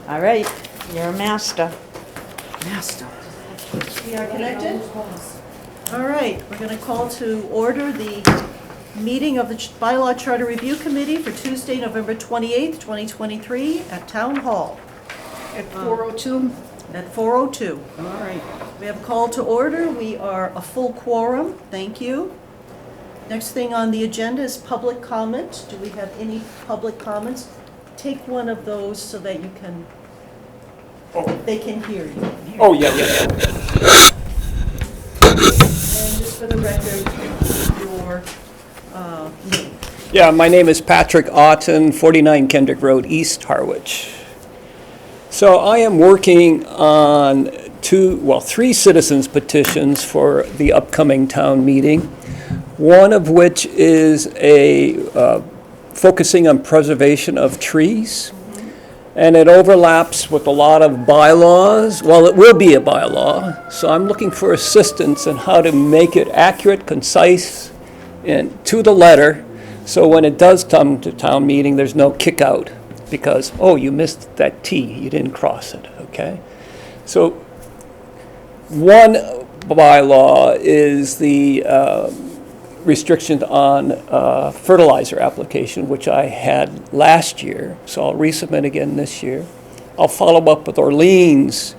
All right, you're a master. Master. We are connected? All right, we're going to call to order the meeting of the Bylaw Charter Review Committee for Tuesday, November 28th, 2023 at Town Hall At 4:02? at 4:02. All right. We have called to order. We are a full quorum. Thank you. Next thing on the agenda is public comment. Do we have any public comments? Take one of those so that you can, they can hear you. Oh, yeah. And just for the record, your name. Yeah, my name is Patrick Otten, 49 Kendrick Road, East Harwich. So I am working on three citizens petitions for the upcoming town meeting. One of which is focusing on preservation of trees. And it overlaps with a lot of bylaws. Well, it will be a bylaw, so I'm looking for assistance in how to make it accurate, concise, and to the letter, so when it does come to town meeting, there's no kick out because, oh, you missed that T, you didn't cross it, okay? So one bylaw is the restriction on fertilizer application, which I had last year, so I'll resubmit again this year. I'll follow up with Orleans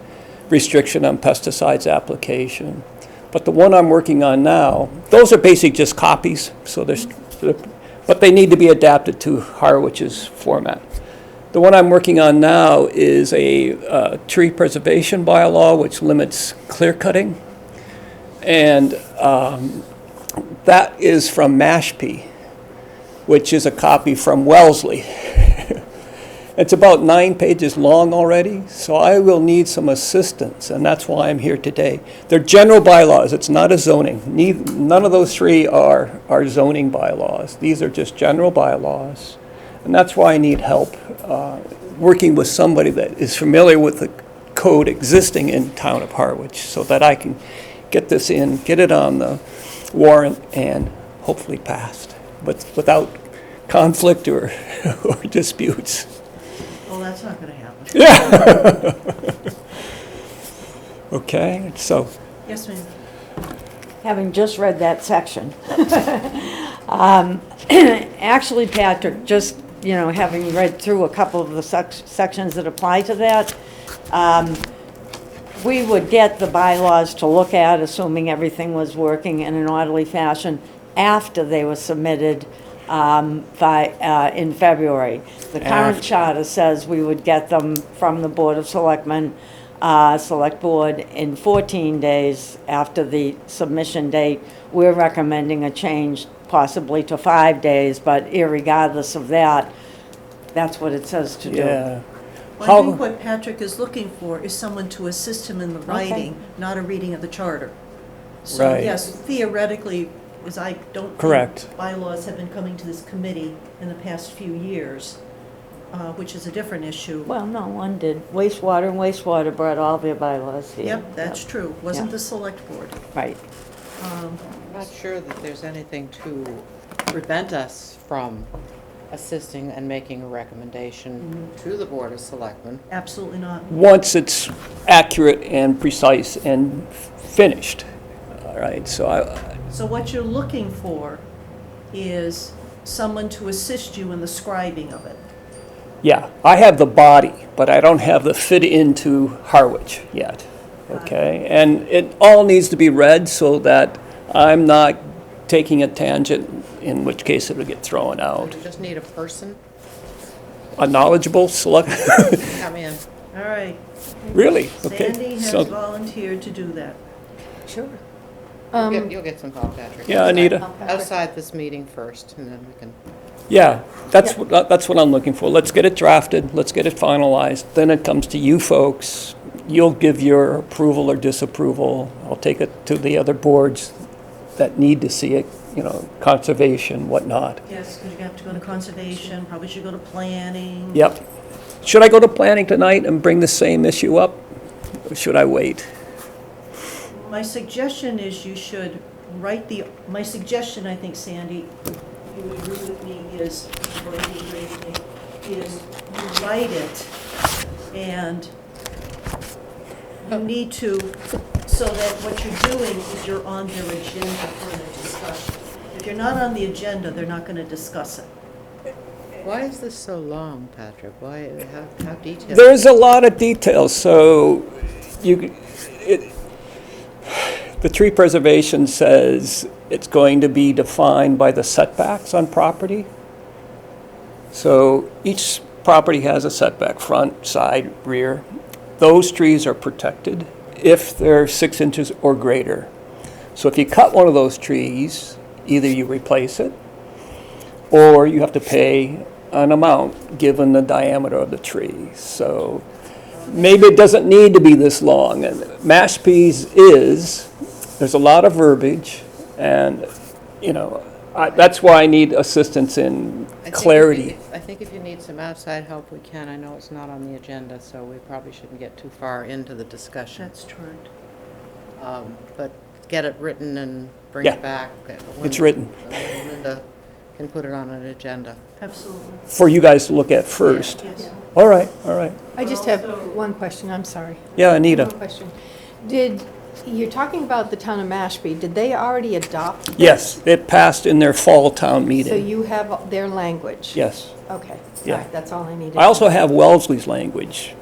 restriction on pesticides application. But the one I'm working on now, those are basically just copies, so but they need to be adapted to Harwich's format. The one I'm working on now is a tree preservation bylaw, which limits clear cutting. And that is from Mashpee, which is a copy from Wellesley. It's about 9 pages long already, so I will need some assistance, and that's why I'm here today. They're general bylaws, it's not a zoning. None of those three are zoning bylaws. These are just general bylaws, and that's why I need help working with somebody that is familiar with the code existing in town of Harwich, so that I can get this in, get it on the warrant, and hopefully passed, but without conflict or disputes. Well, that's not going to happen. Yeah. Okay, so, Yes, ma'am. Having just read that section. Actually, Patrick, just, having read through a couple of the sections that apply to that, we would get the bylaws to look at, assuming everything was working in an orderly fashion, after they were submitted in February. The current charter says we would get them from the Board of Selectmen, Select Board, in 14 days after the submission date. We're recommending a change possibly to 5 days, but irregardless of that, that's what it says to do. yeah. Well, I think what Patrick is looking for is someone to assist him in the writing, not a reading of the charter. So, Right. yes, theoretically, as I don't Correct. think bylaws have been coming to this committee in the past few years, which is a different issue. Well, no, one did. Wastewater brought all their bylaws here. Yep, that's true. Wasn't Yeah. the select board. Right. I'm not sure that there's anything to prevent us from assisting and making a recommendation to the Board of Selectmen. Absolutely not. Once it's accurate and precise and finished, all right, So what you're looking for is someone to assist you in the scribing of it. yeah, I have the body, but I don't have the fit into Harwich yet, okay? And it all needs to be read so that I'm not taking a tangent, in which case it'll get thrown out. You just need a person A knowledgeable select, to come in. All right. really? Okay. Sandy has So, volunteered to do that. Sure. You'll get some help, Patrick. yeah, Anita, Outside this meeting first, and then we can. yeah, that's what I'm looking for. Let's get it drafted, let's get it finalized, then it comes to you folks. You'll give your approval or disapproval. I'll take it to the other boards that need to see it, conservation, whatnot. Yes, because you have to go to conservation, probably should go to planning. Yep. Should I go to planning tonight and bring the same issue up? Or should I wait? My suggestion is you should write my suggestion, I think, Sandy, you would agree with me, is you write it And you need to, so that what you're doing is you're on their agenda for the discussion. If you're not on the agenda, they're not going to discuss it. Why is this so long, Patrick? Why, how detailed? There's a lot of details, so the tree preservation says it's going to be defined by the setbacks on property. So each property has a setback, front, side, rear. Those trees are protected if they're 6 inches or greater. So if you cut one of those trees, either you replace it or you have to pay an amount given the diameter of the tree. So maybe it doesn't need to be this long. And Mashpee's there's a lot of verbiage, and, that's why I need assistance in clarity. I think if you need some outside help, we can. I know it's not on the agenda, so we probably shouldn't get too far into the discussion. That's true. But get it written and bring Yeah. it back. It's written Linda can put it on an agenda. Absolutely. for you guys to look at first. Yes. All right, all right. I just have one question, I'm sorry. Yeah, Anita. One question. You're talking about the town of Mashpee, did they already adopt? Yes, it passed in their fall town meeting. So you have their language? Yes. Okay, all Yeah. right, that's all I needed. I also have Wellesley's language.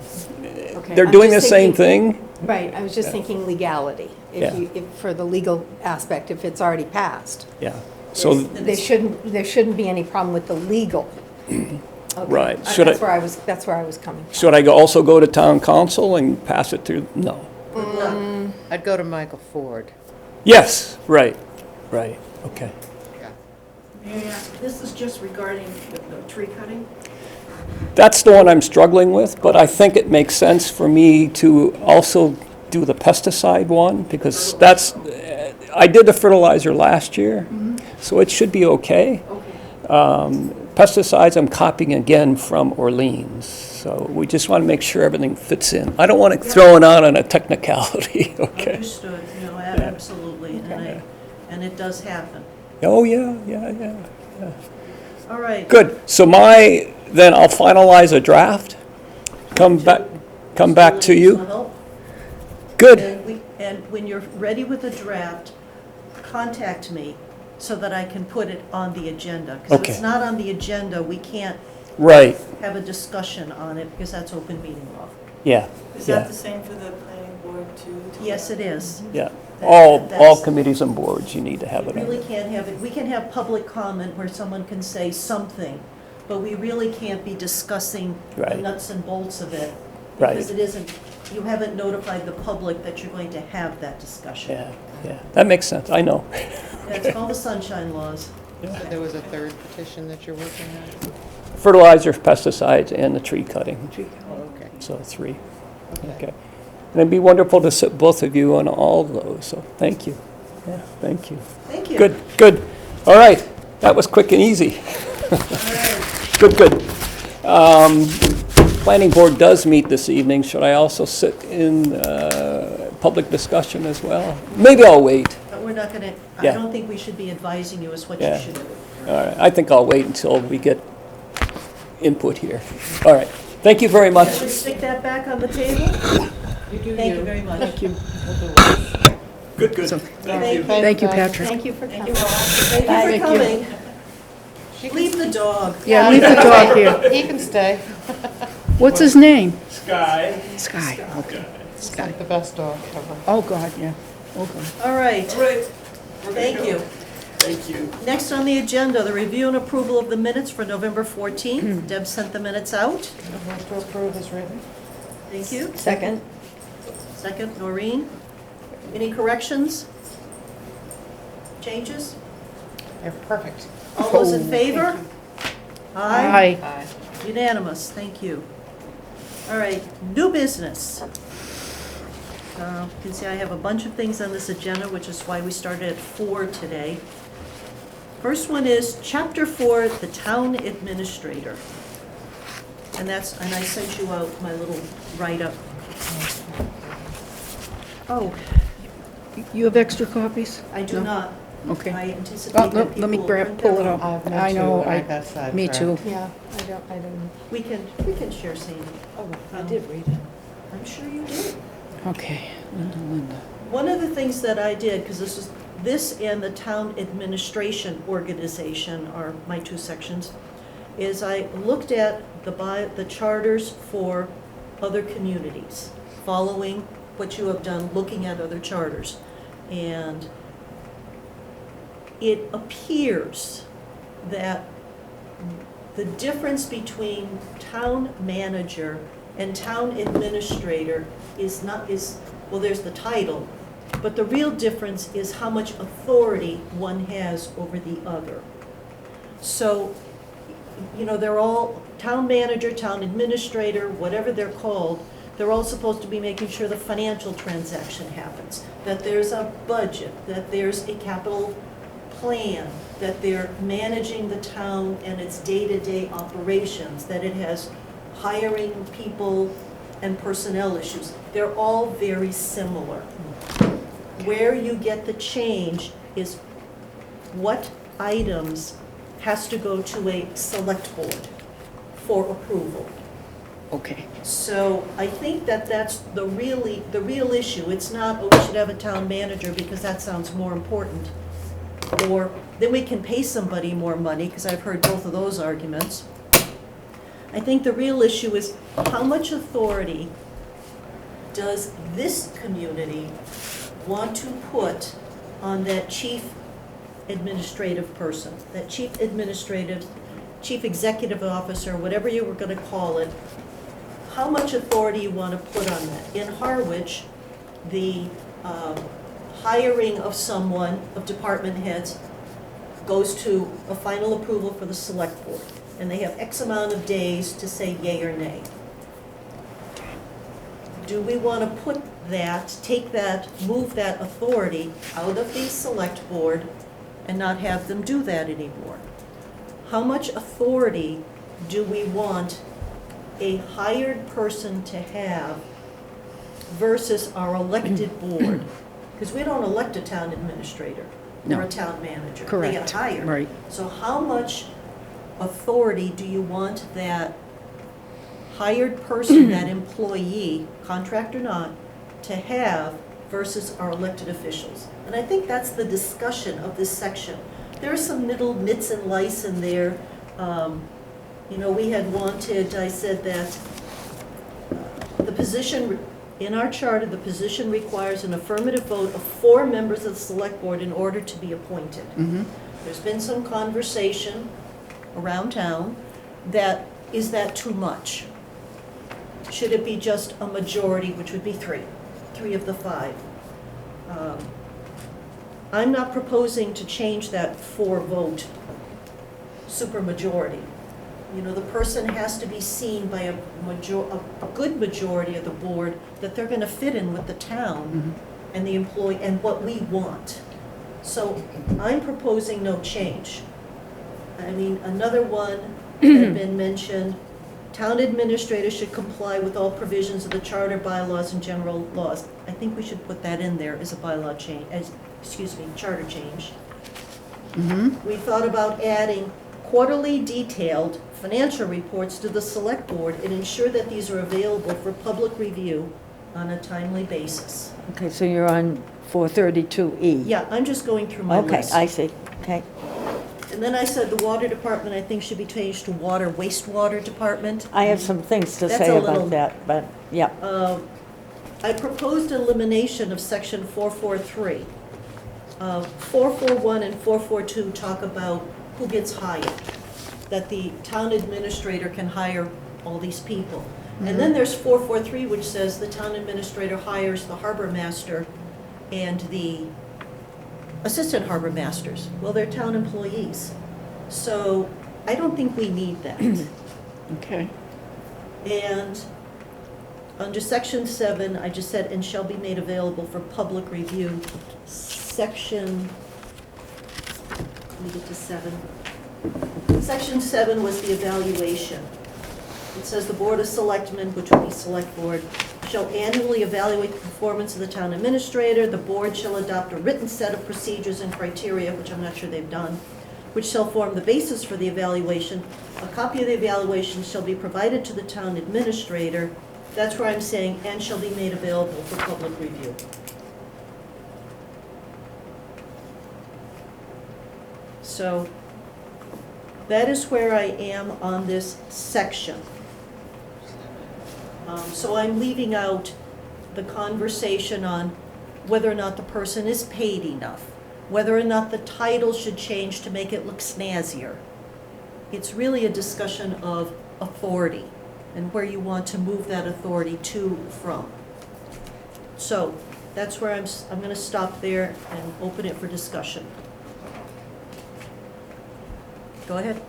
Okay, They're I'm doing the just same thinking- thing. Right, I was just thinking legality, Yeah. for the legal aspect, if it's already passed. Yeah. So, There shouldn't be any problem with the legal. Okay. Right. That's where I was coming from. should I also go to town council and pass it through? No. I'd go to Michael Ford. Yes, right, okay. Yeah. May I ask, this is just regarding the tree cutting? That's the one I'm struggling with, but I think it makes sense for me to also do the pesticide one, because I did the fertilizer last year, so it should be okay. Pesticides, I'm copying again from Orleans, so we just want to make sure everything fits in. I don't want to throw it out on a technicality, okay? Understood, absolutely, and it does happen. Oh, yeah. All right. Good, so then I'll finalize a draft, come back to you. Help. Good, And when you're ready with the draft, contact me so that I can put it on the agenda. Because if Okay. it's not on the agenda, we can't right, have a discussion on it because that's open meeting law. yeah, Is yeah, that the same for the planning board too? Yes, it is. yeah. That- All that's- committees and boards, you need to have We it on. really can't have it, we can have public comment where someone can say something, but we really can't be discussing the Right. nuts and bolts of it. Right. Because it isn't, you haven't notified the public that you're going to have that discussion. Yeah, that makes sense, I know. Yeah, it's called the sunshine laws. So there was a third petition that you're working on? Fertilizer, pesticides, and the tree cutting, Oh, okay. so 3. Okay. And it'd be wonderful to sit both of you on all of those, so thank you. Yeah, thank you. Thank you. Good. All right, that was quick and easy. Good. Planning board does meet this evening. Should I also sit in public discussion as well? Maybe I'll wait. But we're not gonna, I Yeah. don't think we should be advising you as what you Yeah. should do. All right, I think I'll wait until we get input here. All right, thank you very much. Should we stick that back on the table? Thank you very much. Thank you. Good. Thank you, Patrick. Thank you for coming. Thank you for coming. Leave the dog. Yeah, leave the dog here. He can stay. What's his name? Sky. Sky, okay. He's like the best dog ever. Oh, God, yeah. Oh, God. All right, Great. thank you. Thank you. Next on the agenda, the review and approval of the minutes for November 14th. Deb sent the minutes out. Move to approve is written. Thank you. Second? Second, Noreen. Any corrections? Changes? They're perfect. All those in favor? Aye. Aye. Unanimous, thank you. All right, new business. You can see I have a bunch of things on this agenda, which is why we started at 4 today. First one is Chapter 4, the Town Administrator. And I sent you out my little write-up. Oh, You have extra copies? I do No. not. Okay. I Oh, anticipate that let people me will print pull their it own. up. Me I too, know, I got sidetracked. me too. Yeah, I don't, We can share, Sandy. Oh, I did read it. I'm sure you did. Okay, Linda. One of the things that I did, because this and the town administration organization are my two sections, is I looked at the charters for other communities, following what you have done, looking at other charters. And it appears that the difference between town manager and town administrator well, there's the title, but the real difference is how much authority one has over the other. So, they're all, town manager, town administrator, whatever they're called, they're all supposed to be making sure the financial transaction happens, that there's a budget, that there's a capital plan, that they're managing the town and its day-to-day operations, that it has hiring people and personnel issues. They're all very similar. Where you get the change is what items has to go to a select board for approval. Okay. So I think that that's the real issue. It's not, oh, we should have a town manager because that sounds more important. Or then we can pay somebody more money, because I've heard both of those arguments. I think the real issue is how much authority does this community want to put on that chief administrative person, that chief executive officer, whatever you were going to call it. How much authority you want to put on that? In Harwich, the hiring of someone, of department heads, goes to a final approval for the select board. And they have X amount of days to say yay or nay. Do we want to put that, move that authority out of the select board and not have them do that anymore? How much authority do we want a hired person to have versus our elected board? Because we don't elect a town administrator or No. a town manager. They Correct. get hired. Right. So how much authority do you want that hired person, that employee, contract or not, to have versus our elected officials? And I think that's the discussion of this section. There are some little nits and lice in there. We had wanted, I said that the position, in our charter, the position requires an affirmative vote of 4 members of the select board in order to be appointed. Mm-hmm. There's been some conversation around town that, is that too much? Should it be just a majority, which would be 3 of the 5? I'm not proposing to change that 4-vote supermajority. The person has to be seen by a good majority of the board that they're going to fit in with the town and the employee and what we want. So I'm proposing no change. I mean, another one had been mentioned, town administrator should comply with all provisions of the charter, bylaws, and general laws. I think we should put that in there as a bylaw change, charter change. Mm-hmm. We thought about adding quarterly detailed financial reports to the select board and ensure that these are available for public review on a timely basis. Okay, so you're on 432E. Yeah, I'm just going through my Okay, list. I see. Okay. And then I said the water department, I think, should be changed to water wastewater department. I have some things to That's say a little- about that, but, yeah. I proposed elimination of section 443. 441 and 442 talk about who gets hired, that the town administrator can hire all these people. And then there's 443, which says the town administrator hires the harbor master and the assistant harbor masters. Well, they're town employees. So I don't think we need that. Okay. And under section 7, I just said, and shall be made available for public review. Section, let me get to 7. Section 7 was the evaluation. It says the Board of Selectmen, which would be Select Board, shall annually evaluate the performance of the town administrator. The board shall adopt a written set of procedures and criteria, which I'm not sure they've done, which shall form the basis for the evaluation. A copy of the evaluation shall be provided to the town administrator. That's where I'm saying, and shall be made available for public review. So that is where I am on this section. So I'm leaving out the conversation on whether or not the person is paid enough, whether or not the title should change to make it look snazzier. It's really a discussion of authority and where you want to move that authority to from. So that's where I'm going to stop there and open it for discussion. Go ahead.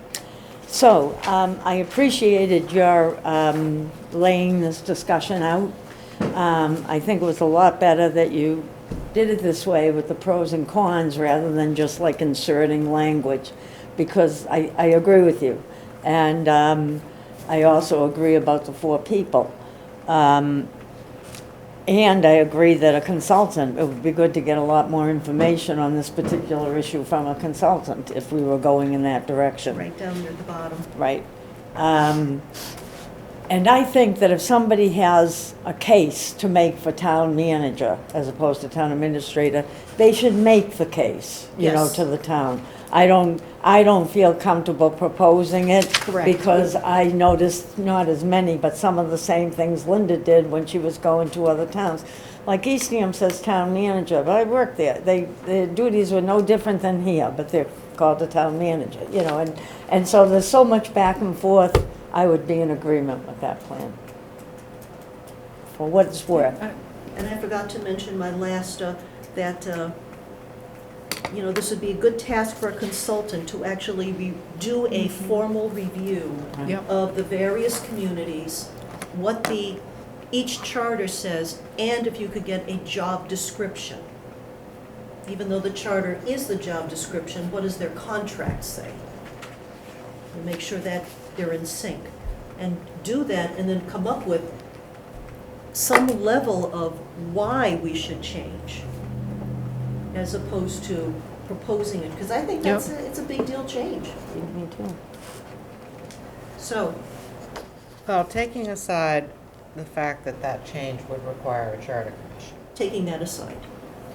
So, I appreciated your laying this discussion out. I think it was a lot better that you did it this way with the pros and cons rather than just like inserting language, because I agree with you. And I also agree about the 4 people. And I agree that a consultant, it would be good to get a lot more information on this particular issue from a consultant if we were going in that direction. Right down near the bottom. Right. And I think that if somebody has a case to make for town manager as opposed to town administrator, they should make the case, you know, Yes. to the town. I don't feel comfortable proposing it. Correct. Because I noticed not as many, but some of the same things Linda did when she was going to other towns. Like Eastham says town manager, but I worked there. Their duties were no different than here, but they're called the town manager, you know, and so there's so much back and forth. I would be in agreement with that plan. For what it's worth. And I forgot to mention my last, that, you know, this would be a good task for a consultant to actually do a formal review Yep. of the various communities, what each charter says, and if you could get a job description. Even though the charter is the job description, what does their contract say? And make sure that they're in sync. And do that and then come up with some level of why we should change, as opposed to proposing it, because I think that's it's a big deal change. Me too. So, Well, taking aside the fact that that change would require a charter commission, taking that aside.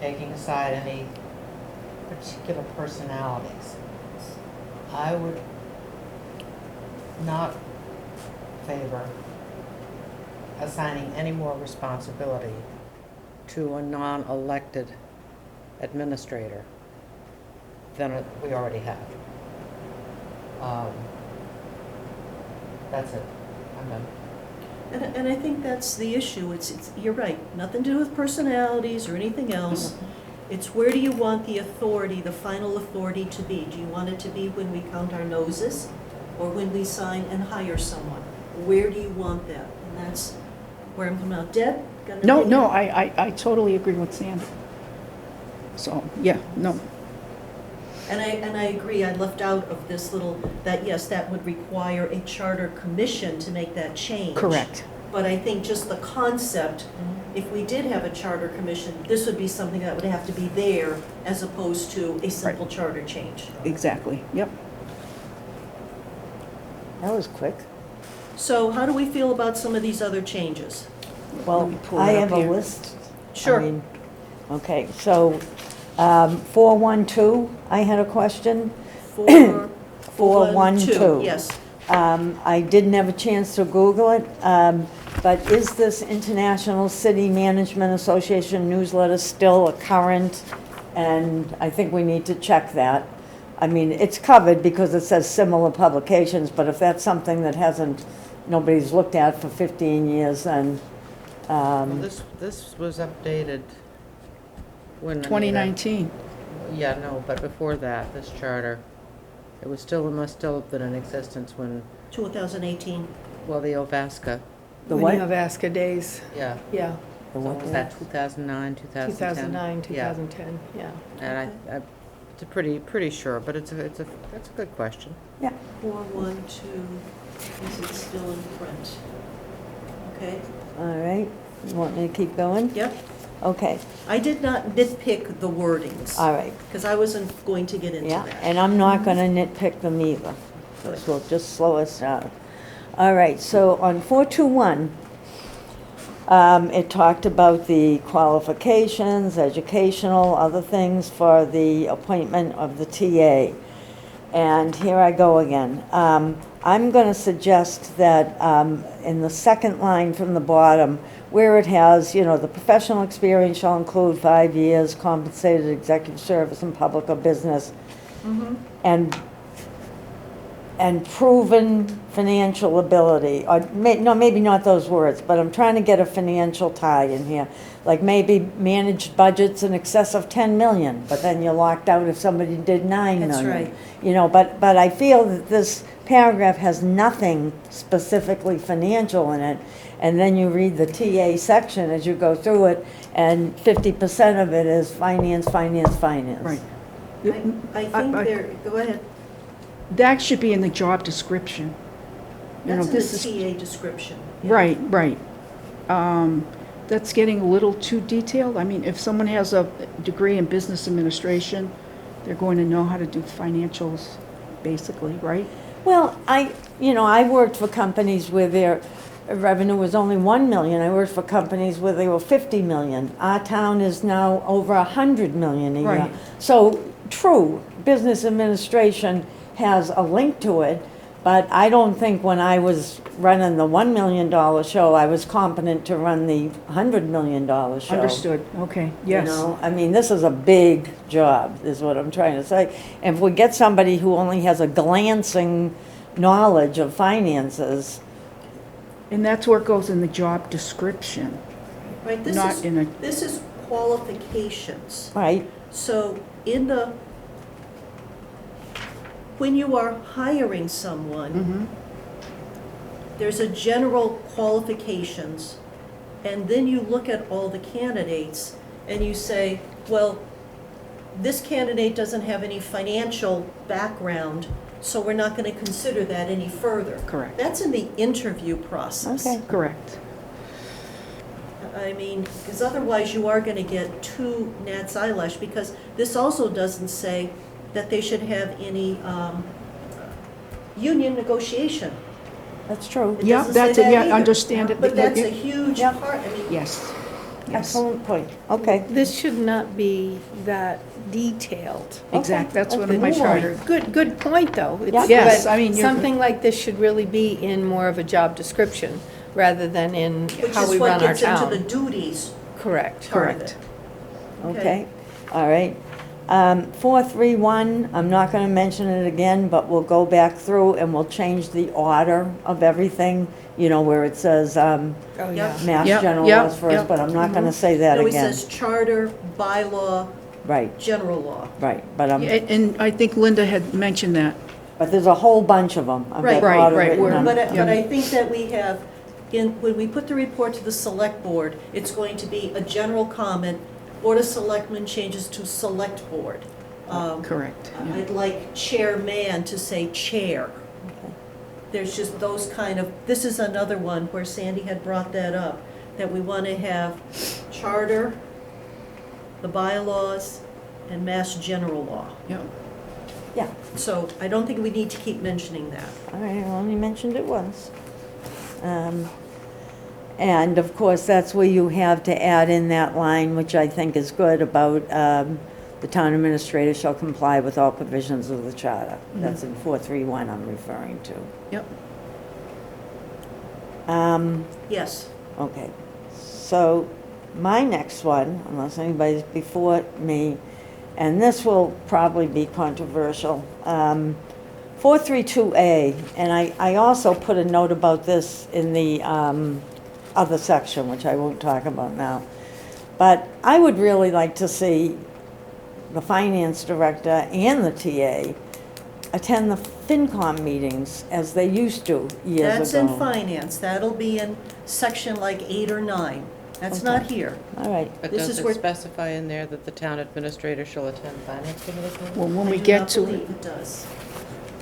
taking aside any particular personalities, I would not favor assigning any more responsibility to a non-elected administrator than we already have. That's it. I'm done. And I think that's the issue. It's you're right, nothing to do with personalities or anything else. It's where do you want the authority, the final authority to be? Do you want it to be when we count our noses or when we sign and hire someone? Where do you want that? And that's where I'm coming out. Deb? Got an No, opinion? no, I totally agree with Sandy. So, yeah, no. And I agree, I left out of this little, that yes, that would require a charter commission to make that change. Correct. But I think just the concept, if we did have a charter commission, this would be something that would have to be there as opposed to a simple charter change. Exactly, yep. That was quick. So how do we feel about some of these other changes? Well, me pull I it up have a here. list. Sure. I mean, okay, so 412, I had a question. 412. Yes. I didn't have a chance to Google it, but is this International City Management Association newsletter still a current? And I think we need to check that. I mean, it's covered because it says similar publications, but if that's something that nobody's looked at for 15 years, then, Well, this was updated when? Anita? 2019. Yeah, no, but before that, this charter, it must still have been in existence when, 2018. well, the Ovasca, the Winnie what? Alaska days, yeah. yeah, The So what? was that 2009, 2010? 2009, Yeah. 2010, yeah. And it's a pretty sure, but that's a good question. Yeah. 412, is it still in print? Okay. All right. You want me to keep going? Yep. Okay, I did not nitpick the wordings, all right. because I wasn't going to get into Yeah, that. and I'm not gonna nitpick them either. This will just slow us down. All right, so on 421, it talked about the qualifications, educational, other things for the appointment of the TA. And here I go again. I'm gonna suggest that, in the second line from the bottom, where it has, you know, the professional experience shall include 5 years compensated executive service in public or business, and proven financial ability, or no, maybe not those words, but I'm trying to get a financial tie in here. Like maybe managed budgets in excess of 10 million, but then you're locked out if somebody did 9 million. That's right. You know, but I feel that this paragraph has nothing specifically financial in it. And then you read the TA section as you go through it, and 50% of it is finance, finance, finance. Right. I think there, go ahead. That should be in the job description. You know, That's in this the is TA description. Yeah. Right, right. That's getting a little too detailed. I mean, if someone has a degree in business administration, they're going to know how to do financials, basically, right? Well, I worked for companies where their revenue was only 1 million. I worked for companies where they were 50 million. Our town is now over 100 million a year. Right. So, true, business administration has a link to it, but I don't think when I was running the $1 million show, I was competent to run the $100 million show. Understood, okay, yes. You know, I mean, this is a big job, is what I'm trying to say. And if we get somebody who only has a glancing knowledge of finances, And that's where it goes in the job description. Right, Not in a- this is qualifications. right? So when you are hiring someone, there's a general qualifications, and then you look at all the candidates and you say, well, this candidate doesn't have any financial background, so we're not going to consider that any further. Correct. That's in the interview process. Okay. Correct. I mean, because otherwise you are going to get two gnats eyelash, because this also doesn't say that they should have any union negotiation. That's true. It Yeah, doesn't say that's it, that yeah, either. understand it. But that's Yeah. a huge Yeah. part, I mean. Yes, yes, Excellent point. Okay. This should not be that detailed. exactly, that's one Okay. of my Move on. charter. Good point, though. It's- Yeah. Yes, but I mean, you're- something like this should really be in more of a job description, rather than in Which how is we what run our gets into the town. duties Correct. part of Correct. it. Okay, all right. 431, I'm not going to mention it again, but we'll go back through and we'll change the order of everything, you know, where it says Oh, yeah. Mass Yep, General yep, laws first, yep. but I'm not going to say that No, it again. says charter, bylaw, Right, general law. right, but Yeah, And I think Linda had mentioned that. but there's a whole bunch of them. I've got Right, a lot of right, written we're- on. But Yeah. I think that we have, when we put the report to the select board, it's going to be a general comment, Board of Selectmen changes to select board. Correct. yeah. I'd like chairman to say chair. There's just those kind of, this is another one where Sandy had brought that up, that we want to have charter, the bylaws, and mass general law. Yeah. Yeah, So I don't think we need to keep mentioning that. all right, I only mentioned it once. And of course, that's where you have to add in that line, which I think is good, about the town administrator shall comply with all provisions of the charter. That's in 431 I'm referring to. Yep. Yes. Okay, so my next one, unless anybody's before me, and this will probably be controversial, 432A, and I also put a note about this in the other section, which I won't talk about now. But I would really like to see the finance director and the TA attend the FinCom meetings as they used to years ago. That's in finance. That'll be in section like 8 or 9. That's not here. All right, But This does is it where- specify in there that the town administrator shall attend finance committee meetings? Well, when I we do get not to believe it, it does.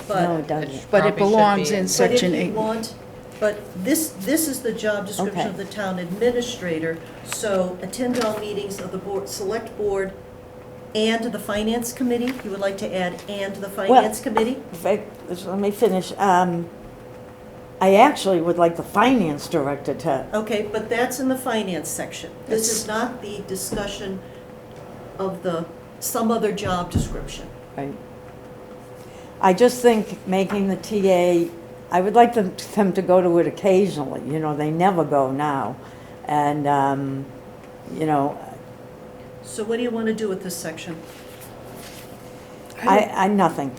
no, it But doesn't. but it Probably should belongs be in but if section you 8. want, But this is the job description Okay. of the town administrator. So attend all meetings of the board, select board, and the finance committee. You would like to add "and the finance committee"? Let me finish. I actually would like the finance director to, Okay, but that's in the finance section. This is not the discussion of some other job description. right. I just think making the TA, I would like them to go to it occasionally, you know, they never go now. And, you know, So what do you want to do with this section? nothing.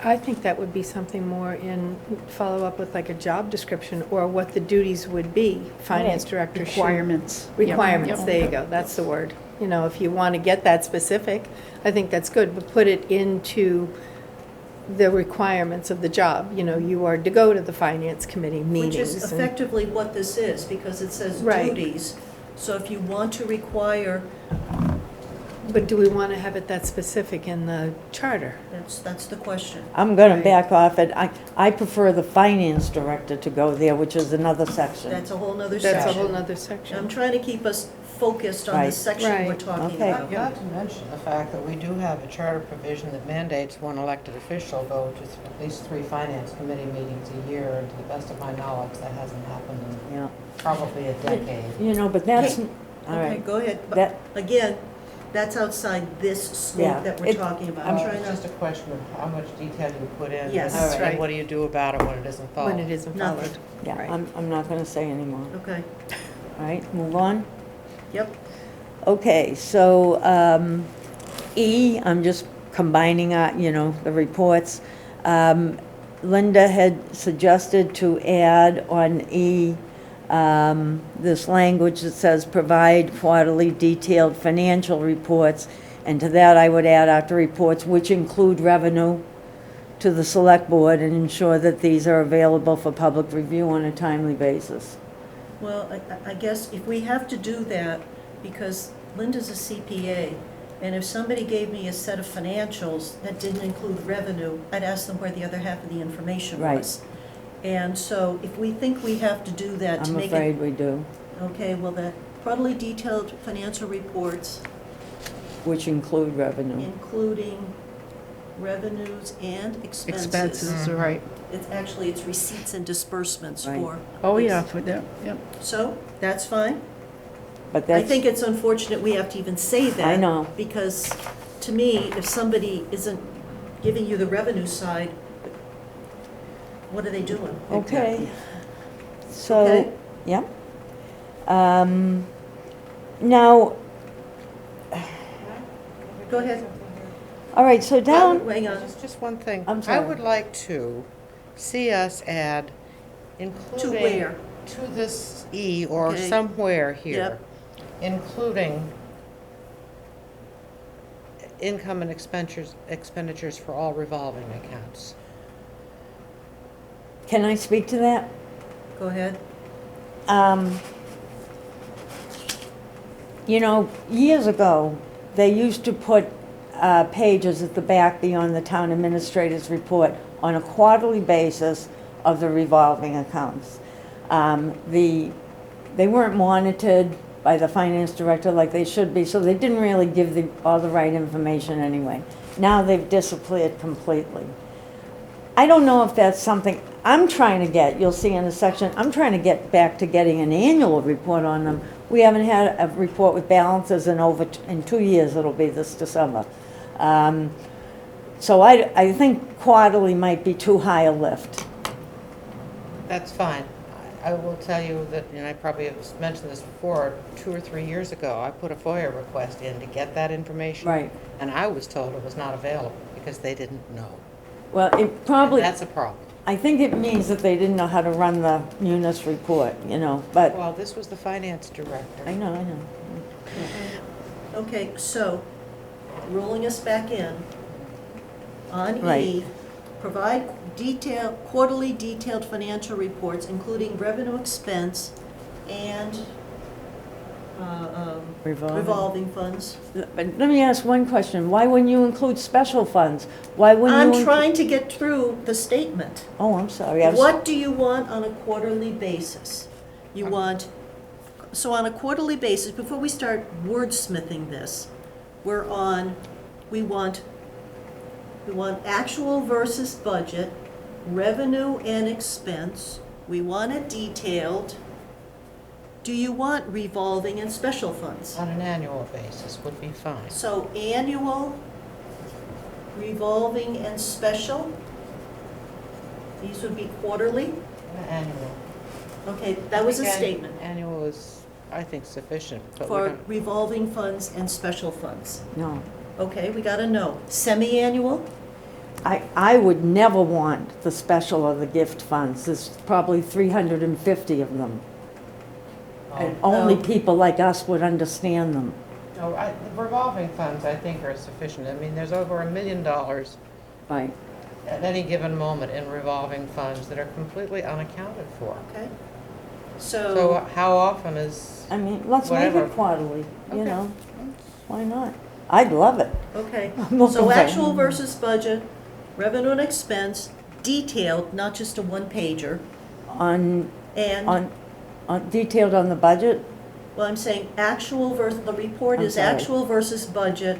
I think that would be something more in, follow up with like a job description or what the duties would be. Finance director should. Requirements. Requirements, Yep. there you go, that's the word. You know, if you want to get that specific, I think that's good, but put it into the requirements of the job. You know, you are to go to the finance committee Which meetings. is and- effectively what this is, because it says Right. duties. So if you want to require, But do we want to have it that specific in the charter? that's the question. I'm gonna Right. back off it. I prefer the finance director to go there, which is another section. That's a whole nother That's a section. whole nother I'm section. trying to keep us focused on the Right. section we're Right. talking Okay. about. Not to mention the fact that we do have a charter provision that mandates one elected official go to at least 3 finance committee meetings a year, and to the best of my knowledge, that hasn't happened in Yeah, probably a decade. you know, but that's, Okay. all Okay, right. go ahead. But That, again, that's outside this Yeah. scope that we're It- talking about. I'm I'm Well, trying it's to, just a question of how much detail you put in. Yes. and- That's And right. what do you do about it when it isn't followed? When it isn't Nothing. followed. yeah, Right. I'm not gonna say anymore. okay, All right, move on. yep. Okay, so, E, I'm just combining, you know, the reports. Linda had suggested to add on E, this language that says, provide quarterly detailed financial reports. And to that, I would add after reports, which include revenue, to the select board and ensure that these are available for public review on a timely basis. Well, I guess if we have to do that, because Linda's a CPA, and if somebody gave me a set of financials that didn't include revenue, I'd ask them where the other half of the information Right. was. And so if we think we have to do that to I'm make it. afraid we do, Okay, well, the quarterly detailed financial reports, which include revenue. including revenues and expenses. Expenses, right. It's receipts and disbursements Right. for. Oh, this. yeah, for that, yep. So, that's fine. But I that's, think it's unfortunate we have to even say that. I know. Because, to me, if somebody isn't giving you the revenue side, what are they doing? okay. Okay. So, yeah. Now, Go ahead. all right, so down, Hang on. Just one thing. I'm I sorry. would like to see us add, To including. where? To this E or Okay. somewhere here, Yep. including income and expenditures for all revolving accounts. can I speak to that? Go ahead. You know, years ago, they used to put pages at the back beyond the town administrator's report on a quarterly basis of the revolving accounts. They weren't monitored by the finance director like they should be, so they didn't really give all the right information anyway. Now they've disappeared completely. I don't know if that's something, I'm trying to get, you'll see in a section, I'm trying to get back to getting an annual report on them. We haven't had a report with balances in 2 years, it'll be this December. So I think quarterly might be too high a lift. That's fine. I will tell you that, and I probably have mentioned this before, 2 or 3 years ago, I put a FOIA request in to get that information. Right. And I was told it was not available because they didn't know. Well, it probably, And that's a problem. I think it means that they didn't know how to run the munis report, you know, but, Well, this was the finance director. I know. Okay, so, rolling us back in, on E, Right. provide quarterly detailed financial reports, including revenue expense and revolving funds. But let me ask one question. Why wouldn't you include special funds? Why wouldn't you? I'm trying to get through the statement. Oh, I'm sorry. I was- What do you want on a quarterly basis? You want, so on a quarterly basis, before we start wordsmithing this, we want actual versus budget, revenue and expense. We want it detailed. Do you want revolving and special funds? On an annual basis would be fine. So annual, revolving and special, these would be quarterly? Annual. Okay, that was a I think statement. Annual is, I think, sufficient, but we For don't, revolving funds and special funds. No. Okay, we got a no. Semi-annual? I would never want the special or the gift funds. There's probably 350 of them. And only No. people like us would understand them. no, the revolving funds, I think, are sufficient. I mean, there's over $1 million Right. at any given moment in revolving funds that are completely unaccounted for. Okay. So So, how often is, I mean, let's make Whatever. it quarterly, you Okay. know? Why not? I'd love it. okay, I'm looking so for- actual versus budget, revenue and expense, detailed, not just a one-pager, On, and, detailed on the budget? well, I'm saying actual versus, the report I'm is sorry. actual versus budget,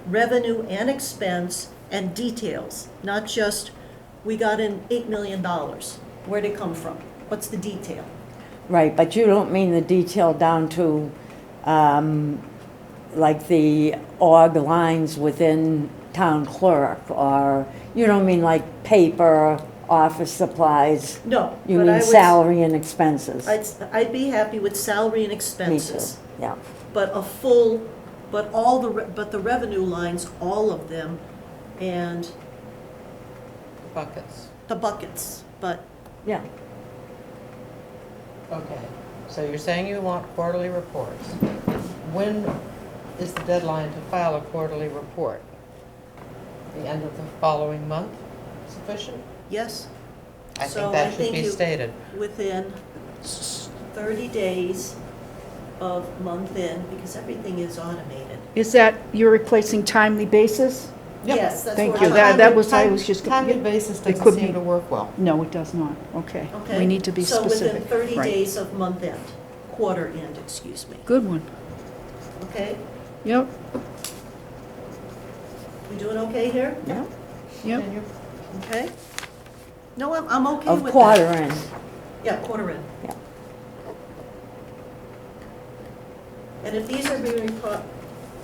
revenue and expense, and details, not just, we got in $8 million. Where'd it come from? What's the detail? Right, but you don't mean the detail down to, like the org lines within town clerk, or, you don't mean like paper, office supplies? No. You but I mean would- salary and expenses? I'd be happy with salary and Me too, expenses, yeah. but but the revenue lines, all of them, and buckets? the buckets, but Yeah, Okay, so you're saying you want quarterly reports. When is the deadline to file a quarterly report? The end of the following month sufficient? yes, I So think I that should think be you- stated. within 30 days of month end, because everything is automated. Is that, you're replacing timely basis? Yep. Yes, that's Thank what you. I'm- That was, I was just. Timely yeah. basis It doesn't could seem be. to work well. No, it does not. Okay. Okay? We need to be specific. So within 30 Right. days of month end, quarter end, excuse me, Good one. okay? Yep, We doing okay here? yeah, yep. Continue. Okay? No, I'm okay of with that. quarter end, Yeah, quarter end. yeah. And if these are being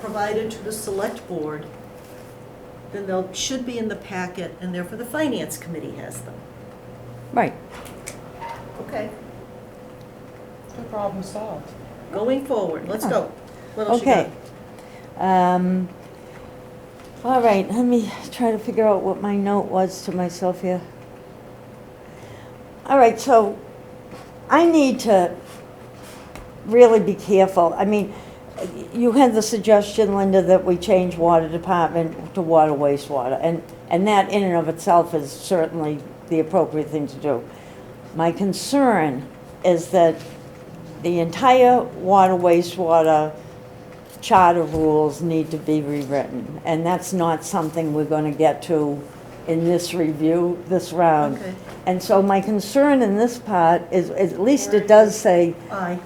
provided to the select board, then they'll, should be in the packet, and therefore the finance committee has them. Right. Okay, Good problem solved. going forward, let's go. What else you Okay. All right, let me try to figure out what my note was to myself here. All right, so I need to really be careful. I mean, you had the suggestion, Linda, that we change water department to water wastewater, and that in and of itself is certainly the appropriate thing to do. My concern is that the entire water wastewater charter rules need to be rewritten, and that's not something we're going to get to in this review, this round. Okay. And so my concern in this part is, at least it does say, Aye.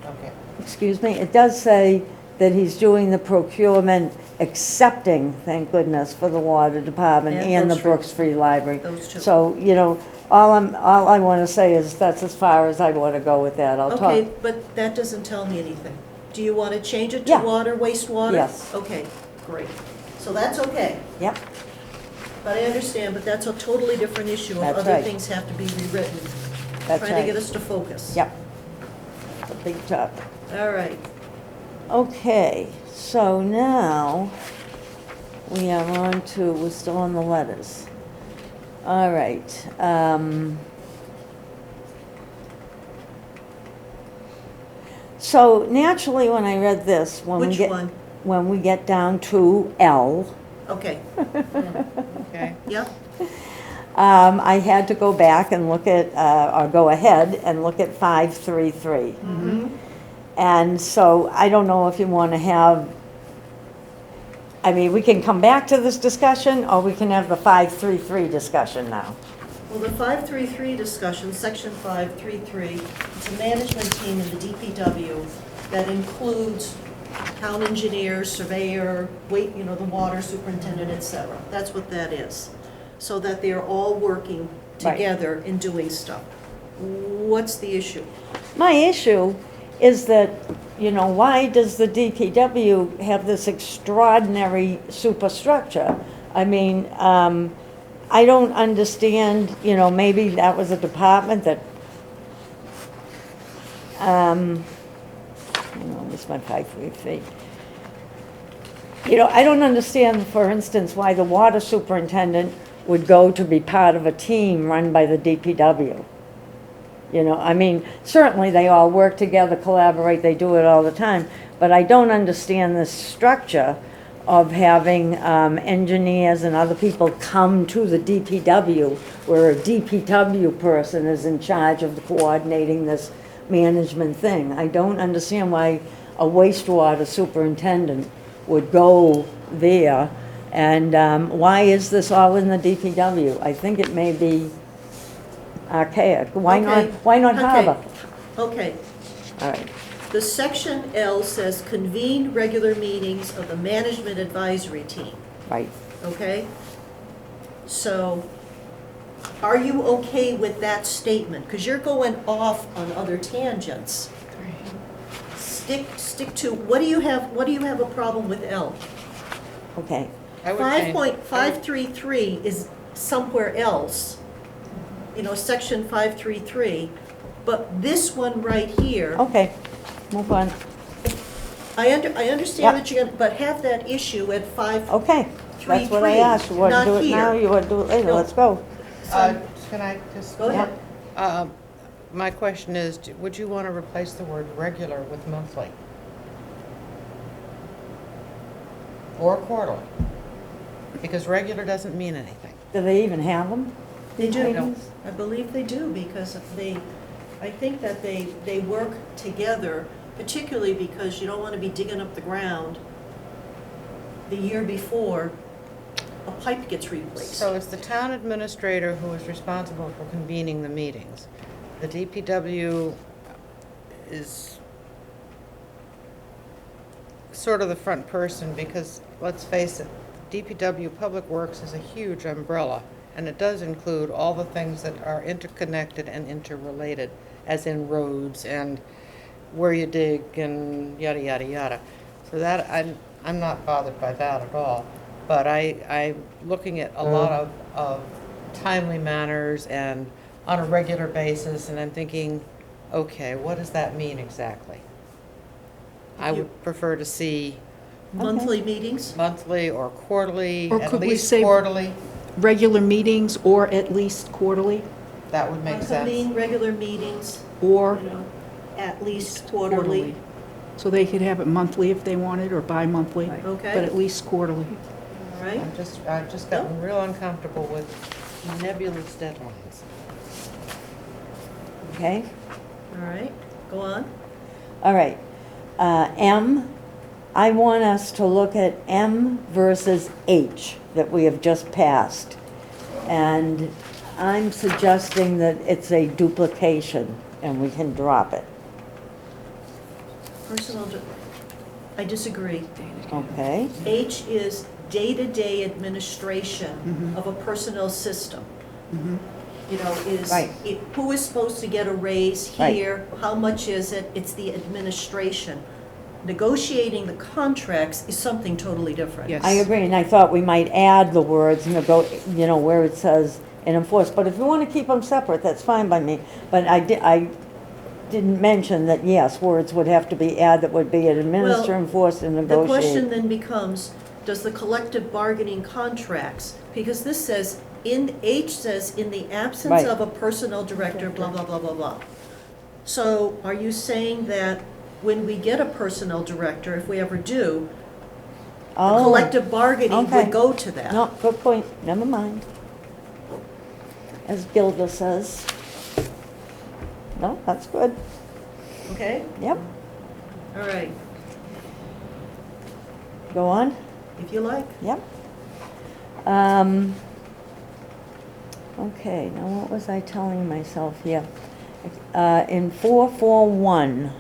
Okay. excuse me, it does say that he's doing the procurement, accepting, thank goodness, for the water department And and the those two. Brooks Free Library. Those two. So, you know, all I want to say is that's as far as I want to go with that. I'll Okay, talk. but that doesn't tell me anything. Do you want to change it to Yeah. water, wastewater? Yes. Okay, great. So that's okay. Yep, But I understand, but that's a totally different issue. That's Other right. things have to be rewritten. that's Trying to get right. us to focus. Yep. It's a big job. All right. Okay, so now we are on to, we're still on the letters. All right. So naturally, when I read this, Which one? when we get down to L, Okay, Okay. yeah, I had to go back and look at, or go ahead and look at 533. And so I don't know if you want to have, I mean, we can come back to this discussion, or we can have the 533 discussion now. Well, the 533 discussion, section 533, it's a management team in the DPW that includes town engineer, surveyor, the water superintendent, et cetera. That's what that is. So that they're all working Right. together and doing stuff. What's the issue? My issue is that, why does the DPW have this extraordinary superstructure? I mean, I don't understand, maybe that was a department that, this my 533. I don't understand, for instance, why the water superintendent would go to be part of a team run by the DPW. I mean, certainly they all work together, collaborate, they do it all the time, but I don't understand this structure of having engineers and other people come to the DPW, where a DPW person is in charge of coordinating this management thing. I don't understand why a wastewater superintendent would go there, and why is this all in the DPW? I think it may be archaic. Why Okay. not Okay. harbor? Okay, All right. the section L says convene regular meetings of the management advisory team, Right. okay? So, are you okay with that statement? Because you're going off on other tangents. Stick to, what do you have a problem with L? Okay. I would change- 5.533 is somewhere else, section 533, but this one right here, Okay. Move on. I understand that you're gonna, but have that issue at 5. Okay. That's what I asked. You want to Not do it now? here. You want to do it later? No. Let's go. Can I just? Go ahead. My question is, would you want to replace the word regular with monthly? Or quarterly? Because regular doesn't mean anything. Do they even have them? They do. Meetings? I believe they do, because I think that they work together, particularly because you don't want to be digging up the ground the year before a pipe gets replaced. So it's the town administrator who is responsible for convening the meetings. The DPW is sort of the front person because, let's face it, DPW Public Works is a huge umbrella, and it does include all the things that are interconnected and interrelated, as in roads and where you dig and yada, yada, yada. So that, I'm not bothered by that at all. But I'm looking at a lot of timely manners and on a regular basis, and I'm thinking, okay, what does that mean exactly? I would prefer to see Monthly meetings? monthly or quarterly, Or at could we least say- quarterly. Regular meetings or at least quarterly, That would make sense. Convene regular meetings, or at least quarterly, So they could have it monthly if they wanted, or bi-monthly, okay? but at least quarterly. All right, I've just gotten real uncomfortable with nebulous deadlines. Okay. all right, go on. All right. M, I want us to look at M versus H that we have just passed. And I'm suggesting that it's a duplication and we can drop it. I disagree. Okay? H is day-to-day administration of a personnel system. Right. Who is supposed to get a raise Right. here? How much is it? It's the administration. Negotiating the contracts is something totally different. Yes. I agree, and I thought we might add the words, where it says and enforce. But if you want to keep them separate, that's fine by me. But I didn't mention that, yes, words would have to be added that would be administer, Well, enforce, and The question negotiate. then becomes, does the collective bargaining contracts, because this says, H says, in the absence Right. of a personnel director, blah, blah, blah, blah, blah. So are you saying that when we get a personnel director, if we ever do, the Oh, collective bargaining okay. would go to that? No, good point, never mind. As Gilda says. No, that's good, Okay? yep. All right, Go on? if you like. Yep. Okay, now what was I telling myself here? In 441,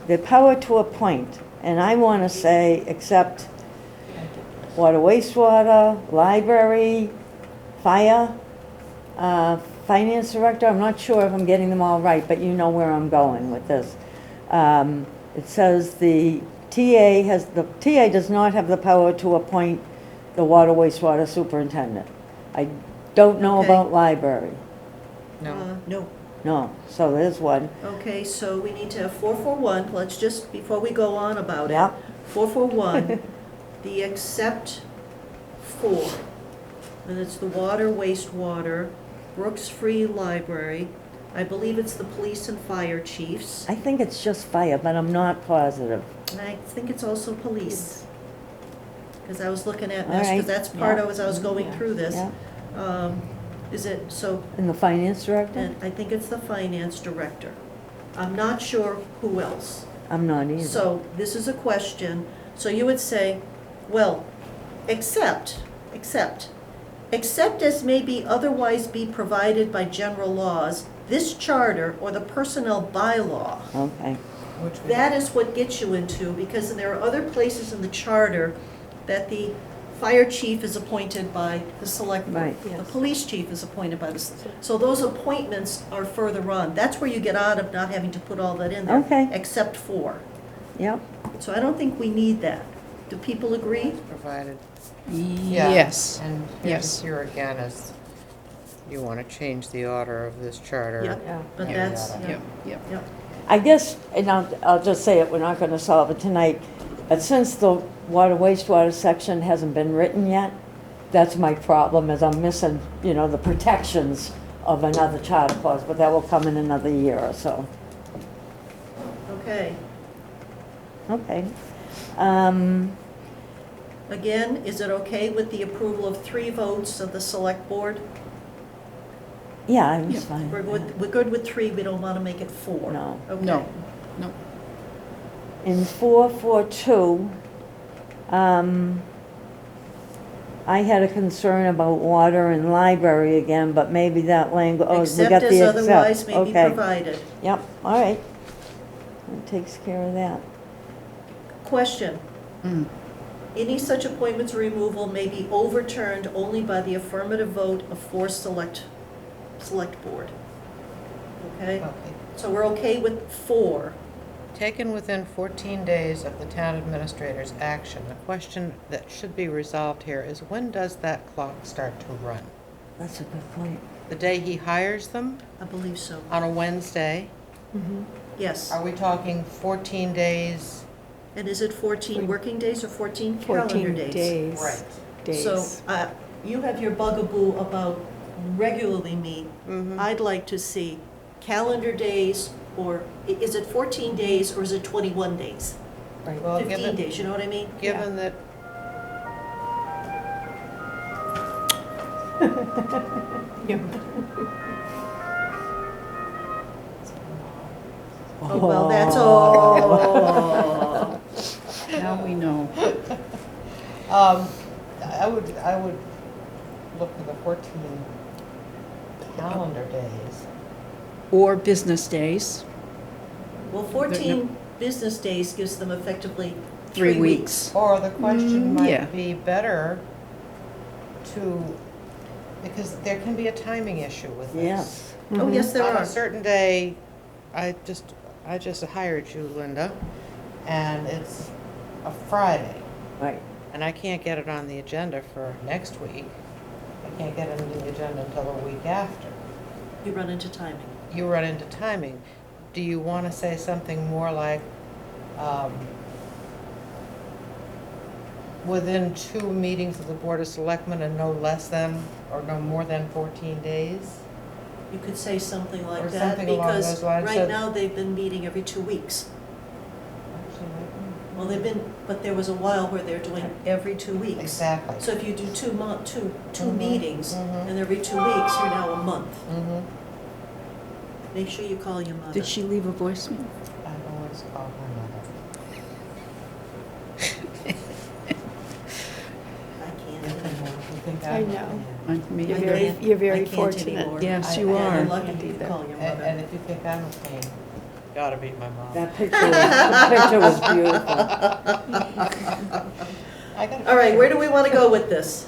the power to appoint, and I want to say except water, wastewater, library, fire, finance director, I'm not sure if I'm getting them all right, but you know where I'm going with this. It says the TA does not have the power to appoint the water wastewater superintendent. I don't know Okay. about library, No. No. no, so there's one. Okay, so we need to have 441, let's just, before we go on about it. Yep. 441, the except for, and it's the water, wastewater, Brooks Free Library, I believe it's the police and fire chiefs. I think it's just fire, but I'm not positive. And I think it's also police. Because I was looking at All this, because right, that's part yeah. of, as I was going through this. Yeah. Is it, so, And the finance director? and I think it's the finance director. I'm not sure who else. I'm not either. So this is a question, so you would say, well, except as may be otherwise be provided by general laws, this charter or the personnel bylaw. Okay, Which we- That is what gets you into, because there are other places in the charter that the fire chief is appointed by the select board. Right, The yes. police chief is appointed by the, so those appointments are further on. That's where you get out of not having to put all that in there. Okay. Except for. yep. So I don't think we need that. Do people agree? Provided. Yeah. Yes. And Yes. here again is, you want to change the order of this charter. Yep, Yeah. but Yeah. that's, Yeah. Yep, yep. yep. I guess, and I'll just say it, we're not gonna solve it tonight, but since the water wastewater section hasn't been written yet, that's my problem, is I'm missing, the protections of another charter clause, but that will come in another year or so. Okay. Okay. Again, is it okay with the approval of 3 votes of the select board? Yeah, I was Yeah. fine. We're good with 3, we don't want to make it 4. No. Okay. No, no. In 442, I had a concern about water and library again, but maybe that language, oh, we Except got as the otherwise except, may be okay. provided. Yep, all right. That takes care of that. Question. Mm. Any such appointments or removal may be overturned only by the affirmative vote of 4 select board. Okay? Okay. So we're okay with 4. Taken within 14 days of the town administrator's action, the question that should be resolved here is, when does that clock start to run? That's a good point. The day he hires them, I believe so. on a Wednesday? Yes. Are we talking 14 days? And is it 14 working days or 14 calendar 14 days? days. Right. Days. So you have your bugaboo about regularly meet. Mhm. I'd like to see calendar days, or is it 14 days or is it 21 days? Right. Well, 15 days, you know what I mean? Given that, Oh, well, that's all. Now we know. I would look for the 14 calendar days. Or business days, Well, 14 business days gives them effectively 3 3 weeks. Or the question yeah. might be better to, because there can be a timing issue with this. Yes. Oh, yes, there On are. a certain day, I just hired you, Linda, and it's a Friday, Right. and I can't get it on the agenda for next week. I can't get it on the agenda until the week after. You run into timing. You run into timing. Do you want to say something more like, within 2 meetings of the Board of Selectmen and no less than, or no more than 14 days? You could say something like Or that, something along because those lines, right so- now they've been meeting every 2 weeks. Actually, Well, they've been, but there was a while where they're doing every 2 weeks. Exactly. So if you do two Mhm, meetings, mhm. and every 2 weeks, you're now a month. Mhm. Make sure you call your mother. Did she leave a voicemail? I always call my mother. I can't You anymore. think I know. Me You're either. very, you're very I can't fortunate. anymore. Yes, you You're are. lucky Can't you either. call your And mother. if you think I'm a pain, you gotta beat my mom. That picture was beautiful. I got a All right, picture. where do we want to go with this?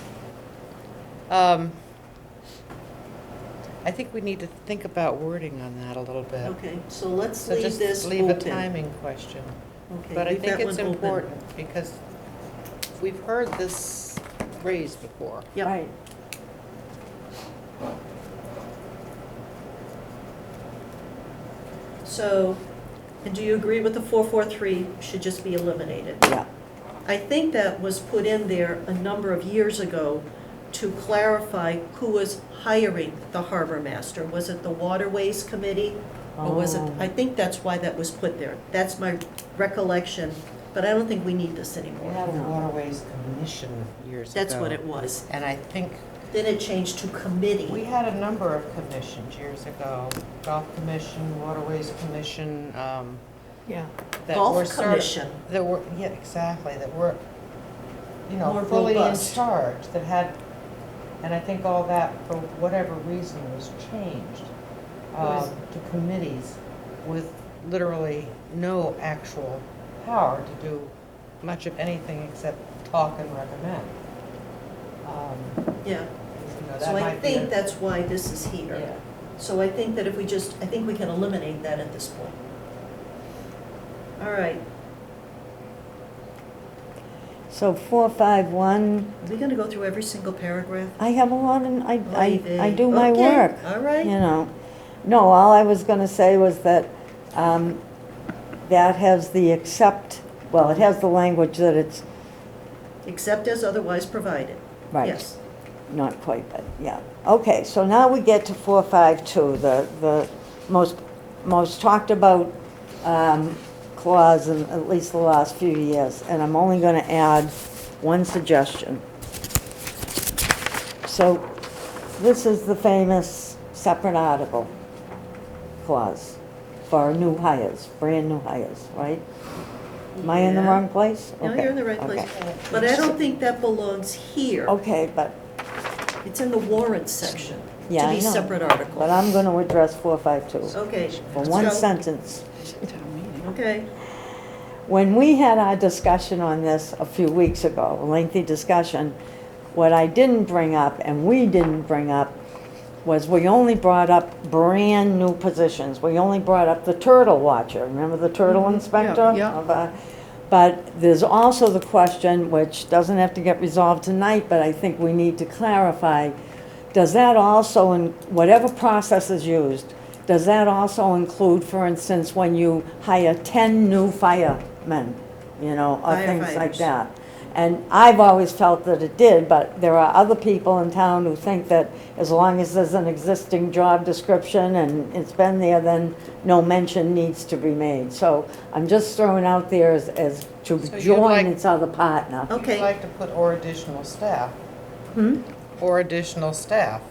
I think we need to think about wording on that a little bit. Okay, so let's So leave just this leave a open. timing question. Okay, But I leave think that it's one open. important because we've heard this raised before. Yep. Right. So, and do you agree with the 443 should just be eliminated? Yeah. I think that was put in there a number of years ago to clarify who was hiring the harbor master. Was it the Waterways Committee? Or was it, Oh. I think that's why that was put there. That's my recollection, but I don't think we need this We anymore. had a Waterways Commission years ago. That's what it was. And I think Then it changed to committee. we had a number of commissions years ago. Golf Commission, Waterways Commission, Yeah. that were Golf sort of. Commission. That were, yeah, exactly, that were, you know, More fully in robust. charge, that had, and I think all that, for whatever reason, was changed Was- to committees with literally no actual power to do much of anything except talk and recommend. Yeah, You know, that so I might be think a- that's why this is here. Yeah. So I think that if we just, I think we can eliminate that at this point. All right, So 451, are we gonna go through every single paragraph? I have a lot, and I do my Okay, work. all right. You know. No, all I was gonna say was that, that has the well, it has the language that it's, Except as otherwise provided. right. Yes. Not quite, but, yeah. Okay, so now we get to 452, the most talked about clause in at least the last few years, and I'm only gonna add one suggestion. So, this is the famous separate article clause for new hires, brand new hires, right? Am I in the Yeah. wrong place? No, Okay, you're in the right place. okay. But I don't think that belongs here. Okay, but, It's in the warrant section. yeah, I To be know. separate article. But I'm gonna address 452 Okay. for let's one go. sentence. Town meeting. Okay, When we had our discussion on this a few weeks ago, a lengthy discussion, what I didn't bring up, and we didn't bring up, was we only brought up brand-new positions. We only brought up the turtle watcher, remember the turtle inspector? yeah. But there's also the question, which doesn't have to get resolved tonight, but I think we need to clarify, does that also, in whatever process is used, does that also include, for instance, when you hire 10 new firemen, you know, or things like Firefighters. that? And I've always felt that it did, but there are other people in town who think that as long as there's an existing job description and it's been there, then no mention needs to be made. So I'm just throwing out there as to So you'd join like- its other partner. Okay. You'd like to put or additional staff, Hmm? or additional staff.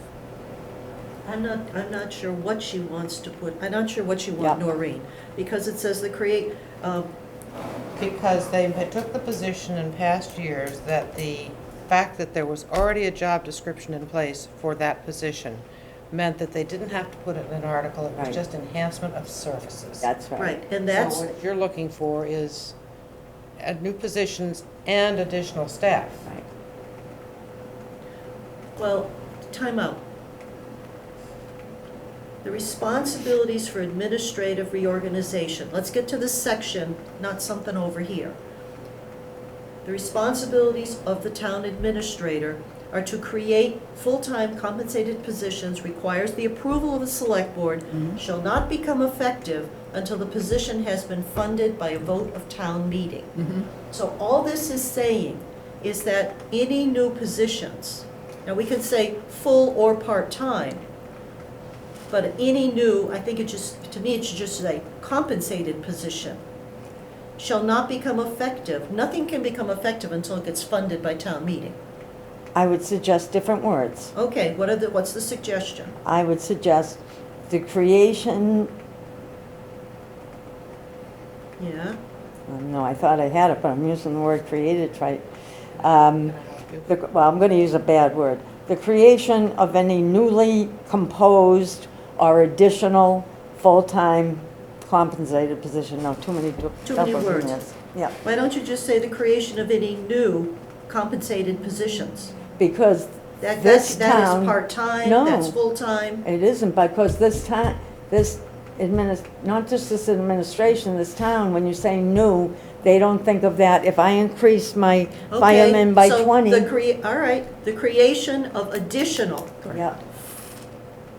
I'm not sure what she wants to put, I'm not sure what you want, Yeah. Noreen, because it says the create, Because they had took the position in past years that the fact that there was already a job description in place for that position meant that they didn't have to put it in an article, it was Right. just enhancement of services. That's right. right, and So that's, what you're looking for is new positions and additional staff. Right. well, time out. The responsibilities for administrative reorganization, let's get to this section, not something over here. The responsibilities of the town administrator are to create full-time compensated positions, requires the approval of the select board, shall not become effective until the position has been funded by a vote of town meeting. So all this is saying is that any new positions, now we could say full or part-time, but any new, I think it just, to me, it should just say compensated position shall not become effective. Nothing can become effective until it gets funded by town meeting. I would suggest different words. Okay, what's the suggestion? I would suggest the creation, Yeah, no, I thought I had it, but I'm using the word created, right? Well, I'm going to use a bad word. The creation of any newly composed or additional full-time compensated position, no, too many. Too many doubles in words. this. Yeah, why don't you just say the creation of any new compensated positions? because That this that is town. part-time, No. that's full-time. It isn't, because this town, not just this administration, this town, when you say new, they don't think of that. If I increase my firemen by 20. All right, the creation of additional Yeah,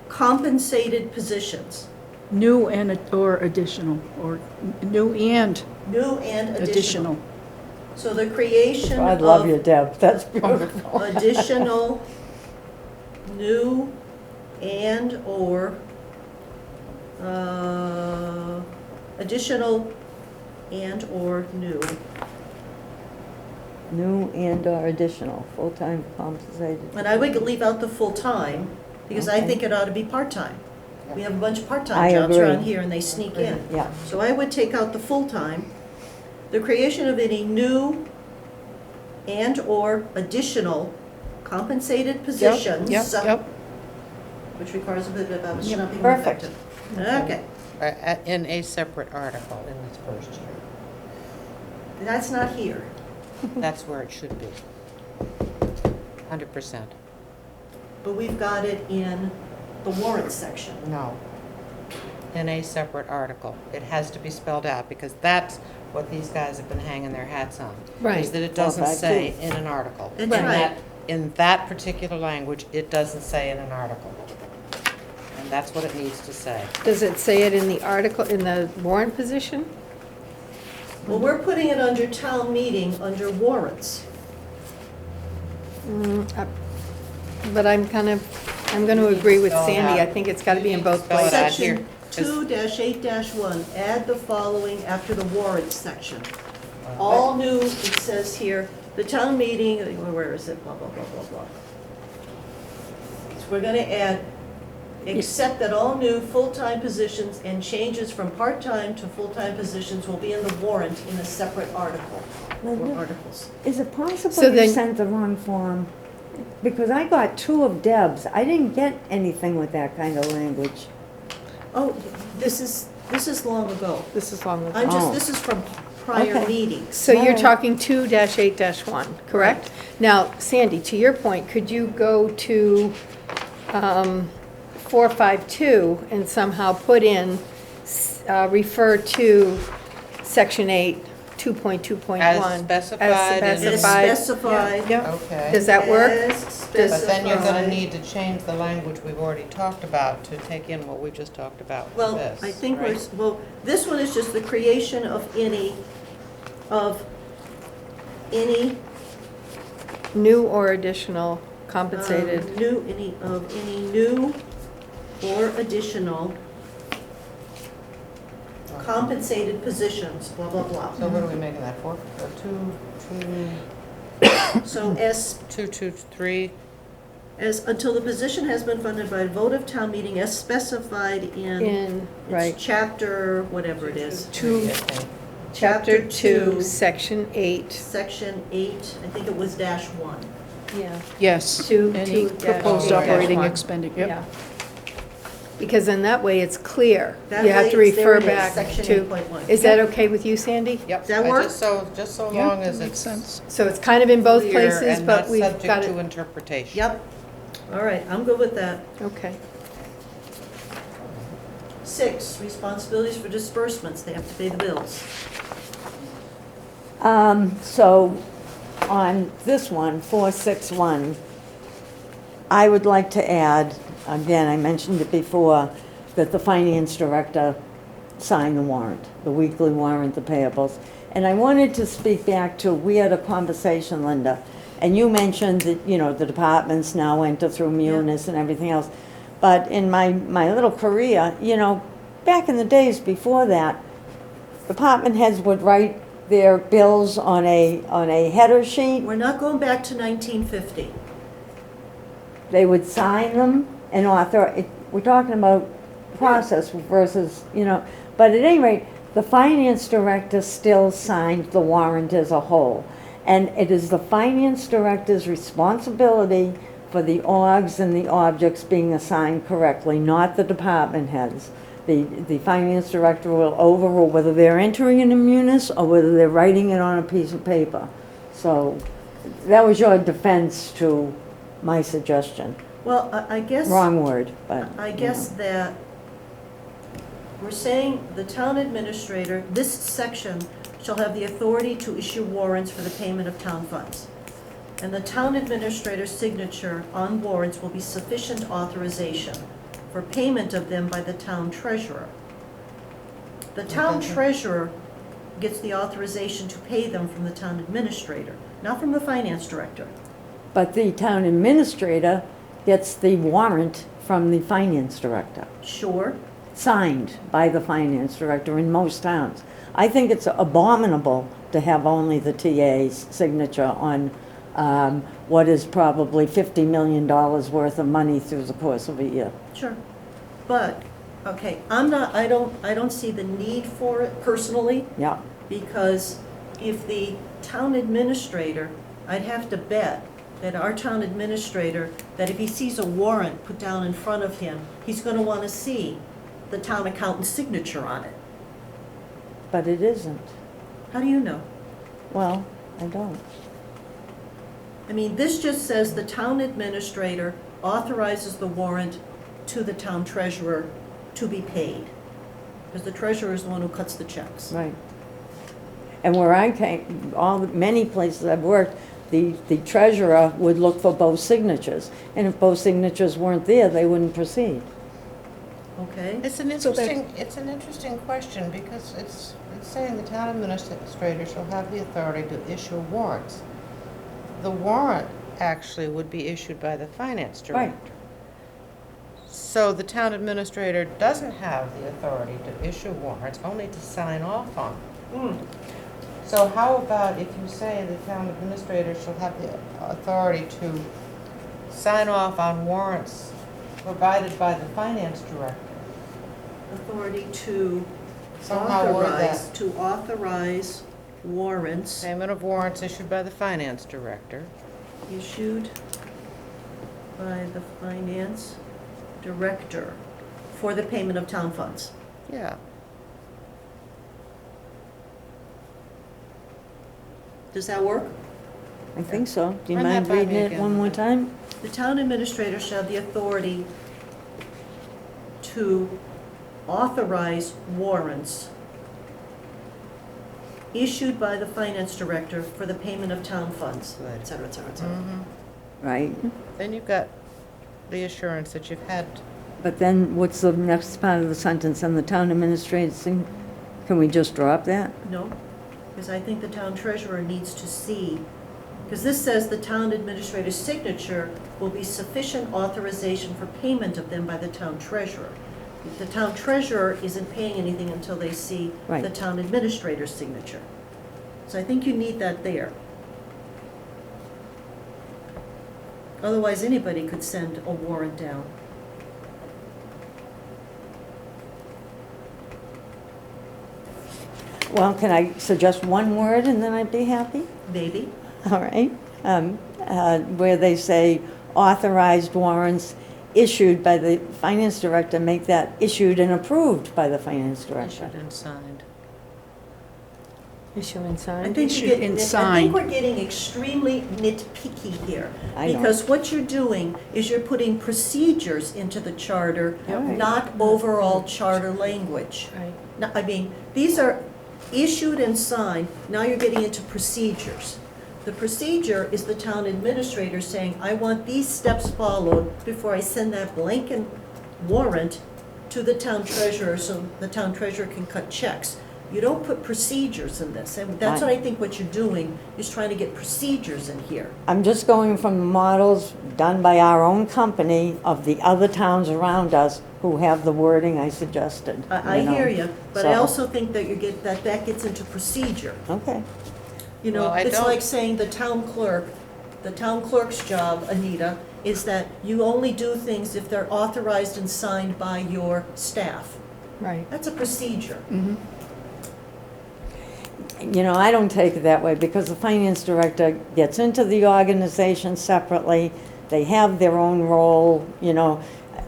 compensated positions. New and, or additional, or new and New and additional. additional. So the creation I love you, of Deb, that's beautiful. additional, new and/or, additional and/or new. New and/or additional, full-time compensated. And I would leave out the full-time, because I Okay. think it ought to be part-time. We have a bunch of I part-time jobs agree. around here, and they sneak in. Yeah, So I would take out the full-time. The creation of any new and/or additional compensated positions. Yep. Which requires a bit of a Yep. snapping Perfect. effective. Okay, In a separate article in this first year. that's not here. That's where it should be. 100%. But we've got it in the warrant section. No. In a separate article. It has to be spelled out, because that's what these guys have been hanging their hats on. Right. Is that it doesn't Well, say in an article. That's In right. that- In that particular language, it doesn't say in an article. And that's what it needs to say. Does it say it in the article, in the warrant position? Well, we're putting it under town meeting, under warrants. But I'm going to agree with Spell it Sandy. I out. think it's got to be in You need to both spell it out. places. here, Section 2-8-1, add the following after the warrant section. Uh, All new, it says here, the town meeting, where is it, blah, blah, blah, blah, blah. So we're gonna add, except that all new full-time positions and changes from part-time to full-time positions will be in the warrant in a separate article, or Linda, articles. is it possible So you then- sent the wrong form? Because I got two of Deb's. I didn't get anything with that kind of language. Oh, this is long ago. This is long. I'm just, Oh. this is from prior Okay. meetings. So you're Alright. talking 2-8-1, correct? Now, Sandy, to your point, could you go to 452 and somehow put in, refer to Section 8, 2.2.1? As specified in- As specified. specified. Yep. Okay. Does that work? As But then you're gonna specified. need to change the language we've already talked about to take in what we just talked about with Well, this. I think right? well, this one is just the creation of any, New or additional compensated, any new or additional compensated positions, blah, blah, blah. So what are we making that for? So as, 223? until the position has been funded by a vote of town meeting as specified in right, its chapter, whatever it is. Chapter 2, Section 8. Section 8, I think it was -1. Yeah. Yes. Two- Any two proposed dash operating one. expenditure, yep. Yeah. Because in that way, it's clear. That You have way to it's- there refer it is, back Section to. 8.1. Is that okay with you, Sandy? Yep. Does that work? Just so Yeah, long as that makes it's sense. So it's kind of in both clear places, and but not we've got subject to it. interpretation. Yep. All right, I'm good with that. Okay. 6, responsibilities for disbursements, they have to pay the bills. So on this one, 461, I would like to add, again, I mentioned it before, that the finance director sign the warrant, the weekly warrant, the payables. And I wanted to speak back to, we had a conversation, Linda, and you mentioned that, the departments now enter through Munis and everything else. But in my little career, back in the days before that, department heads would write their bills on a header sheet. We're not going back to 1950. They would sign them and we're talking about process versus, but at any rate, the finance director still signed the warrant as a whole. And it is the finance director's responsibility for the orgs and the objects being assigned correctly, not the department heads. The finance director will overrule whether they're entering it in Munis or whether they're writing it on a piece of paper. So that was your defense to my suggestion. Well, I guess. Wrong word, but. I guess that we're saying the town administrator, this section shall have the authority to issue warrants for the payment of town funds. And the town administrator's signature on warrants will be sufficient authorization for payment of them by the town treasurer. The town treasurer gets the authorization to pay them from the town administrator, not from the finance director. But the town administrator gets the warrant from the finance director, Sure, signed by the finance director in most towns. I think it's abominable to have only the TA's signature on what is probably $50 million worth of money through the course of a year. sure. But, okay, I don't see the need for it personally. Yeah, Because if the town administrator, I'd have to bet that our town administrator, that if he sees a warrant put down in front of him, he's gonna wanna see the town accountant's signature on it. but it isn't. How do you know? Well, I don't. I mean, this just says the town administrator authorizes the warrant to the town treasurer to be paid. Because the treasurer is the one who cuts the checks. Right. And where I came, many places I've worked, the treasurer would look for both signatures. And if both signatures weren't there, they wouldn't proceed. Okay? It's an interesting question, because it's saying the town administrator shall have the authority to issue warrants. The warrant actually would be issued by the finance Right. director. So the town administrator doesn't have the authority to issue warrants, only to sign off on them. So how about if you say the town administrator shall have the authority to sign off on warrants provided by the finance director? Authority to Somehow word authorize, that. to authorize warrants Payment of warrants issued by the finance director. issued by the finance director for the payment of town funds. Yeah. Does that work? I think so. Do you Run that mind by reading me it again. one more time? The town administrator shall have the authority to authorize warrants issued by the finance director for the payment of town funds, et cetera, et cetera, et cetera. Right. Then you've got the assurance that you've had, But then what's the next part of the sentence? And the town administrator, can we just drop that? No, because I think the town treasurer needs to see, because this says the town administrator's signature will be sufficient authorization for payment of them by the town treasurer. The town treasurer isn't paying anything until they see the Right. town administrator's signature. So I think you need that there. Otherwise, anybody could send a warrant down. Well, can I suggest one word and then I'd be happy? Maybe. All right. Where they say authorized warrants issued by the finance director, make that issued and approved by the finance director. issued and signed. Issue and I sign. think Issued you're getting, and I signed. think we're getting extremely nitpicky here. I know. Because what you're doing is you're putting procedures into the charter, Right. not overall charter language. Right. No, I mean, these are issued and signed, now you're getting into procedures. The procedure is the town administrator saying, I want these steps followed before I send that blanket warrant to the town treasurer so the town treasurer can cut checks. You don't put procedures in this, and that's what I think what you're doing, is trying to get procedures in here. I'm just going from the models done by our own company of the other towns around us who have the wording I suggested. I know. hear you, but I So- also think that that gets into procedure. Okay. You know, Well, I it's don't- like saying the town clerk the town clerk's job, Anita, is that you only do things if they're authorized and signed by your staff. Right. That's a procedure. You know, I don't take it that way because the finance director gets into the organization separately. They have their own role, you know,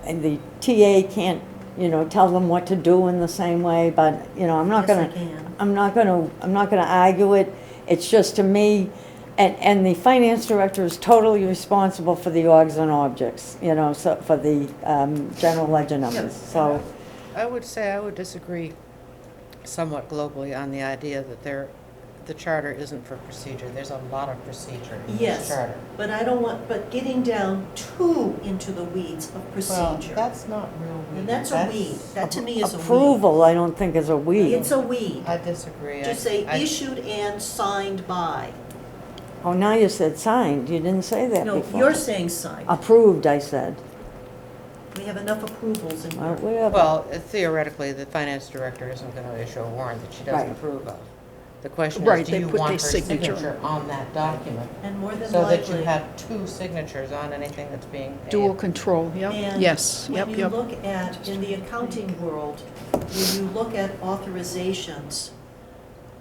and the TA can't, you know, tell them what to do in the same way, but, you know, I'm not Yes, gonna, they can. I'm not gonna argue it. It's just to me, and the finance director is totally responsible for the odds and objects, you know, so, for the, general ledger numbers, so. I would say I would disagree somewhat globally on the idea that the charter isn't for procedure. There's a lot of procedure in this Yes, charter. but I don't want, but getting down too into the weeds of Well, procedure. that's not real weed. And that's a weed. That to me is a weed. Approval, I don't think is a weed. It's a weed. I disagree. Just say I- issued and signed by. Oh, now you said signed, you didn't say that No, before. you're saying signed. Approved, I said. We have enough approvals in here. Whatever. Well, theoretically, the finance director isn't going to issue a warrant that she doesn't Right. approve of. The question Right, is, do they you put want their her signature. signature on that document? And more than So that you likely. have two signatures on anything that's being paid. Dual control, yep, And yes, yep, when you yep. look at, in the accounting world, when you look at authorizations,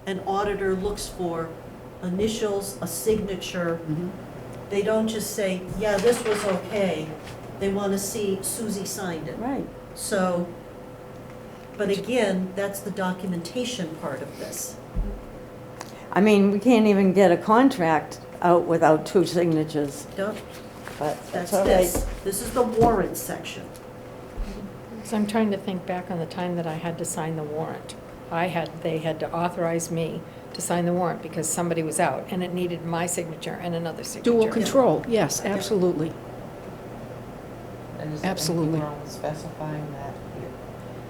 an auditor looks for initials, a signature. Mhm. They don't just say, yeah, this was okay. They want to see Susie signed it. Right. So, but again, that's the documentation part of this. I mean, we can't even get a contract out without two signatures, Don't, but that's that's all this. right. This is the warrant section. So I'm trying to think back on the time that I had to sign the warrant. They had to authorize me to sign the warrant because somebody was out and it needed my signature and another signature. Dual control, yes, absolutely. And is there Absolutely. anything wrong with specifying that here?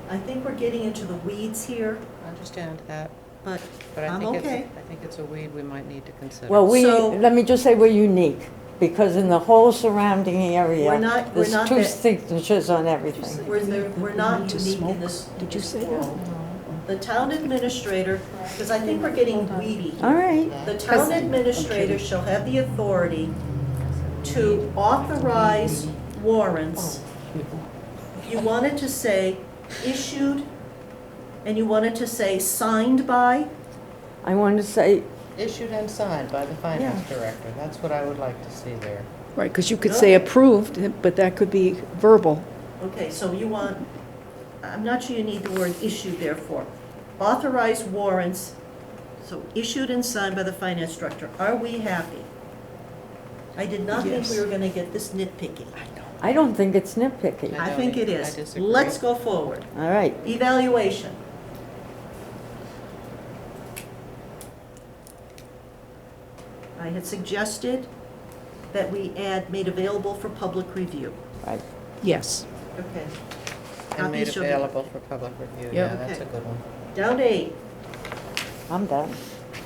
I think we're getting into the weeds here, I understand that, but but I I'm think okay. I think it's a weed we might need to consider. Well, So- let me just say we're unique, because in the whole surrounding area, We're not there's two that- signatures on everything. We're not To unique in smoke. this Did you this say that? world. The town administrator, because I think we're getting weedy All here. right, The town administrator shall have the authority to authorize warrants. You wanted to say issued, and you wanted to say signed by? I wanted to say, Issued and signed by the finance director. That's what I would like to see there. Right, because you could say approved, but that could be verbal. Okay, so you want, I'm not sure you need the word issued therefore. Authorize warrants, so issued and signed by the finance director. Are we happy? I did not think we Yes. were gonna get this nitpicky. I don't think it's nitpicky. I don't think it either. is. I disagree. Let's go forward. All right, Evaluation. I had suggested that we add made available for public review. right. Yes. Okay. And made Copies shall be- available for public review. Yep. Yeah, that's a Okay. good one. Down to 8. I'm done.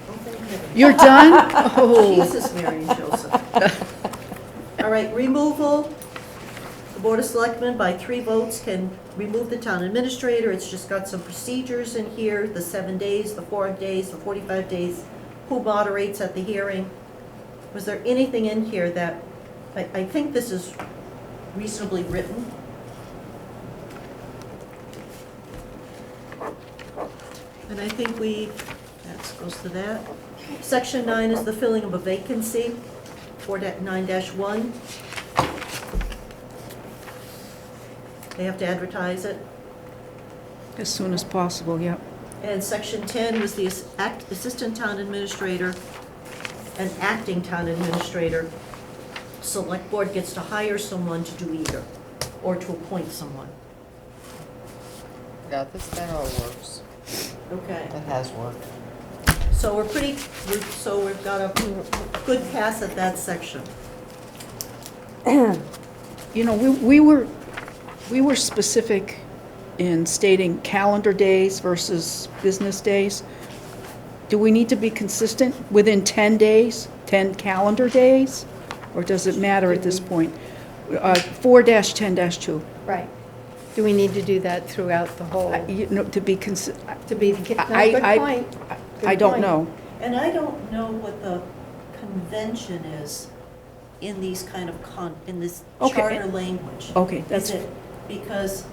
Oh, thank heaven. You're done? Oh, Jesus, Mary and Joseph. All right, removal. The Board of Selectmen by 3 votes can remove the town administrator. It's just got some procedures in here, the 7 days, the 4 days, the 45 days, who moderates at the hearing. Was there anything in here that, I think this is reasonably written. And I think that goes to that. Section 9 is the filling of a vacancy, 4.9-1. They have to advertise it. as soon as possible, yep. And section 10 was the assistant town administrator and acting town administrator. Select board gets to hire someone to do either, or to appoint someone. Yeah, that all works. Okay. That has worked. So we've got a good pass at that section. You know, we were specific in stating calendar days versus business days. Do we need to be consistent within 10 days, 10 calendar days? Or does it matter at this point? 4-10-2. Right. Do we need to do that throughout the whole, You know, to be to be, no, good I- point. I Good don't point. know. And I don't know what the convention is in these kind of in this Okay. charter language? Okay, that's- Is it because,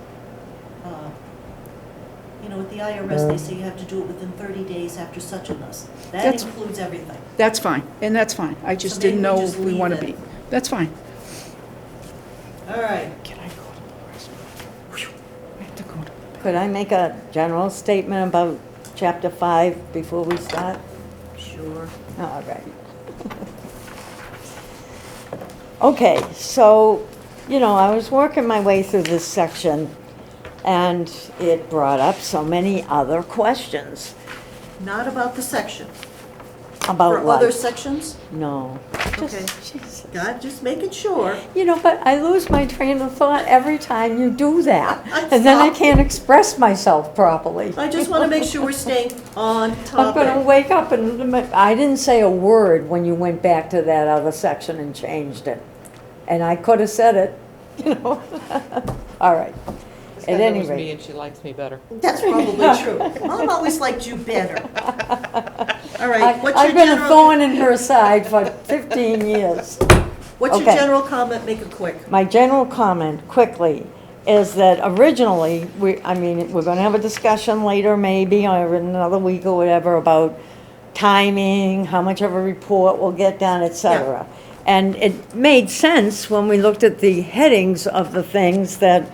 you know, with the IRS, they say you have to do it within 30 days after such and thus. That That's- includes everything. That's fine, and that's fine. I just So didn't maybe we know just if we leave want to it. be. That's fine. All right. Can I go to the restroom? Whew, I have to go to. Could I make a general statement about chapter 5 before we start? Sure. All right. Okay, so, you know, I was working my way through this section, and it brought up so many other questions. Not about the section. About For what? other sections? No. Okay. Jesus. God, just making sure. You know, but I lose my train of thought every time you do that. I'm And then I sorry. can't express myself properly. I just want to make sure we're staying on I'm gonna topic. wake up and, I didn't say a word when you went back to that other section and changed it. And I could have said it, you know. All right. This At guy any knows me rate. and she likes me better. That's probably true. Mom always liked you better. All right, what's your I've been a general, thorn in her side for 15 years. what's your okay. general comment? Make it quick. My general comment, quickly, is that originally, we're going to have a discussion later maybe, or in another week or whatever, about timing, how much of a report we'll get done, et cetera. And it made sense when we looked at the headings of the things that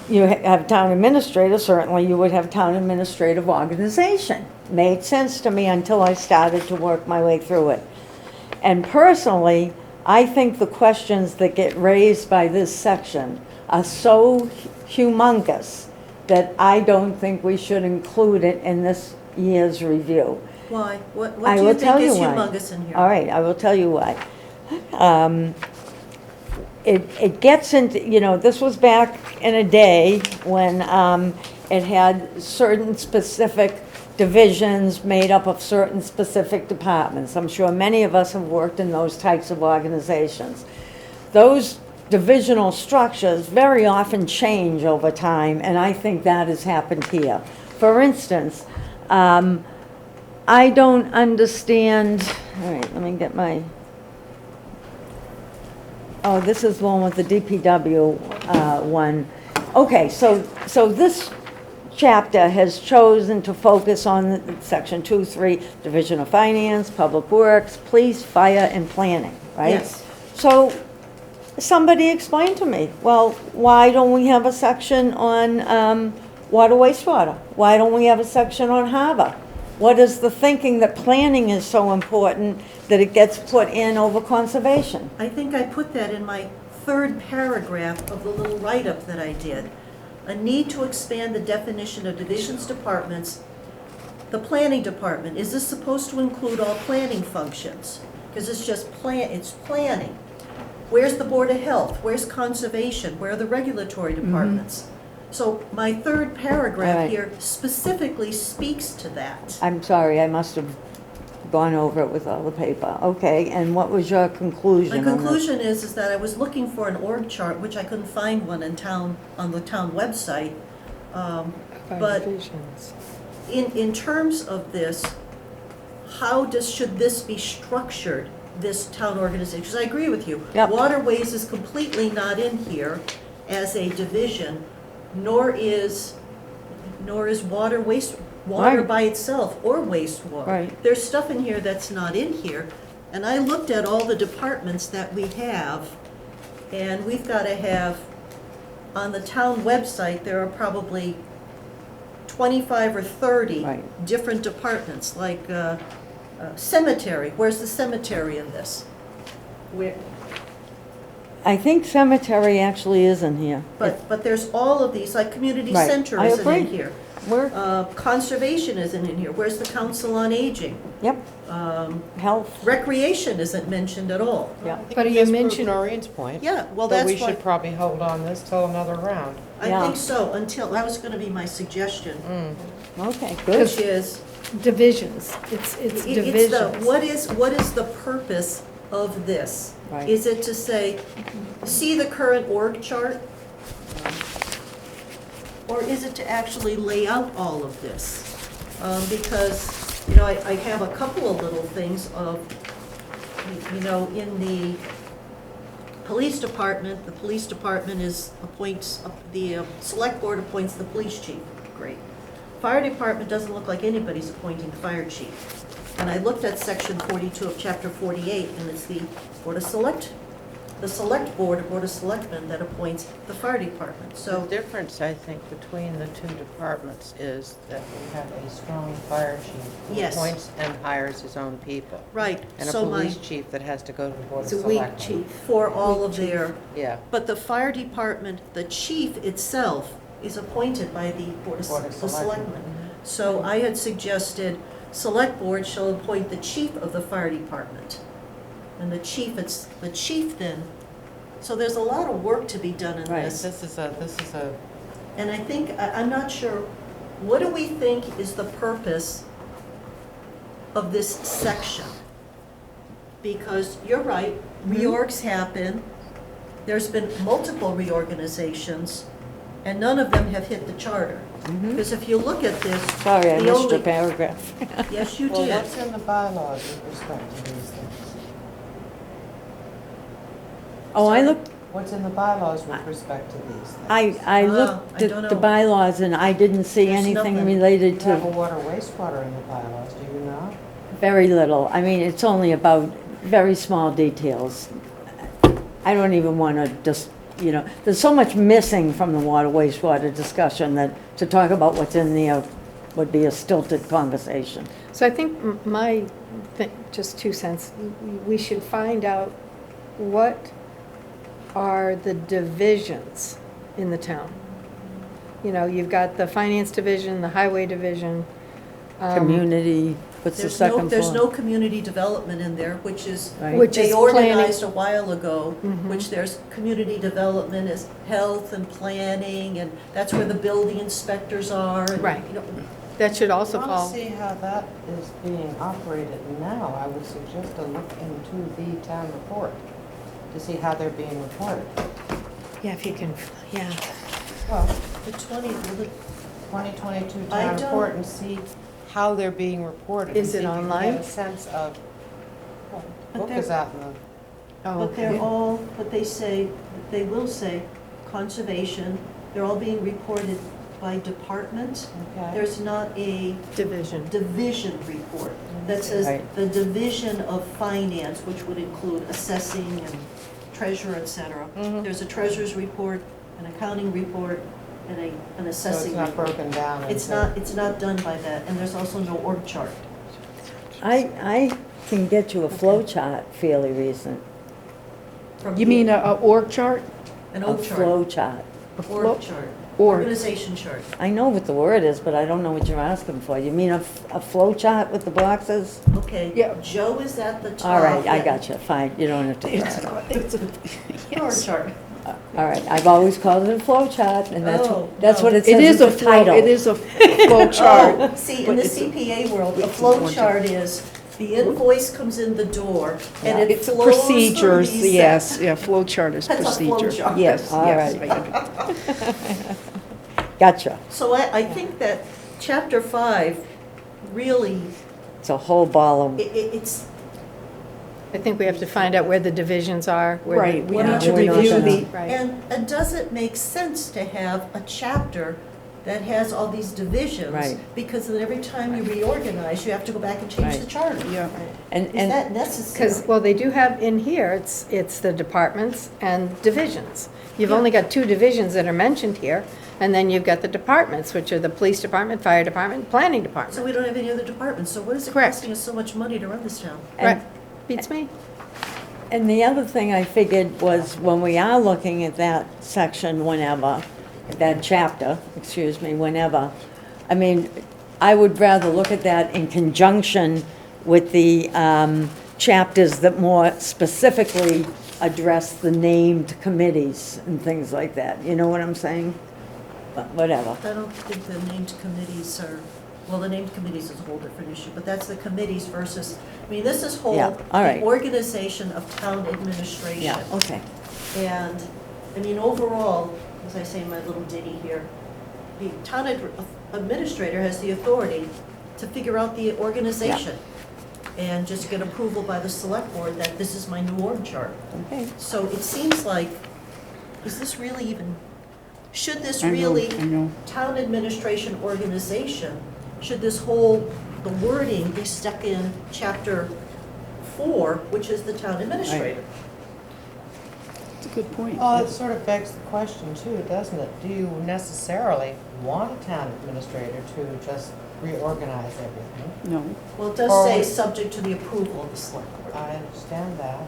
you have town administrator, certainly you would have town administrative organization. Made sense to me until I started to work my way through it. And personally, I think the questions that get raised by this section are so humongous that I don't think we should include it in this year's review. Why? What I do you will think tell is you why. humongous in here? All right, I will tell you why. It gets into, you know, this was back in a day when it had certain specific divisions made up of certain specific departments. I'm sure many of us have worked in those types of organizations. Those divisional structures very often change over time, and I think that has happened here. For instance, I don't understand, all right, let me get my, oh, this is the one with the DPW one. Okay, so this chapter has chosen to focus on section 2, 3, Division of Finance, Public Works, Police, Fire, and Planning, right? Yes. So, somebody explain to me, well, why don't we have a section on water, wastewater? Why don't we have a section on harbor? What is the thinking that planning is so important that it gets put in over conservation? I think I put that in my third paragraph of the little write-up that I did. A need to expand the definition of divisions, departments. The planning department, is this supposed to include all planning functions? Because it's just it's planning. Where's the Board of Health? Where's conservation? Where are the regulatory departments? So my third All paragraph right. here specifically speaks to that. I'm sorry, I must have gone over it with all the paper. Okay, and what was your conclusion My on this? conclusion is that I was looking for an org chart, which I couldn't find one in town, on the town website. But in terms of this, should this be structured, this town organization? Because I agree with you. Yep. Waterways is completely not in here as a division, nor is water, wastewater Right. by itself, or wastewater. Right. There's stuff in here that's not in here, and I looked at all the departments that we have, and we've got to have, on the town website, there are probably 25 or 30 Right. different departments, like cemetery. Where's the cemetery in this? Where, I think cemetery actually is in here. but there's all of these, like community Right. center I isn't in agree. here. Where, Conservation isn't in here. Where's the council on aging? yep, health, Recreation isn't mentioned at all. yeah. I think But you you just proved mentioned- Noreen's point. Yeah, well, That that's we why, should probably hold on this till another round. I Yeah. think so, until, that was gonna be my suggestion, Okay, good. which is, Divisions, it's it's the, divisions. what is the purpose of this? Right. Is it to say, see the current org chart? Or is it to actually lay out all of this? Because, you know, I have a couple of little things of, you know, in the police department, the select board appoints the police chief. Great. Fire department doesn't look like anybody's appointing the fire chief. And I looked at section 42 of chapter 48, and it's the Board of Select, the select board, Board of Selectmen that appoints the fire department. The So, difference, I think, between the two departments is that we have a strong fire chief who Yes. appoints and hires his own people. right, And a so police chief that has to go to the Board of It's a weak Selectmen. chief. for all of their, Yeah. but the fire department, the chief itself is appointed by the Board Board of of the Selectmen. Selectmen. So I had suggested, select board shall appoint the chief of the fire department. And the chief then, so there's a lot of work to be done in Right. this. This is a, And I think, I'm not sure, what do we think is the purpose of this section? Because you're right, reorgs happen, there's been multiple reorganizations, and none of them have hit the charter. Because if you look at this, Sorry, I the missed only- your paragraph. yes, you well, did. what's in the bylaws with respect to these things? Oh, I looked, What's in the bylaws with respect to these things? I looked I don't at the know. bylaws and I didn't see There's anything nothing. related You have a to, water wastewater in the bylaws, do you not? very little. I mean, it's only about very small details. I don't even want to just, there's so much missing from the water wastewater discussion that to talk about what's in there would be a stilted conversation. So I think my, just 2 cents, we should find out what are the divisions in the town. You've got the finance division, the highway division. Community, what's the There's no, second there's no floor? community development in there, which is, Right. Which they is planning. organized a while ago, Mhm. which there's community development is health and planning, and that's where the building inspectors are. and, Right. you know, That should I also want fall. to see how that is being operated now. I would suggest a look into the town report to see how they're being reported. Yeah, if you can, yeah. Well, The 2022 2022 I town don't- report and see how they're being reported. Is and it see if you can online? Get a sense of, well, But book they're- is out in the, Oh, But they're okay. all, but they will say conservation, they're all being reported by department. okay. There's not a Division. division report that says Right. the division of finance, which would include assessing and treasurer, et cetera. Mhm. There's a treasurer's report, an accounting report, and an So it's assessing not report. broken down into. It's not done by that, and there's also no org chart. I can get you a flow chart fairly recent, from You mean here. a org chart? An a org chart, flow chart. org chart, Org. organization chart. I know what the word is, but I don't know what you're asking for. You mean a flow chart with the boxes? Okay, Yeah. Joe is at the top. All right, I yeah. got you, fine, you don't have to. It's a, Org yes. chart. All right, I've always called it a flow chart, and Oh, that's no. what it It says is in a the flow, title. it is a flow chart. Oh, see, in but the it's a- CPA world, a it's flow more chart is, the invoice comes in the door, and Yeah. it It's a flows through procedures, these yes, yeah, flow chart is That's a flow procedure. chart. Yes, All yes. right. I under- Gotcha. So I think that chapter 5 really, It's a whole ball of, it's, I think we have to find out where the divisions are. where the- Right, we Yeah, need to we're not review gonna- the, Right. and does it make sense to have a chapter that has all these divisions? Right. Because then every time you reorganize, you have to go back and change Right. the charter. yeah. and, Is and, that necessary? Because, well, they do have in here, it's the departments and divisions. You've Yeah. only got 2 divisions that are mentioned here, and then you've got the departments, which are the police department, fire department, planning So department. we don't have any other departments, so what is it Correct. costing us so much money to run this town? Right, beats me. and the other thing I figured was when we are looking at that section whenever, that chapter, excuse me, whenever, I mean, I would rather look at that in conjunction with the chapters that more specifically address the named committees and things like that. You know what I'm saying? But whatever. I don't think the named committees are, well, the named committees is a whole different issue, but that's the committees versus, I mean, this is whole, Yeah, all right. the organization of town administration. Yeah, okay. And, I mean, overall, as I say in my little ditty here, the town administrator has the authority to figure out the organization. and just get approval by the select board that this is my new org chart. Okay. So it seems like, is this really even, should this I know, really, I know. town administration organization, should this whole, the wording be stuck in chapter 4, which is the town administrator? It's a good point. Well, it sort of begs the question too, doesn't it? Do you necessarily want a town administrator to just reorganize everything? No. Well, it does Or say would- subject to the approval of the select board. I understand that.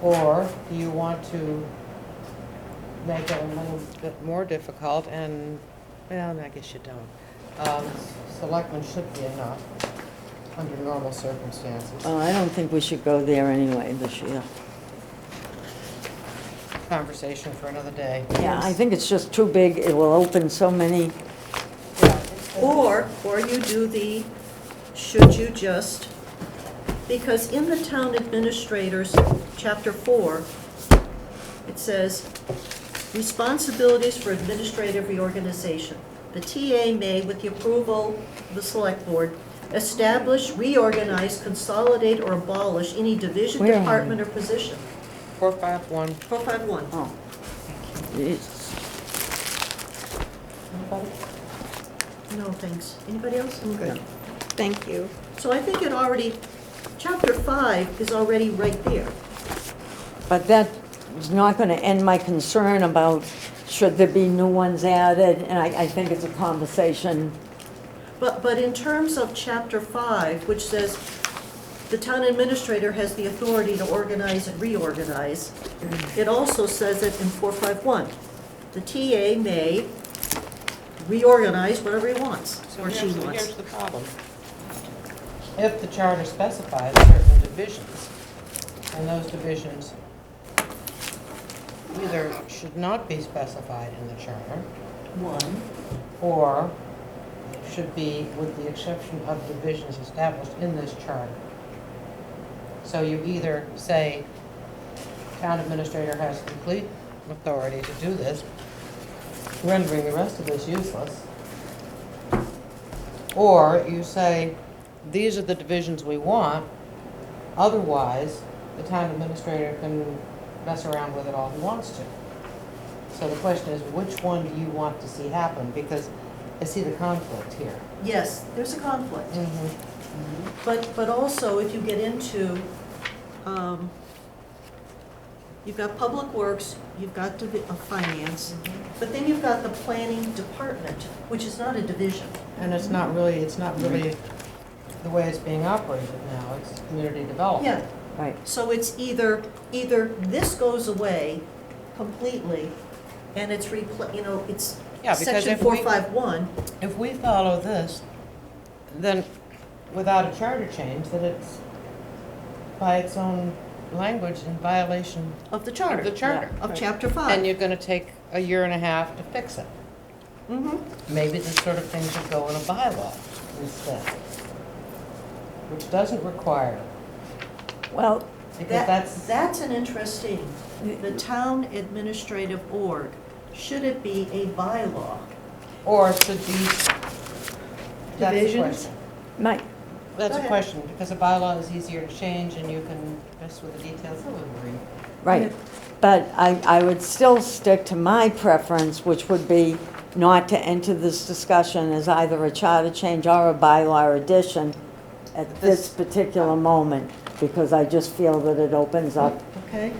Or do you want to make it a little bit more difficult and, well, I guess you don't. Selectmen should be enough under normal circumstances. Well, I don't think we should go there anyway this year. Conversation for another day. Yeah, I think it's just too big. It will open so many, Or you do the, should you just, because in the town administrators, chapter 4, it says, responsibilities for administrative reorganization. The TA may, with the approval of the select board, establish, reorganize, consolidate, or abolish any division, Where are department, or position. 451. 451. oh. Jeez. Anybody? No, thanks. Anybody else? I'm good. Thank you. So I think it already, chapter 5 is already right there. But that is not going to end my concern about should there be new ones added, and I think it's a conversation. But in terms of chapter 5, which says the town administrator has the authority to organize and reorganize, it also says it in 451. The TA may reorganize whatever he wants, or she Here's wants. the problem. If the charter specifies certain divisions, and those divisions either should not be specified in the charter, One, or should be with the exception of divisions established in this charter. So you either say, town administrator has complete authority to do this, rendering the rest of this useless. Or you say, these are the divisions we want, otherwise, the town administrator can mess around with it all he wants to. So the question is, which one do you want to see happen? Because I see the conflict here. yes, there's a conflict. But also, if you get into, you've got public works, you've got finance, but then you've got the planning department, which is not a division. And it's not really the way it's being operated now, it's community development. Yeah, Right. so it's either this goes away completely, and it's it's Yeah, because section if we- 451. If we follow this, then without a charter change, that it's by its own language in violation Of the charter. of the charter. Of chapter 5. And you're gonna take a year and a half to fix it. Mhm. Maybe this sort of thing should go in a bylaw instead, which doesn't require, Well, because That's an interesting, the town administrative org, should it be a bylaw? or it should be, that's the Divisions? question. Mike, That's Go a ahead. question, because a bylaw is easier to change and you can mess with the details. I would agree. right. But I would still stick to my preference, which would be not to enter this discussion as either a charter change or a bylaw addition at this particular moment, because I just feel that it opens up. Okay?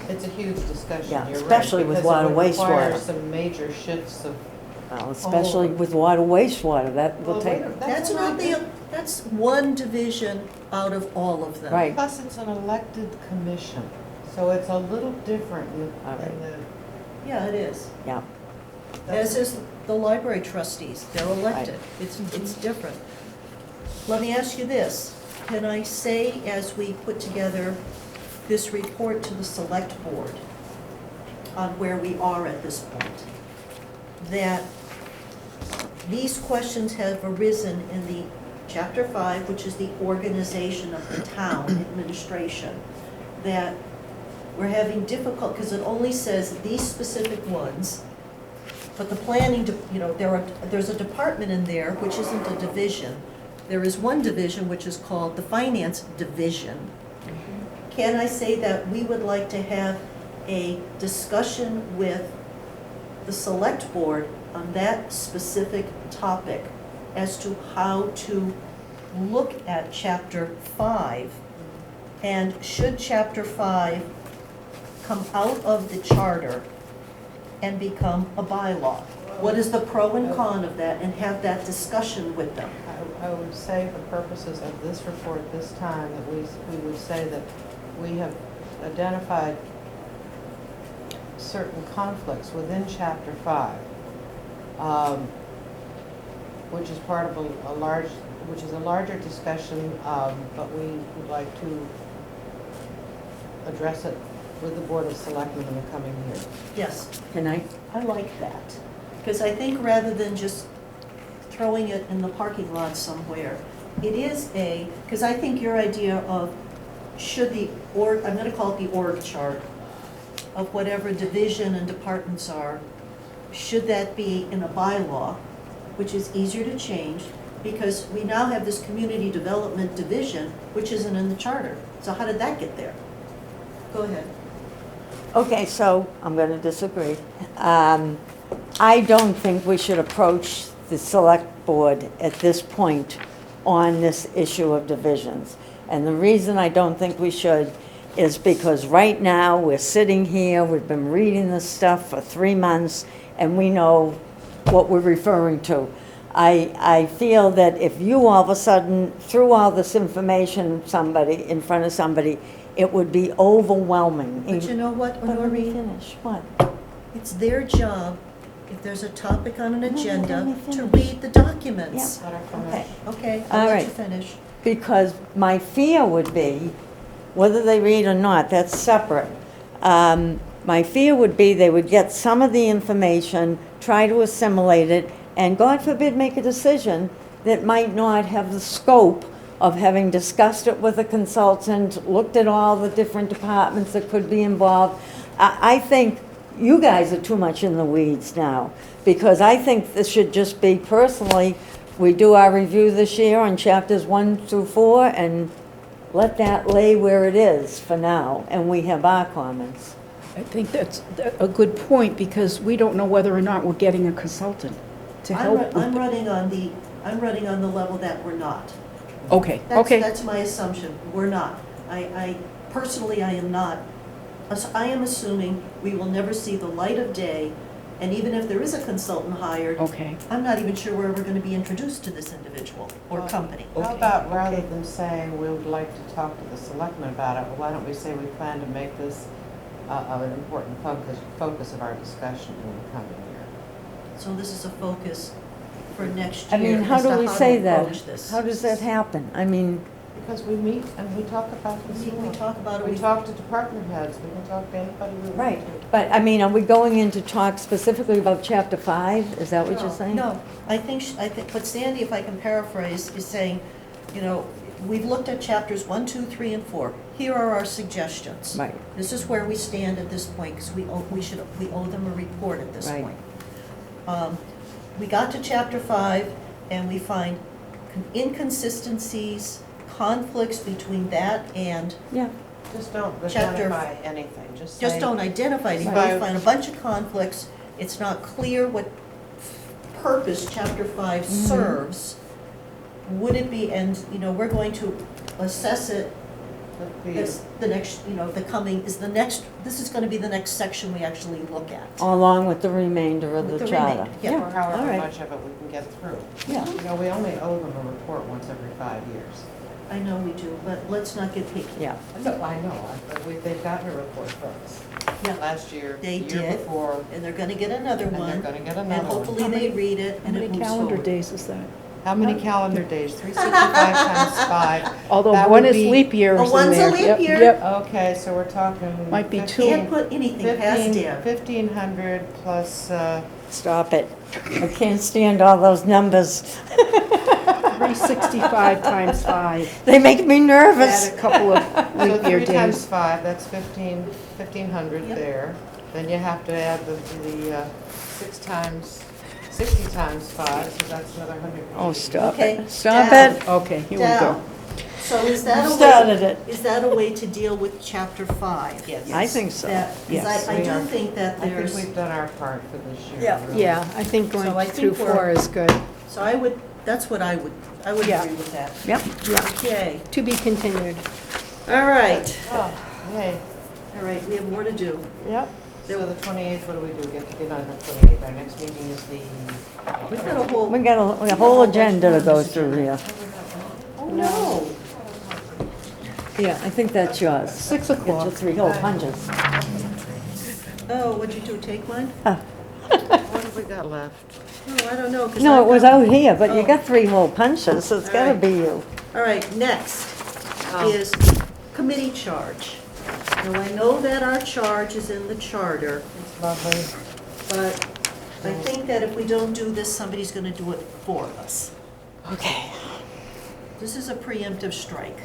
It's a huge discussion, Yeah, you're right. especially with water, Because it requires wastewater. some major shifts of. Well, especially with water, wastewater, that will Well, take, wait, That's not that's one division out of all of them. right. Plus, it's an elected commission, so it's a little different All right. in the. Yeah, it is. Yeah, As is the library trustees, they're elected. It's different. Let me ask you this. Can I say, as we put together this report to the select board on where we are at this point, that these questions have arisen in the chapter 5, which is the organization of the town administration, that we're having difficult, because it only says these specific ones, but the planning, there's a department in there, which isn't a division, There is one division which is called the Finance Division. Can I say that we would like to have a discussion with the Select Board on that specific topic as to how to look at Chapter 5? And should Chapter 5 come out of the charter and become a bylaw? What is the pro and con of that, and have that discussion with them? I would say for purposes of this report this time, that we would say that we have identified certain conflicts within Chapter 5, which is part of a larger discussion, but we would like to address it with the Board of Selectmen in the coming year. Yes, Can I? I like that. Because I think rather than just throwing it in the parking lot somewhere, it is because I think your idea of should I'm going to call it the org chart of whatever division and departments are, should that be in a bylaw, which is easier to change, because we now have this community development division, which isn't in the charter. So how did that get there? Go ahead. Okay, so I'm going to disagree. I don't think we should approach the select board at this point on this issue of divisions. And the reason I don't think we should is because right now we're sitting here, we've been reading this stuff for 3 months, and we know what we're referring to. I feel that if you all of a sudden threw all this information in front of somebody, it would be overwhelming. But you know what, But let me Honorine? finish. What? It's their job, if there's a topic on an let agenda, me to finish. read the documents. Let her finish. Okay. Okay, All I'll let right. you finish. Because my fear would be, whether they read or not, that's separate. My fear would be they would get some of the information, try to assimilate it, and God forbid, make a decision that might not have the scope of having discussed it with a consultant, looked at all the different departments that could be involved. I think you guys are too much in the weeds now, because I think this should just be personally, we do our review this year on chapters 1 through 4, and let that lay where it is for now, and we have our comments. I think that's a good point, because we don't know whether or not we're getting a consultant to help with. I'm running on the level that we're not. Okay, okay. That's my assumption, we're not. Personally, I am not. I am assuming we will never see the light of day, and even if there is a consultant hired, Okay. I'm not even sure we're ever going to be introduced to this individual or company. How about, rather than saying we would like to talk to the selectmen about it, why don't we say we plan to make this an important focus of our discussion in the coming year? So this is a focus for next I year. mean, how as to do we to say approach that? this. How does that happen? I mean, Because we meet and we talk about this. We talk about it. We talk to department heads, we can talk to anybody we want right, to. but I mean, are we going in to talk specifically about chapter 5? Is that what you're saying? No, I think, but Sandy, if I can paraphrase, is saying, we've looked at chapters 1, 2, 3, and 4. Here are our suggestions. Right. This is where we stand at this point, because we owe them a report at this Right. point. We got to chapter 5, and we find inconsistencies, conflicts between that and, Yeah, Just don't Chapter- identify anything, just just say. don't identify anything. Right. We find a bunch of conflicts. It's not clear what purpose chapter 5 serves. Would it be, and, we're going to assess it as the next, this is going to be the next section we actually look at. along with the remainder of With the the charter. remainder, yeah. Or all however right. much of it we can get through. Yeah, We only owe them a report once every 5 years. I know we do, but let's not get picky. yeah. No, I know, they've gotten a report from us. Yeah. Last year, the They year did. before, And they're going to get another and they're one. gonna get And another one. hopefully they read it How and it many moves calendar forward. days is that? How many calendar days? 365 times 5. Although That one would is be- leap year Oh, is in one's a there. leap Yep, year? Yep. Okay, so we're talking. Might be two. Can't put anything past Dan. 1,500 plus, Stop it. I can't stand all those numbers. 365 times 5. They make me nervous. Add a couple of so leap year 3 times days. 5, that's 1,500 Yep. there. Then you have to add the 6 times 60 times 5, so that's another 100. Oh, stop Okay, it. Stop down. it. Okay, here we go. Down. So is that a way? Started it. Is that a way to deal with chapter 5? Yes. I think so. That, 'cause Yes. I we do are. think that I think there's, we've done our part for this year. Yeah. really. Yeah, I think So I going think through we're- 4 is good. so I would, that's what I would Yeah. agree with that. Yep. Okay, To be continued. all right, Oh, yay. all right, we have more to do. Yep. So the 28th, what do we do? Get on the 28th. Our next meeting is the. We've got a whole, We got a whole agenda to go through here. oh no. Yeah, I think that's yours. 6 Get o'clock. your 3 whole punches. Oh, what'd you do, take mine? What have we got left? Oh, I don't know, 'cause No, I've it was got- out here, but you Oh. got 3 whole punches, so it's All gotta right. be you. All right, next Oh. is committee charge. Now, I know that our charge is in the charter, It's lovely. but I think that if we don't do this, somebody's gonna do it for us. Okay. This is a preemptive strike.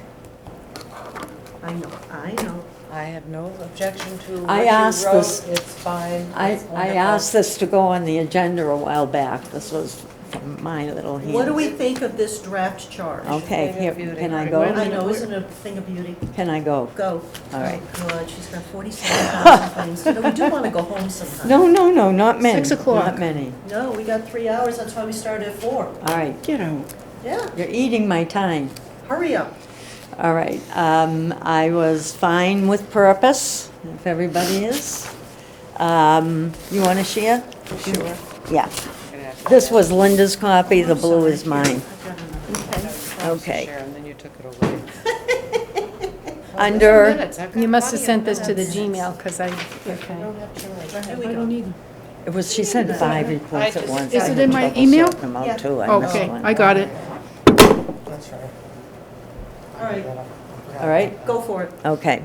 I know. I have no objection to what I you asked wrote. this- It's fine. I It's wonderful. asked this to go on the agenda a while back. This was from my little hand. What do we think of this draft charge? Okay, Thing of here, beauty. can I Wait a go? minute. I know, isn't it a thing of beauty? Can I go? Go. All right. Oh, God, she's got 47,000 things. No, we do want to go home sometime. No, not many. 6 o'clock. Not many. No, we got 3 hours, that's why we started at 4. All right, Get out. Yeah, you're eating my time. hurry up. All right, I was fine with purpose, if everybody is. You want to share? Sure. Yeah. Gonna have to This share. was Linda's copy, the blue is mine. I've got another. Okay. Sharon, then you took it away. Under- Minutes, I've got You must have plenty sent of this to the minutes. Gmail, because I, I okay. don't have charge. Here we I go. don't either. It was, she sent 5 reports at just- once. Is I it had in my trouble email? sorting them out, Yeah. too. I missed Okay, one. I got it. That's right. All right, All right? go for it. Okay.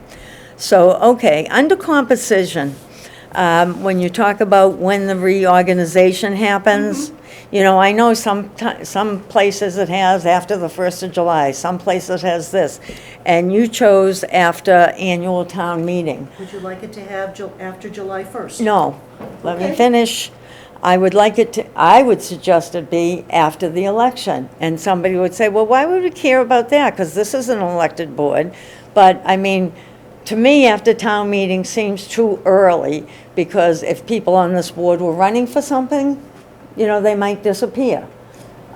So, okay, under composition, when you talk about when the reorganization happens, you know, I know some places it has after the 1st of July, some places has this, and you chose after annual town meeting. Would you like it to have after July 1st? No, let me Okay. finish. I would suggest it be after the election. And somebody would say, well, why would we care about that? Because this is an elected board. But, I mean, to me, after town meeting seems too early, because if people on this board were running for something, you know, they might disappear.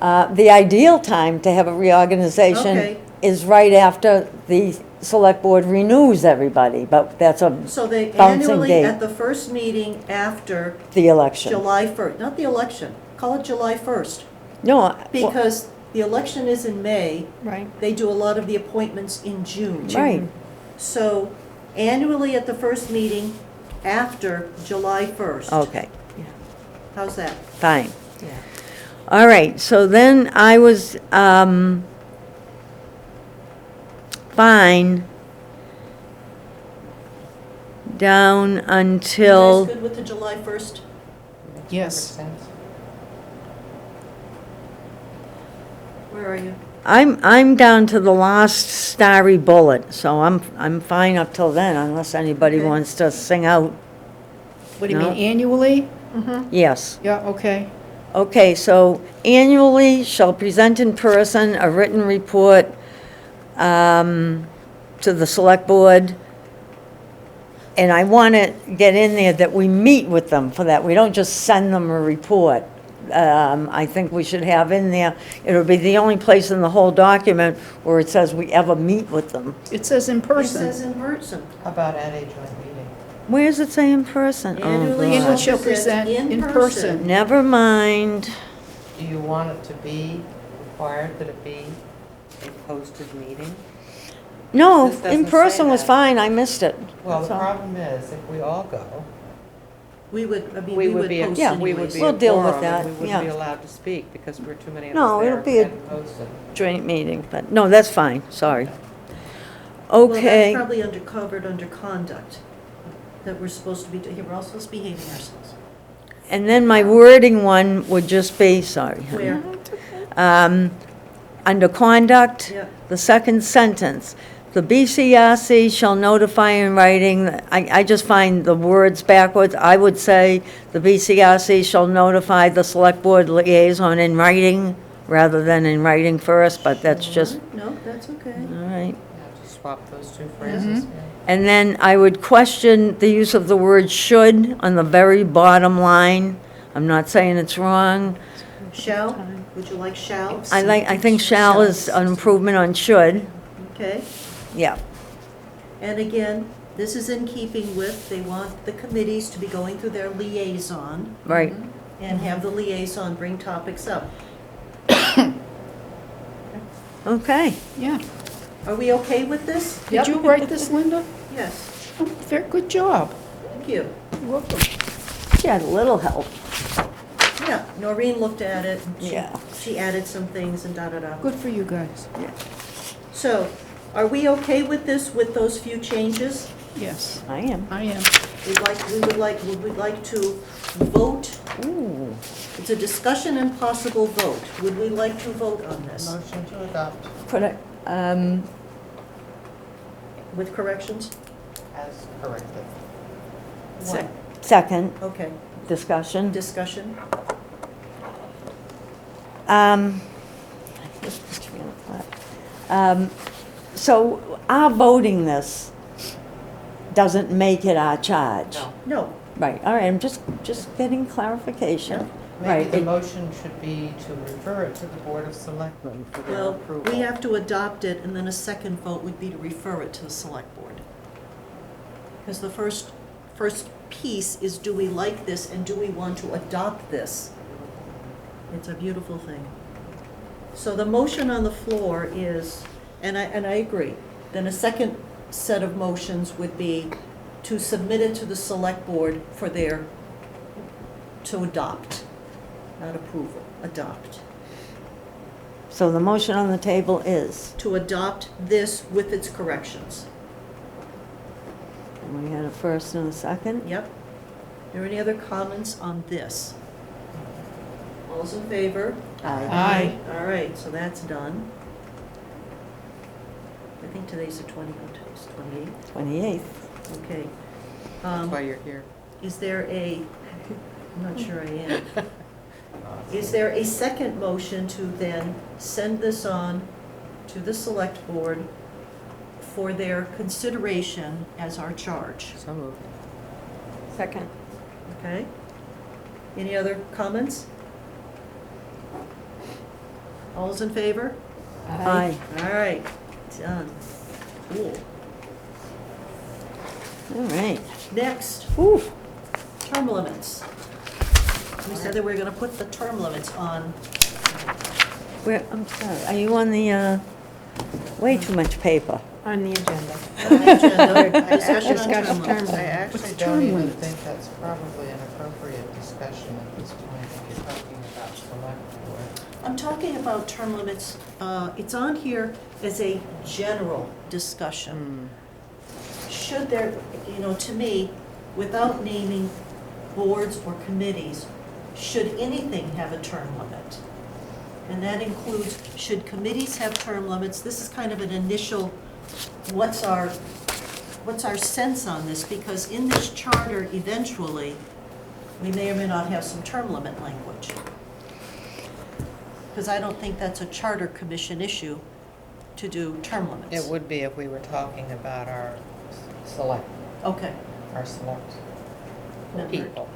The ideal time to have a reorganization Okay. is right after the select board renews everybody, but that's a So they bouncing annually, date. at the first meeting after The election. July 1st, not the election, call it July 1st. No, well, Because the election is in May, Right. they do a lot of the appointments in June. right, So annually at the first meeting after July 1st. okay, How's that? fine. All right, so then I was, fine down You until, guys good with the July 1st? Yes. Makes sense. Where are you? I'm down to the last starry bullet, so I'm fine up till then, unless anybody Okay. wants to sing out. What do you No. mean, annually? Yes. Yeah, okay. Okay, so annually shall present in person a written report to the select board. And I want to get in there that we meet with them for that. We don't just send them a report. I think we should have in there, it'll be the only place in the whole document where it says we ever meet with them. It says in It says person. in person. How about at a joint meeting? Where does it say in person? Oh, Annually God. Annual shall present present in person. Never mind. Do you want it to be required that it be a posted meeting? No, This doesn't in say person was that. fine, I missed it. Well, That's the all. problem is, if we all go, We would, I mean, we we would would be, post yeah, we would anyways. be We'll a deal with quorum, that, and we wouldn't be yeah. allowed to speak because we're too many of No, us there. it'll be a- and posted. Joint meeting, but, no, that's fine, sorry. Well, that's Okay, probably covered under conduct, that we're supposed to be, here, we're all supposed to be behaving ourselves. and then my wording one would just be, sorry. honey. Where? Under conduct, Yeah. the second sentence, The BCRC shall notify in writing, I just find the words backwards. I would say the BCRC shall notify the select board liaison in writing rather than in writing first, but that's just, No, that's okay. all right. Yeah, just swap those two phrases. yeah. And then I would question the use of the word should on the very bottom line. I'm not saying it's wrong. Shall, would you like shall? I think shall is an improvement on should. Okay. Yeah. And again, this is in keeping with, they want the committees to be going through their liaison Right. and have the liaison bring topics up. Okay. Yeah. Are we okay with this? Did you write this, Linda? Yes, Oh, very good job. thank you. You're welcome. She had a little help. Yeah, Noreen looked at it, and Yeah. she added some things and da-da-da. Good for you guys. So, are we okay with this, with those few changes? Yes, I am. I am. Would we like to vote? Ooh. It's a discussion and possible vote. Would we like to vote on this Motion to adopt Could I, with corrections? as corrected. One. second Okay, discussion. discussion? So our voting this doesn't make it our charge. No. No, Right, all right, I'm just getting clarification. Maybe Right, the it- motion should be to refer it to the Board of Selectmen for their well, approval. we have to adopt it, and then a second vote would be to refer it to the select board. Because the first piece is, do we like this and do we want to adopt this? It's a beautiful thing. So the motion on the floor is, and I agree, then a second set of motions would be to submit it to the select board for their, to adopt, not approval, adopt. So the motion on the table is, To adopt this with its corrections. and we had a first and a second. Yep. Are there any other comments on this? All's in favor? Aye. All right, so that's done. I think today's the 28th. 28th. Okay. That's why you're here. Is there a, I'm not sure I am. Is there a second motion to then send this on to the select board for their consideration as our charge? So moved. Second. Okay? Any other comments? All's in favor? Aye. All right, done. Cool. All right. Next, Ooh. term limits. We said that we are gonna put the term limits on, Where, I'm sorry, are you on the, way too much paper? On the agenda. discussion on Discussion term limits. I actually What's don't term even limits? think that's probably an appropriate discussion at this point if you're talking about select board. I'm talking about term limits, it's on here as a general discussion. Should there, to me, without naming boards or committees, should anything have a term limit? And that includes, should committees have term limits? This is kind of an initial, what's our sense on this? Because in this charter, eventually, we may or may not have some term limit language. Because I don't think that's a charter commission issue to do term limits. It would be if we were talking about our select, Okay. our select Member. people.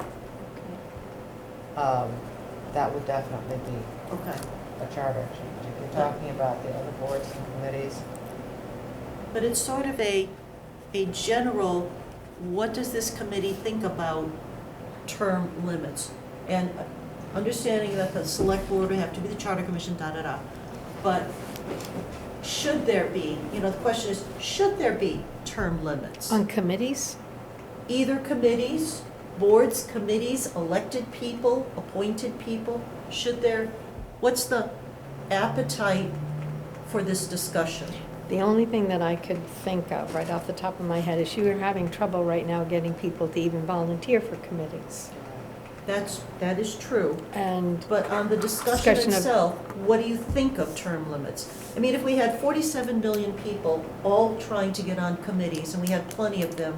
That would definitely be Okay. a charter change. If you're talking about the other boards and committees, But it's sort of a general, what does this committee think about term limits? And understanding that the select board would have to be the charter commission, da-da-da. But should there be, the question is, should there be term limits? On committees? Either committees, boards, committees, elected people, appointed people, should there, what's the appetite for this discussion? The only thing that I could think of right off the top of my head is you are having trouble right now getting people to even volunteer for committees. that is true. And, But on the discussion Discussion of- itself, what do you think of term limits? I mean, if we had 47 million people all trying to get on committees, and we had plenty of them,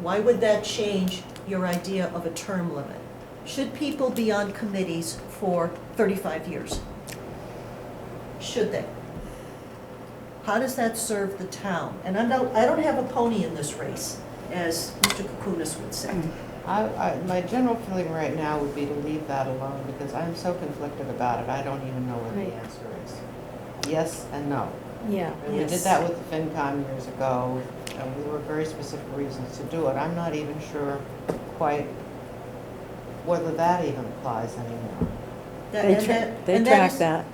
why would that change your idea of a term limit? Should people be on committees for 35 years? Should they? How does that serve the town? And I don't have a pony in this race, as Mr. Kukunis would say. My general feeling right now would be to leave that alone, because I'm so conflicted about it, I don't even know what the Right. answer is. Yes and no. yeah, And we did Yes. that with the FinCom years ago, and we were very specific reasons to do it. I'm not even sure quite whether that even applies anymore. They track that.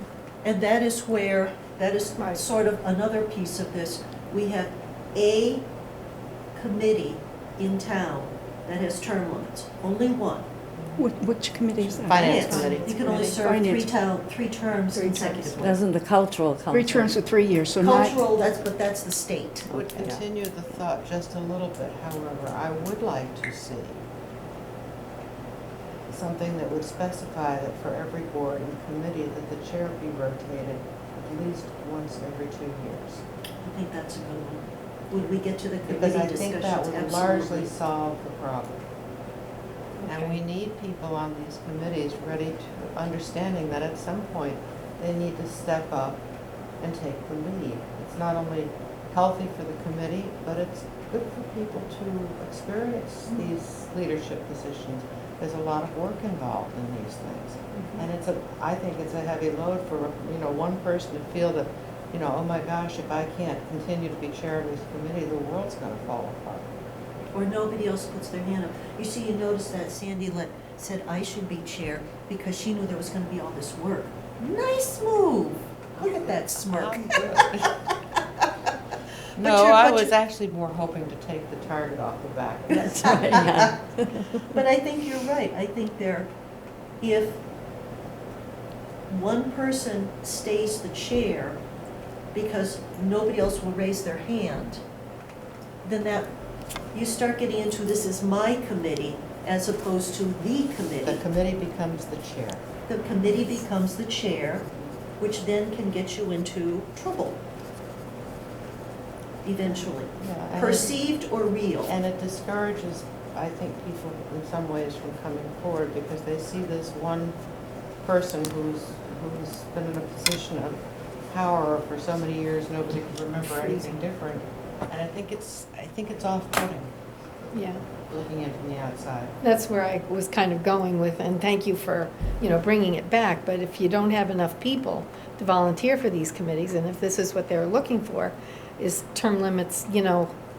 And that is where, that is Right. sort of another piece of this. We have a committee in town that has term limits, only one. Which committee is that? Finance committee. You can only serve Finance. three terms Three terms. consecutively. Doesn't the cultural council? 3 terms for 3 years, so not, Cultural, but that's the state. Would continue the thought just a little bit, however, I would like to see something that would specify that for every board and committee that the chair be rotated at least once every 2 years. I think that's a good one. Would we get to the Because committee I discussions? think that would Absolutely. largely solve the problem. And we need people on these committees ready to, understanding that at some point, they need to step up and take the lead. It's not only healthy for the committee, but it's good for people to experience these leadership positions. There's a lot of work involved in these things. And I think it's a heavy load for, one person to feel that, oh my gosh, if I can't continue to be chair of this committee, the world's gonna fall apart. Or nobody else puts their hand up. You see, you notice that Sandy said I should be chair because she knew there was gonna be all this work. Nice move. Look at that smirk. No, you're- I but was you're- actually more hoping to take the target off the back. That's right. But I think you're right. I think if one person stays the chair because nobody else will raise their hand, then you start getting into this is my committee as opposed to the The committee. committee becomes the chair. The committee becomes the chair, which then can get you into trouble eventually. Yeah, and Perceived or real. And it discourages, I think, people in some ways from coming forward because they see this one person who's been in a position of power for so many years, nobody can remember anything different. And I think it's off-putting, yeah. looking in from the outside. That's where I was kind of going with, and thank you for, bringing it back. But if you don't have enough people to volunteer for these committees, and if this is what they're looking for, is term limits,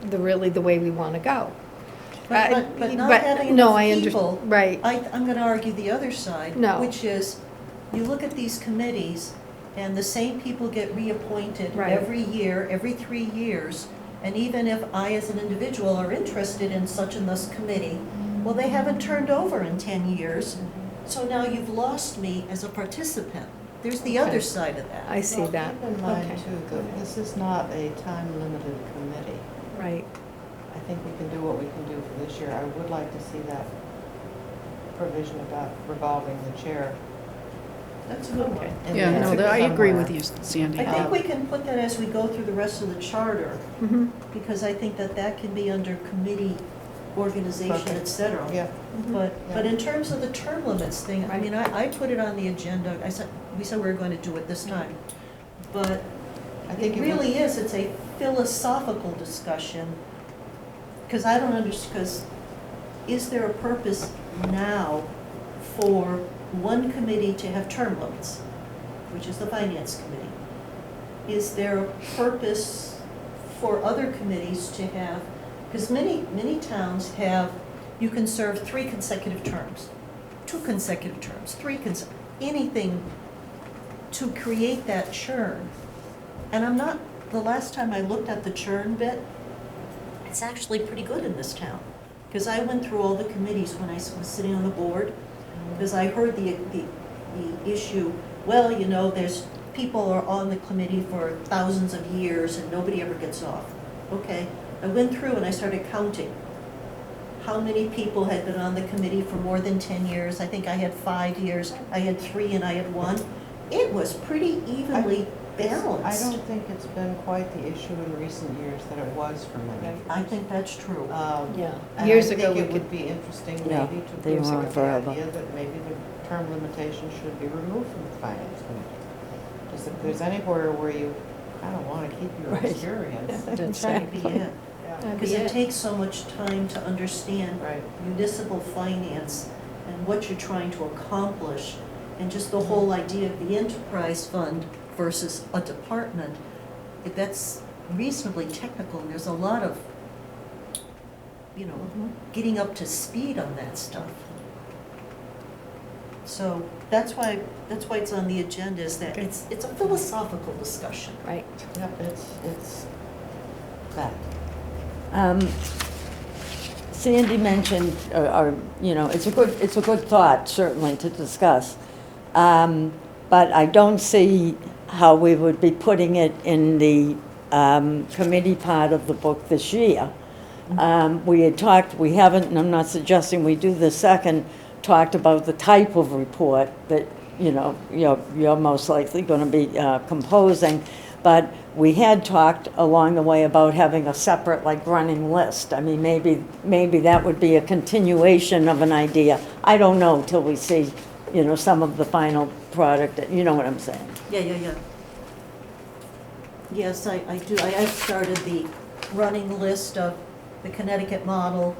really the way we want to go. But not having no, enough I people. Right, I'm going to argue the other side. No. Which is, you look at these committees, and the same people get reappointed Right. every year, every 3 years. And even if I, as an individual, are interested in such and thus committee, well, they haven't turned over in 10 years. So now you've lost me as a participant. There's the Okay. other side of that. I see Well, that. keep in mind Okay. too, that this is not a time-limited committee. Right, I think we can do what we can do for this year. I would like to see that provision about revolving the chair. That's a good one. Okay. in yeah, there no, I agree with somewhere. you, Sandy. I think we can put that as we go through the rest of the charter, mhm, because I think that can be under committee organization, Okay. et cetera. Yeah, But Yeah. in terms of the term limits thing, I Right. mean, I put it on the agenda, we said we were going to do it this time. But I think it really is, it's a philosophical discussion, because I don't understand, because is there a purpose now for one committee to have term limits, which is the finance committee? Is there a purpose for other committees to have, because many towns have, you can serve 3 consecutive terms, 2 consecutive terms, anything to create that churn. And the last time I looked at the churn bit, it's actually pretty good in this town. Because I went through all the committees when I was sitting on the board, because I heard the issue, well, there's people are on the committee for thousands of years and nobody ever gets off. Okay, I went through and I started counting. how many people had been on the committee for more than 10 years. I think I had 5 years, I had 3, and I had 1. It was pretty evenly I balanced. don't think it's been quite the issue in recent years that it was for many. I think that's true. Yeah. And Years I ago, think we it would could, be interesting Yeah, maybe to they consider were the forever. idea that maybe the term limitation should be removed from the finance committee. Just if there's anywhere where you, I don't want to keep your Right. experience. That's right, be it. Yeah. Because it takes so much time to understand Right. municipal finance and what you're trying to accomplish, and just the whole idea of the enterprise fund versus a department. That's reasonably technical, and there's a lot of, getting up to speed on that stuff. So that's why it's on the agenda, is that it's a philosophical discussion. right. Yep, it's that. Sandy mentioned, it's a good thought, certainly, to discuss. But I don't see how we would be putting it in the committee part of the book this year. We had talked, we haven't, and I'm not suggesting we do the second, talked about the type of report that, you're most likely going to be composing. But we had talked along the way about having a separate, like, running list. I mean, maybe that would be a continuation of an idea. I don't know till we see, some of the final product, you know what I'm saying? Yeah. Yes, I do. I've started the running list of the Connecticut model,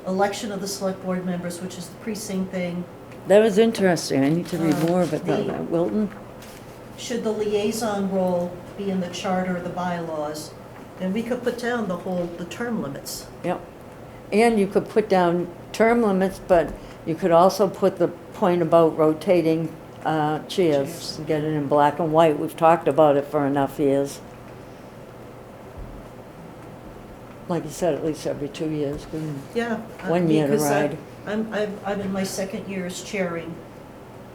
election of the select board members, which is the precinct thing. That was interesting. I need to read more of it, the- though. Wilton? Should the liaison role be in the charter or the bylaws? Then we could put down the term limits. Yep. And you could put down term limits, but you could also put the point about rotating chairs, and get it in black and white. We've talked about it for enough years. Like you said, at least every 2 years. Yeah. 1 year to because ride. I'm in my second year as chairing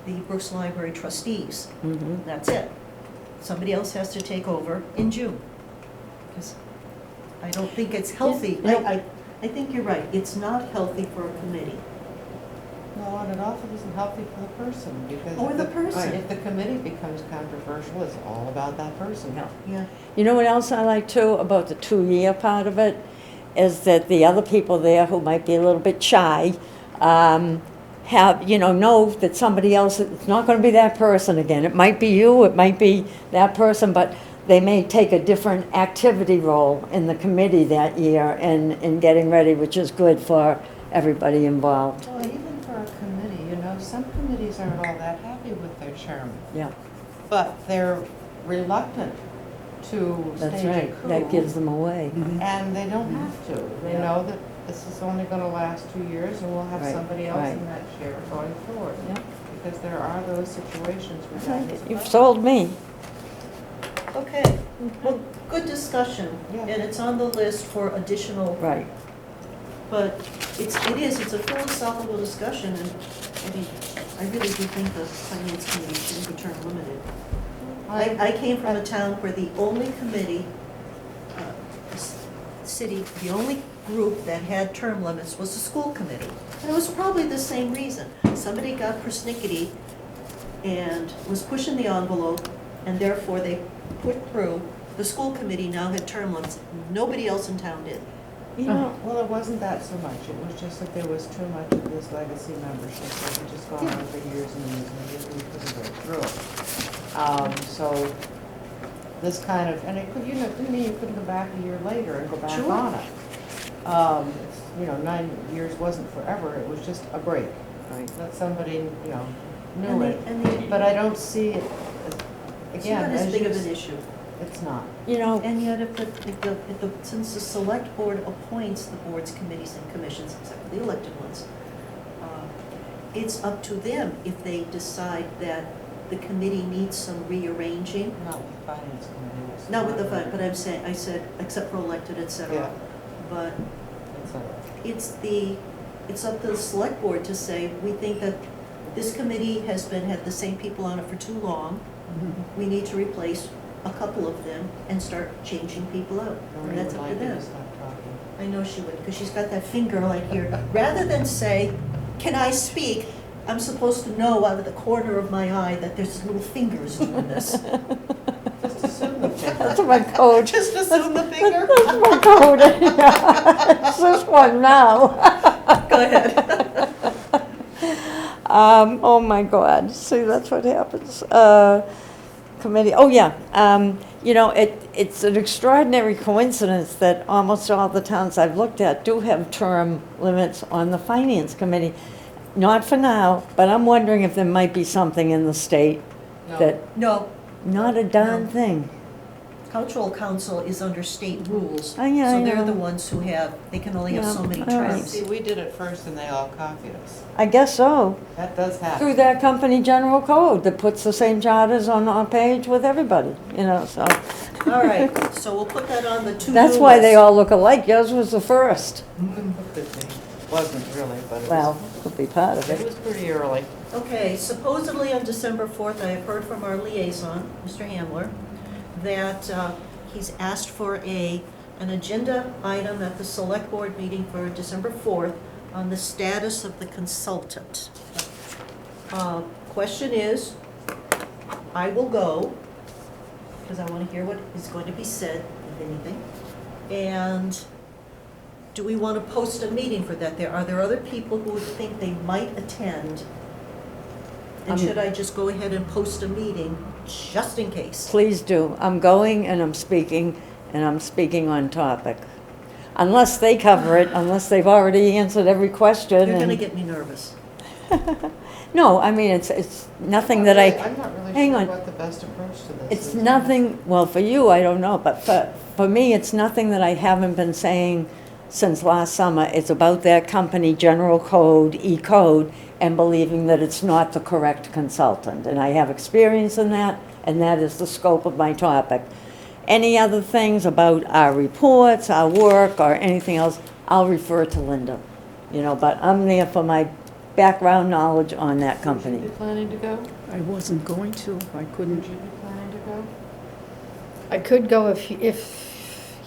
the Brooks Library trustees. Mhm. That's it. Somebody else has to take over in June. Because I don't think it's healthy. Yeah. I think you're right. It's not healthy for a committee. No, and it also isn't healthy for the person, because Or the person. if the committee becomes controversial, it's all about that person. Yeah. Yeah. You know what else I like too about the 2-year part of it? Is that the other people there who might be a little bit shy, know that somebody else, it's not gonna be that person again. It might be you, it might be that person, but they may take a different activity role in the committee that year in getting ready, which is good for everybody involved. Well, even for a committee, some committees aren't all that happy with their chairman, Yeah, but they're reluctant to that's stage a right. coup. That gives them away. And they don't have to. They Yeah. know that this is only going to last 2 years, and we'll have Right, somebody else right. in that chair going forward. Yeah. Because there are those situations where that is. You've sold me. Okay. Well, good discussion. Yeah. And it's on the list for additional, Right. but it's a philosophical discussion, and I really do think the finance committee should be term limited. I came from a town where the only committee, the only group that had term limits was the school committee. And it was probably the same reason. Somebody got persnickety and was pushing the envelope, and therefore they put through, the school committee now had term limits. Nobody else in town did. Well, it wasn't that so much. It was just that there was too much of this legacy membership that had just gone on for years and years and years, and we couldn't go through it. So this kind of, and it could, didn't mean you couldn't go back a year later and go back Sure. on it. 9 years wasn't forever. It was just a break. Right. That somebody, knew And it. they, But I don't see it, it's again, not as big you of s- an issue. It's not. And yet, since the select board appoints the boards, committees, and commissions, except for the elected ones, it's up to them if they decide that the committee needs some rearranging. Not with the finance committee. it's Not with the, not. but I said, except for elected, et cetera. Yeah. But It's a- it's up to the select board to say, we think that this committee had the same people on it for too long. We need to replace a couple of them and start changing people out. And that's up to them. I know she would, because she's got that finger like here. Rather than say, "Can I speak?" I'm supposed to know out of the corner of my eye that there's little fingers doing this. Just assume the finger. That's my code. Just assume the finger. That's my code. It's this one now. Go ahead. Oh my God, see, that's what happens. Committee, oh yeah, you know, it's an extraordinary coincidence that almost all the towns I've looked at do have term limits on the finance committee. Not for now, but I'm wondering if there might be something in the state that, No, not a darn No. thing. cultural council is under state rules. Oh, yeah, I So they're know. the ones who have, they can only have Yeah, so many all right. terms. See, we did it first and they all copied us. I guess so, That does happen. through that company general code that puts the same charters on our page with everybody, you know, so. All right, so we'll put that on the to-do That's why they list. all look alike, yours was the first. Could be. Wasn't really, but it Well, was, could be part of it it. was pretty early. Okay, supposedly on December 4th, I have heard from our liaison, Mr. Handler, that he's asked for an agenda item at the select board meeting for December 4th on the status of the consultant. Question is, I will go, because I want to hear what is going to be said, if anything. And do we want to post a meeting for that? Are there other people who would think they might attend? And should I just go ahead and post a meeting just in case? Please do. I'm going and I'm speaking on topic. Unless they cover it, unless they've already answered every question. You're gonna and- get me nervous. No, I mean, it's nothing that I'm not really hang sure on. what the best approach to this It's is. nothing, well, for you, I don't know, but for me, it's nothing that I haven't been saying since last summer. It's about that company general code, E-code, and believing that it's not the correct consultant. And I have experience in that, and that is the scope of my topic. Any other things about our reports, our work, or anything else, I'll refer to Linda. You know, but I'm there for my background knowledge on that Would company. you be planning to go? I wasn't going to, I couldn't. Would you be planning to go? I could go if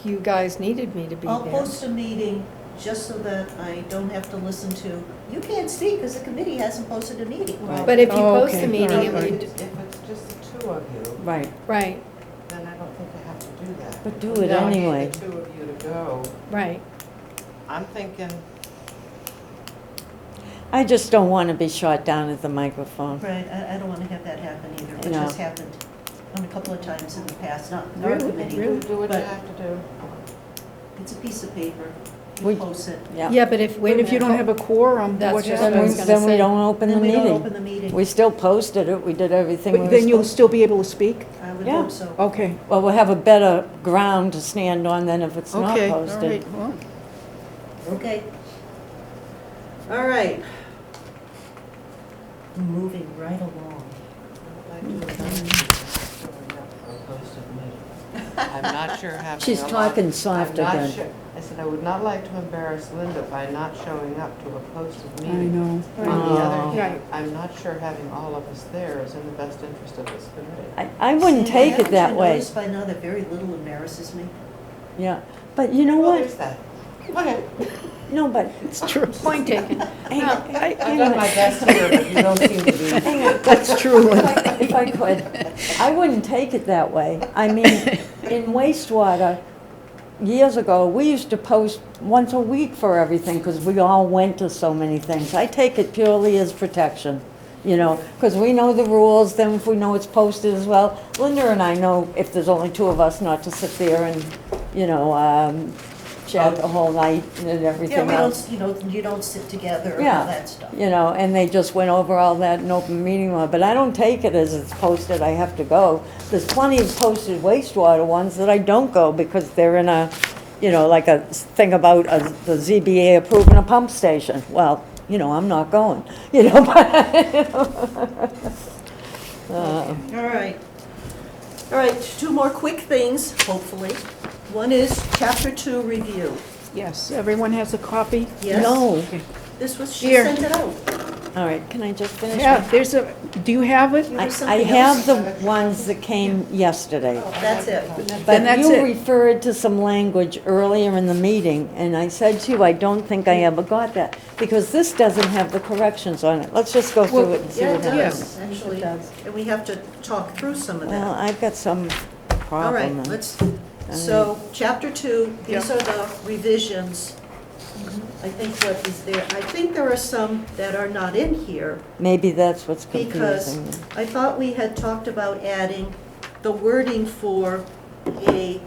you guys needed me to be I'll there. post a meeting just so that I don't have to listen to, you can't speak because the committee hasn't posted a meeting. Well, But if you Oh, post okay. the meeting, All it right. would, If it's just the two of you, Right, right, then I don't think I have to do that. But do If we it delegate anyway. the two of you to go, right. I'm thinking, I just don't want to be shot down at the microphone. Right, I don't want to have that happen either, which No. has happened a couple of times in the past, not our Really? committee. you do what you But have to do. it's a piece of paper, We- you post it. Yeah, but if, Wait, if you don't have a quorum, That's what just Then what I we, was happens? gonna then we say. don't open the Then we don't meeting. open the meeting. We still posted it, we did everything we were But then you'll supposed. still be able to speak? I would Yeah. hope so. Okay. Well, we'll have a better ground to stand on than if it's not Okay, all posted. right, well, Okay. All right. Moving right along. I'm not sure having. She's a lot- talking soft I'm not again. sure- I said I would not like to embarrass Linda by not showing up to a posted I meeting. know. On the other Oh. hand, Right. I'm not sure having all of us there is in the best interest of this committee. I wouldn't See, take it haven't that you way, noticed by now that very little embarrasses me? yeah. But you know Well, what? there's that. Okay, No, but, It's true. Point taken. hang on, I've hang done on. my best here, but you don't seem to be. Hang on. That's true. If I could, I wouldn't take it that way. I mean, in wastewater, years ago, we used to post once a week for everything because we all went to so many things. I take it purely as protection, you know, because we know the rules, then if we know it's posted as well. Linda and I know if there's only two of us not to sit there and, you know, chat the whole night and Yeah, everything we else. don't, you don't sit together and Yeah. all that stuff. You know, and they just went over all that in open meeting law, but I don't take it as it's posted, I have to go. There's plenty of posted wastewater ones that I don't go because they're in a, you know, like a thing about the ZBA approving a pump station. Well, you know, I'm not going, you know, but. All right. All right, two more quick things, hopefully. One is Chapter 2 review. Yes, everyone has a copy? Yes? No, This was, she Here. sent it out. All right, can I just finish? Yeah, there's a, do you have it? I something have else? the ones that came yesterday. That's it. Then But that's you it. referred to some language earlier in the meeting, and I said to you, I don't think I ever got that, because this doesn't have the corrections on it. Let's just go through it and see Yeah, what it happens. does, actually. It does. And we have to talk through some of Well, that. I've got some All right, problem. so, chapter 2, these are the revisions. I think what is there, I think there are some that are not in here, Maybe that's what's because confusing. I thought we had talked about adding the wording for a,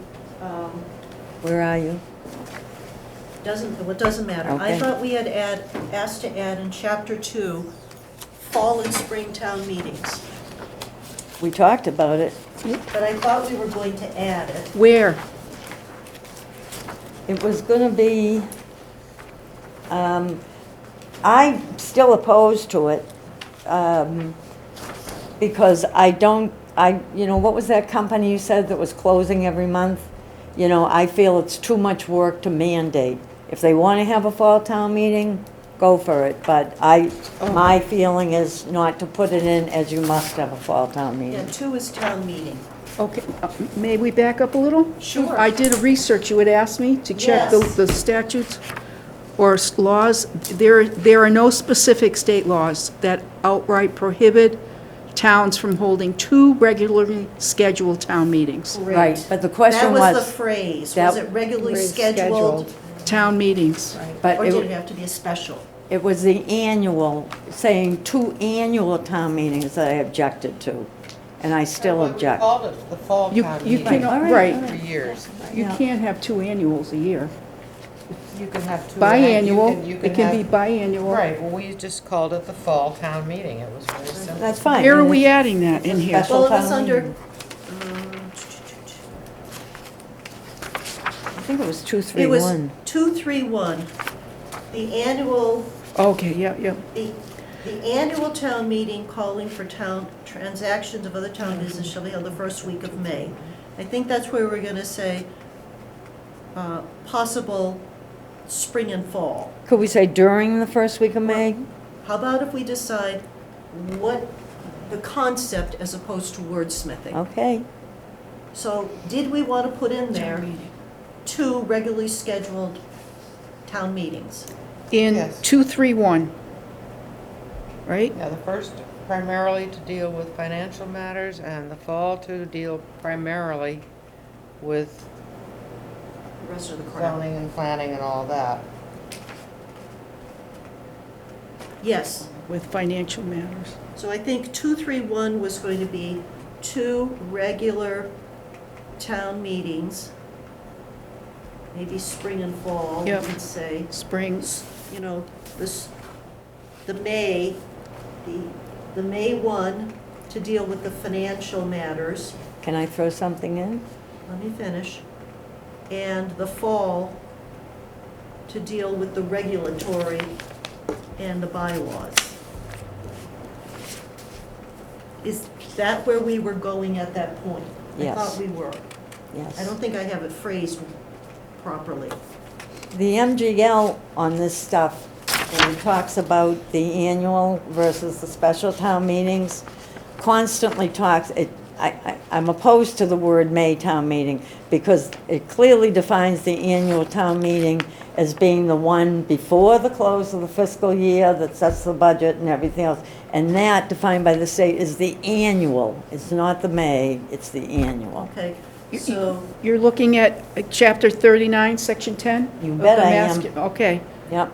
Where are you? well, it doesn't matter. I Okay. thought we had asked to add in chapter 2, fall and spring town meetings. We talked about it. But I thought we were going to add it. Where? It was gonna be, I'm still opposed to it, because what was that company you said that was closing every month? You know, I feel it's too much work to mandate. If they wanna have a fall town meeting, go for it, but my feeling is not to put it in as you must have a fall town Yeah, meeting. 2 is town meeting. Okay, may we back up a little? Sure. I did a research, you had asked me to check Yes. the statutes or laws. There are no specific state laws that outright prohibit towns from holding 2 regularly scheduled town meetings. Right, but the question That was the was, phrase. that- Was it regularly Regularly scheduled? Town meetings. but Or did it, it have to be a special? it was the annual, saying 2 annual town meetings that I objected to, and I still object. We called it the fall You town you meeting can, All right, all right, for years. you Yeah. can't have 2 annuals a year. You can have two. Biannual, you it can be have- biannual. Right, well, we just called it the fall town meeting. It was very simple. That's fine. Where are and we it's- adding that in here? Special Well, it was town under, meeting. I think it was it was 231. 231. The annual, Okay, yeah. the annual town meeting calling for town transactions of other town business shall be held the first week of May. I think that's where we're gonna say, possible spring and fall. Could we say during the first week of May? How about if we decide what, the concept as opposed to wordsmithing? Okay. So did we want to put in there 2 regularly scheduled town meetings? In Yes. 231, right? Yeah, the first primarily to deal with financial matters, and the fall to deal primarily with The rest of the crowd? zoning and planning and all that. Yes. With financial matters. So I think 231 was going to be 2 regular town meetings, maybe spring and fall, we Yep. could say. Spring, You know, the May 1 to deal with the financial matters. Can I throw something in? Let me finish. And the fall to deal with the regulatory and the bylaws. Is that where we were going at that point? Yes. I thought we were. Yes. I don't think I have it phrased properly. The MGL on this stuff, when it talks about the annual versus the special town meetings, constantly talks, I'm opposed to the word May town meeting, because it clearly defines the annual town meeting as being the one before the close of the fiscal year that sets the budget and everything else. And that, defined by the state, is the annual. It's not the May, it's the annual. Okay, so, you're looking at chapter 39, section 10? You of bet the I Mass- am. Okay, Yep.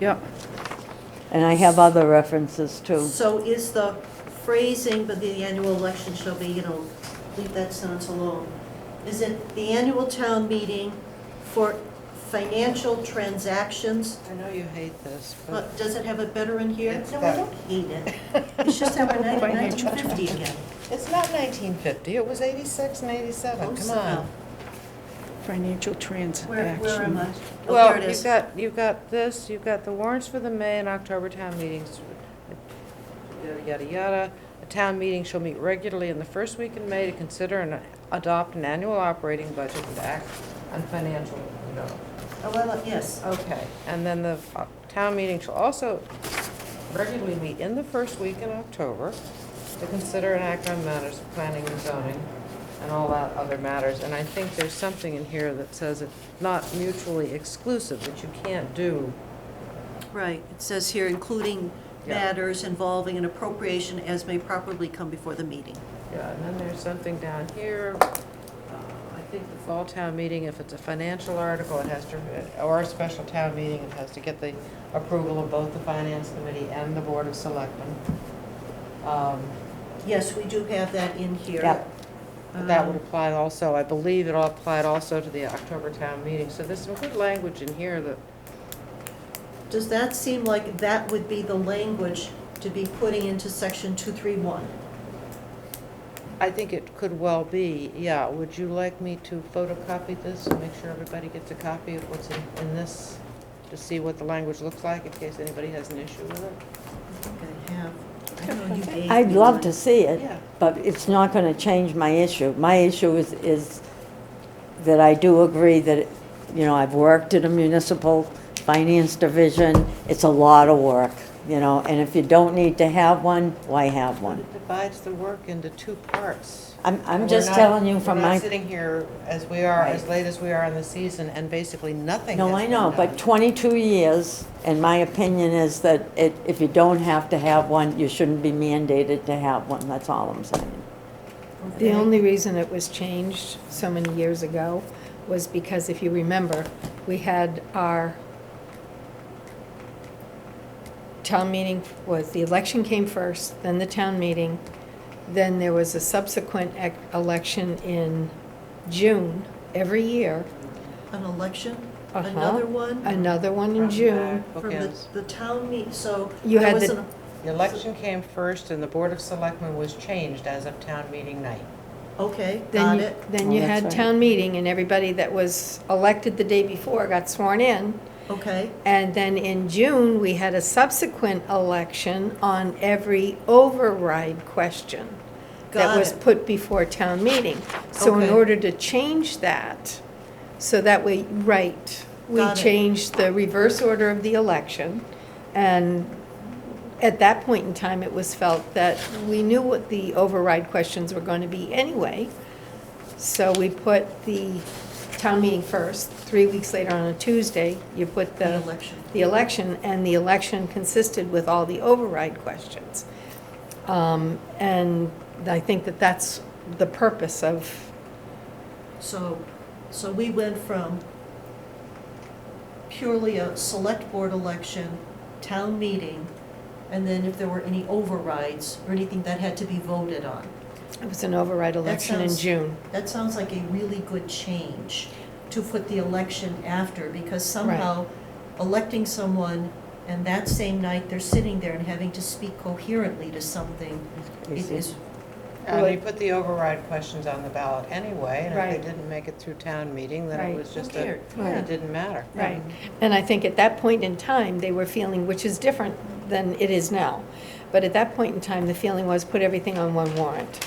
yep. And I have other references too. so is the phrasing, but the annual election shall be, leave that sentence alone. Is it the annual town meeting for financial transactions? I know you hate this, but But does it have it better in here? It's No, I got- don't hate it. It's just that we're not in Financial 1950 again. it's not 1950, it was 86 and 87, Close come on. enough. Financial Where am I? transactions. Oh, Well, there it is. you've got this, you've got the warrants for the May and October town meetings, yada, yada, yada. A town meeting shall meet regularly in the first week in May to consider and adopt an annual operating budget and act on financial, Oh, well, yes. Okay, and then the town meeting shall also regularly meet in the first week in October to consider and act on matters of planning and zoning and all that other matters. And I think there's something in here that says it's not mutually exclusive, that you can't do. Right, it says here, including Yeah. matters involving an appropriation as may properly come before the meeting. Yeah, and then there's something down here. I think the fall town meeting, if it's a financial article, it has to, or a special town meeting, it has to get the approval of both the finance committee and the board of selectmen. Yes, we do have that in here. Yep. That would apply also, I believe it all applied also to the October town meeting. So there's some good language in here that, Does that seem like that would be the language to be putting into section 231? I think it could well be, yeah. Would you like me to photocopy this and make sure everybody gets a copy of what's in this, to see what the language looks like in case anybody has an issue with it? I think I have. I know you gave I'd me love one. to see it, Yeah. but it's not going to change my issue. My issue is that I do agree that, you know, I've worked in a municipal finance division. It's a lot of work, you know, and if you don't need to have one, why have one? It divides the work into two parts. I'm And just we're not- telling you from We're my, not sitting here as we are, as Right. late as we are in the season, and basically nothing no, has I been know, done. but 22 years, and my opinion is that if you don't have to have one, you shouldn't be mandated to have one. That's all I'm saying. The Okay. only reason it was changed so many years ago was because, if you remember, we had our town meeting, the election came first, then the town meeting, then there was a subsequent election in June every year. An election, Uh-huh. another one? Another one in Front and June. back, From bookends. the town meeting, so. You there had was the- an- The election came first, and the Board of Selectmen was changed as of town meeting night. Okay, Then got you- it. Then Oh, you that's had right. town meeting, and everybody that was elected the day before got sworn in. Okay, And then in June, we had a subsequent election on every override question that Got was it. put before town meeting. So in Okay. order to change that, so that way, right, we Got it. changed the reverse order of the election. And at that point in time, it was felt that we knew what the override questions were going to be anyway. So we put the town meeting first. 3 weeks later, on a Tuesday, you put the election. the election, and the election consisted with all the override questions. And I think that that's the purpose of, So we went from purely a select board election, town meeting, and then if there were any overrides or anything that had to be voted on. it was an override election in sounds- June. That sounds like a really good change, to put the election after, because somehow electing someone and that same night they're sitting there and having to speak coherently to something, it is, And Well, you put the override questions on the ballot anyway, and if Right. they didn't make it through town meeting, then Right. it was just Who cared? Right. it didn't matter. Right. And I think at that point in time, they were feeling, which is different than it is now, but at that point in time, the feeling was put everything on one warrant.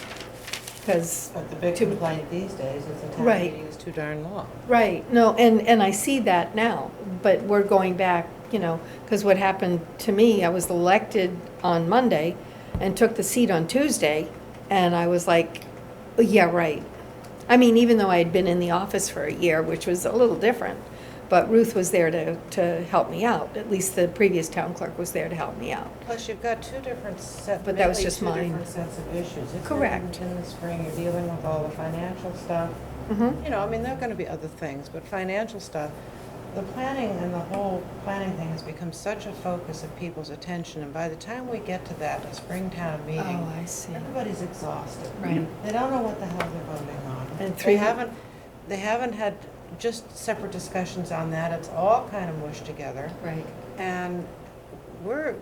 Because, But the big To- complaint these days is the town Right. meeting is too darn long. right, no, and I see that now, but we're going back, you know, because what happened to me, I was elected on Monday and took the seat on Tuesday, and I was like, oh, yeah, right. I mean, even though I had been in the office for a year, which was a little different, but Ruth was there to help me out. At least the previous town clerk was there to help me out. Plus, you've got two different sets, But that was mainly just two mine. different sets of issues. If you're Correct. in the spring, you're dealing with all the financial stuff. Mhm. You know, I mean, there are gonna be other things, but financial stuff, the planning and the whole planning thing has become such a focus of people's attention, and by the time we get to that, the Springtown meeting, Oh, I see. everybody's exhausted. Right. They don't know what the hell they're voting on. And They three- haven't had just separate discussions on that, it's all kind of mushed together. Right. And we're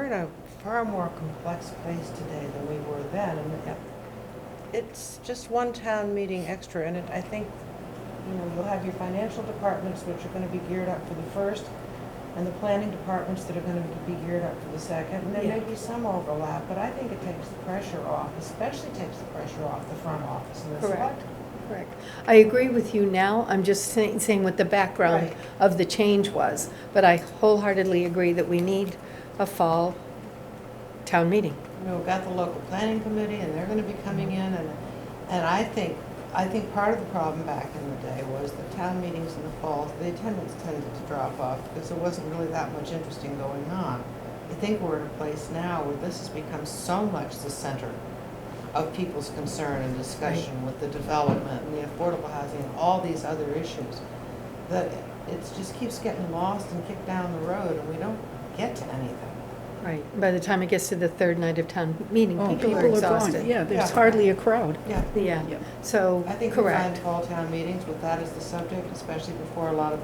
in a far more complex place today than we were then. And it's just one town meeting extra, and I think, you know, you'll have your financial departments, which are gonna be geared up for the first, and the planning departments that are gonna be geared up for the second. And there may Yeah. be some overlap, but I think it takes the pressure off, especially takes the pressure off the front office and the Correct. select. Correct. I agree with you now, I'm just saying what the background Right. of the change was. But I wholeheartedly agree that we need a fall town meeting. We've got the local planning committee, and they're gonna be coming in, and I think part of the problem back in the day was the town meetings in the fall, the attendance tended to drop off, because there wasn't really that much interesting going on. I think we're at a place now where this has become so much the center of people's concern and discussion with the development and the affordable housing and all these other issues, that it just keeps getting lost and kicked down the road, and we don't get to anything. Right. By the time it gets to the third night of town meeting, Oh, people are gone. exhausted. Yeah, there's Yeah. hardly a crowd. Yeah. Yeah, Yeah. so, I think we find correct. fall town meetings with that as the subject, especially before a lot of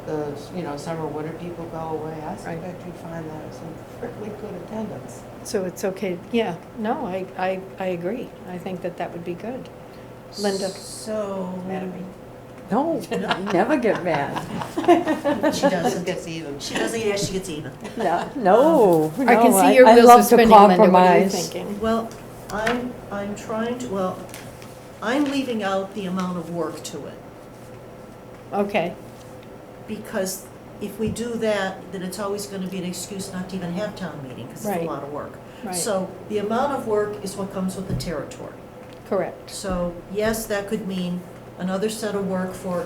the summer, winter people go away. I suspect you'd find that some fairly good attendance. So it's okay, yeah, no, I agree. I think that would be good. Linda? So, No, never get mad. she It doesn't. gets even. She doesn't, yeah, she gets even. No, I can no, see your I wheels love are to spinning, Linda, what are you compromise. thinking? Well, I'm trying to, well, I'm leaving out the amount of work to it. Okay, Because if we do that, then it's always gonna be an excuse not to even have town meeting, because it's a Right. lot of work. right, So the amount of work is what comes with the territory. correct. So, yes, that could mean another set of work for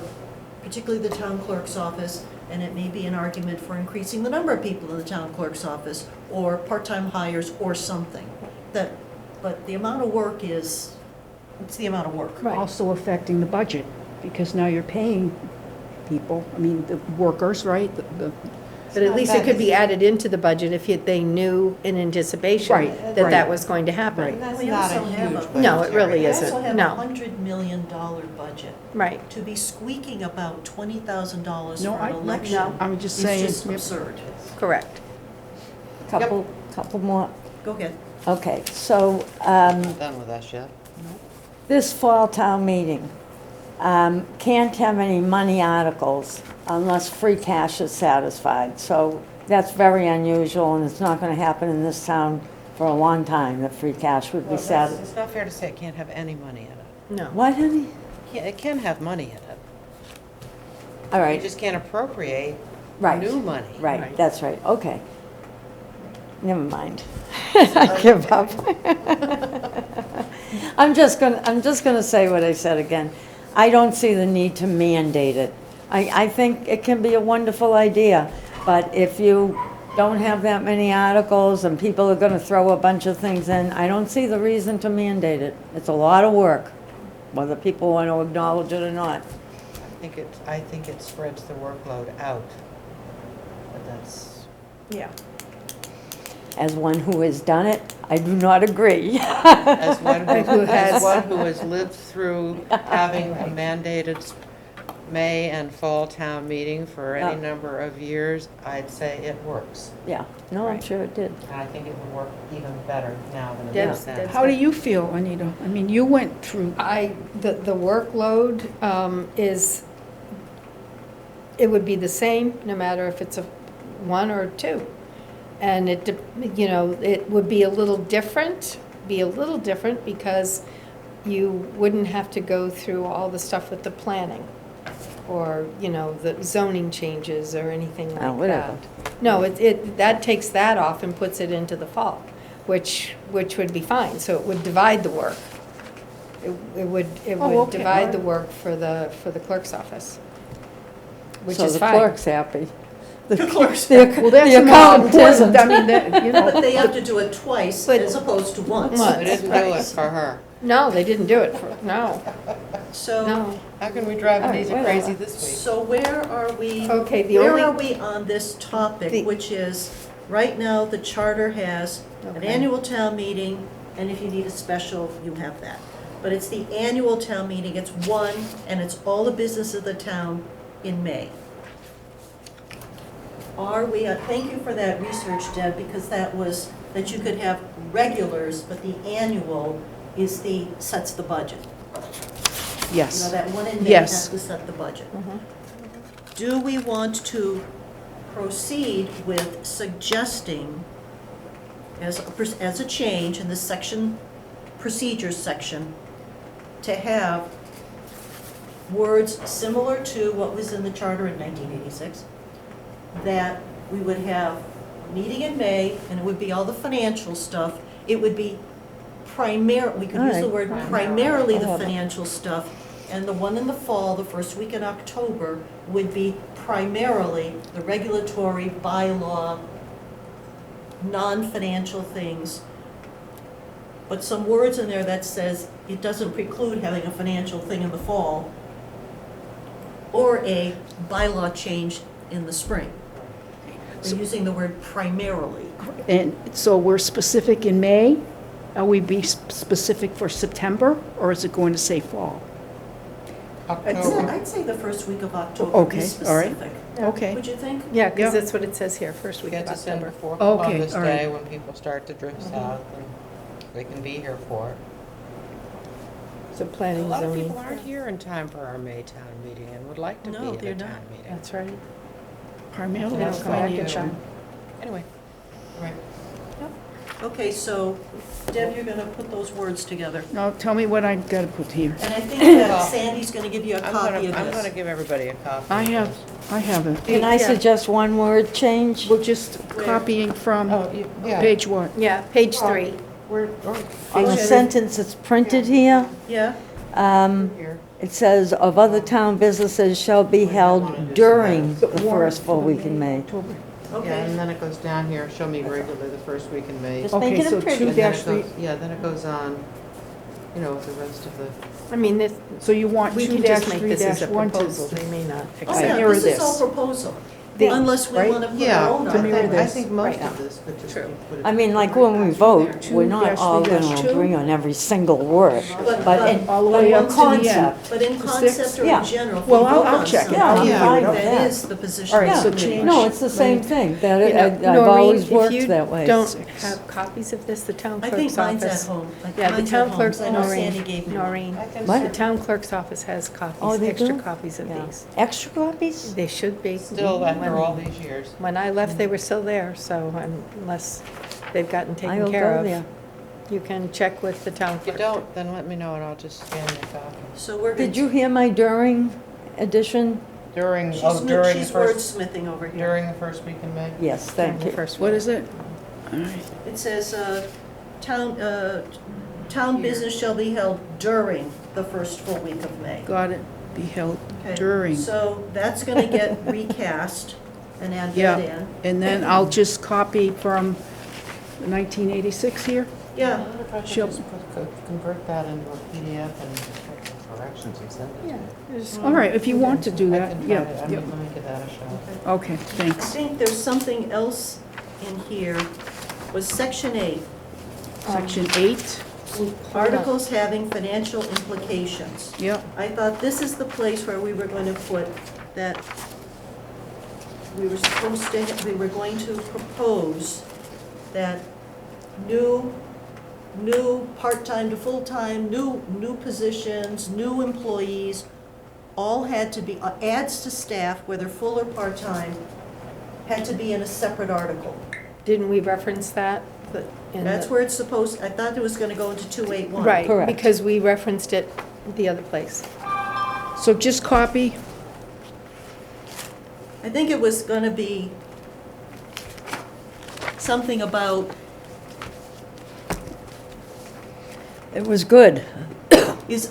particularly the town clerk's office, and it may be an argument for increasing the number of people in the town clerk's office, or part-time hires, or something. But the amount of work it's the amount of work. Right. Also affecting the budget, because now you're paying people, I mean, the workers, right? The But at least it could be added into the budget if they knew in anticipation Right, that that right. was going to happen. Right. That's We not a also have huge a- budget. No, it really We isn't. also have No. a $100 million budget. Right, To be squeaking about $20,000 No, for an I- election no. I'm just is saying, just yep. absurd. correct. Couple more. Go ahead. Okay, so Not done with us yet. this fall town meeting can't have any money articles unless free cash is satisfied. So that's very unusual, and it's not going to happen in this town for a long time, that free cash would be satisfied. It's not fair to say it can't have any money in it. No. What, honey? It can have money in it. All You right, just can't appropriate right. new money. Right, Right. that's right, okay. Never mind. I give up. I'm just gonna say what I said again. I don't see the need to mandate it. I think it can be a wonderful idea, but if you don't have that many articles and people are gonna throw a bunch of things in, I don't see the reason to mandate it. It's a lot of work, whether people want to acknowledge it or not. I think it spreads the workload out. But that's, Yeah. As one who has done it, I do not agree. as one Who has- who has lived through having a mandated May and fall town meeting for any Yeah. number of years, I'd say it works. Yeah, no, I'm Right. sure it did. And I think it would work even better now than it Deb's- does then. Deb's- How do you feel, Anita? I mean, you went through, The workload is, it would be the same, no matter if it's a 1 or 2. And it would be a little different because you wouldn't have to go through all the stuff with the planning or, the zoning changes or anything like that. whatever. No, that takes that off and puts it into the fall, which would be fine. So it would divide the work. It would okay, divide the alright. work for the clerk's office, which So is the fine. clerk's happy. The clerk's the- well, that's the the most accountant important, isn't. I mean, that, you But know, they have to do it twice But- as opposed to once. Once. We didn't do it for her. No, they didn't do it no. So, How can we drive All right, Anita whatever. crazy this week? so where are we? Okay, the Where only- are we on this topic, The- which is, right now, the charter has an Okay. annual town meeting, and if you need a special, you have that. But it's the annual town meeting, it's one, and it's all the business of the town in May. Are we, thank you for that research, Deb, because that you could have regulars, but the annual sets the budget. yes. That one in May Yes. has to set the budget. Mhm. Do we want to proceed with suggesting, as a change in the section, procedures section, to have words similar to what was in the charter in 1986, that we would have meeting in May, and it would be all the financial stuff. It would be we could use the Alright. word primarily the financial stuff. And the one in the fall, the first week in October, would be primarily the regulatory bylaw, non-financial things. But some words in there that says it doesn't preclude having a financial thing in the fall or a bylaw change in the spring. We're using the word primarily. And so we're specific in May? Are we be specific for September, or is it going to say fall? I'd say the first week of October would be Okay, all right. specific. Okay. Would you think? Yeah, Yeah. because that's what it says here, first week of Get us in October. before Okay, Columbus all right. Day, when people start to drift south, and they can be here for it. So A planning, lot of zoning. people aren't here in time for our May town meeting and would like to be No, at they're a not. town meeting. That's right. Primarily Now it's come back in financial. time. Anyway, right. Okay, so Deb, you're gonna put those words together. Now, tell me what I gotta put here. And I think that Sandy's gonna give you a I'm copy of gonna this. give everybody a copy. I of have, this. I have it. Can I Yeah. suggest one word change? We're just copying from Yeah. page what? Yeah, page 3. On the sentence that's printed here, Yeah, Here. it says, "Of other town businesses shall be held during the first full week in May." October. Yeah, okay. and then it goes down here, show me regularly the first week in May. Just Okay, make it so a pretty. two And then dash it goes- three. Yeah, then it goes on, you know, with the rest of the, I mean, this, So you want we two can dash just make three this as dash a one to. proposal, they may not Oh, accept. yeah, mirror this is all this. proposal, The- unless we right? wanna put yeah, our own to on mirror it. I this. think most Right. of this could just be True. put it. I mean, like when we vote, we're not all going to 2-3-2. agree on every single word, but in All the but way in up to the end. concept. But in The concept sixth? or Yeah. in general, if we Well, vote I'll on check it. something, I'll give you that that. is the position. All right, of so the committee. change. No, it's the same thing, that You know, I've Noreen, always if worked you that way. don't have copies of this, the town I clerk's think mine's at office. home. Yeah, the Mine's at town home. clerk's, I know Sandy gave me one. Noreen, What? the town clerk's office has Oh, copies, they extra do? copies of Yeah. these. Extra copies? They should be. Still, after When- all these years. When I left, they were still there, so unless they've gotten I taken will care go of. there. You can check with the town If you clerk. don't, then let me know and I'll just scan your copy. So we're going Did you hear my during edition? During, she's, during the she's first, wordsmithing over here. during the first week in May? Yes, thank The you. first What one. is it? All right. It says, town business shall be held during the first full week of May. Got it. Be held Okay, during. So that's gonna get recast and add Yeah. that in. And then I'll just copy from 1986 here. Yeah, I wonder if I could She'll- just convert that into a PDF and just make the corrections and send it to Yeah, you. there's- All right, if you want to do I that, can yeah. try to- I yeah. mean, let me give that a shot. Okay, I thanks. think there's something else in here, was section 8, Section 8, articles having financial implications. yeah. I thought this is the place where we were going to put that we were going to propose that new part-time to full-time, new positions, new employees, all had to be, adds to staff, whether full or part-time, had to be in a separate article. Didn't we reference that? That's where it's supposed, I thought it was gonna go into 281. Right, Correct. because we referenced it the other place. So just copy, I think it was gonna be something about It was good, is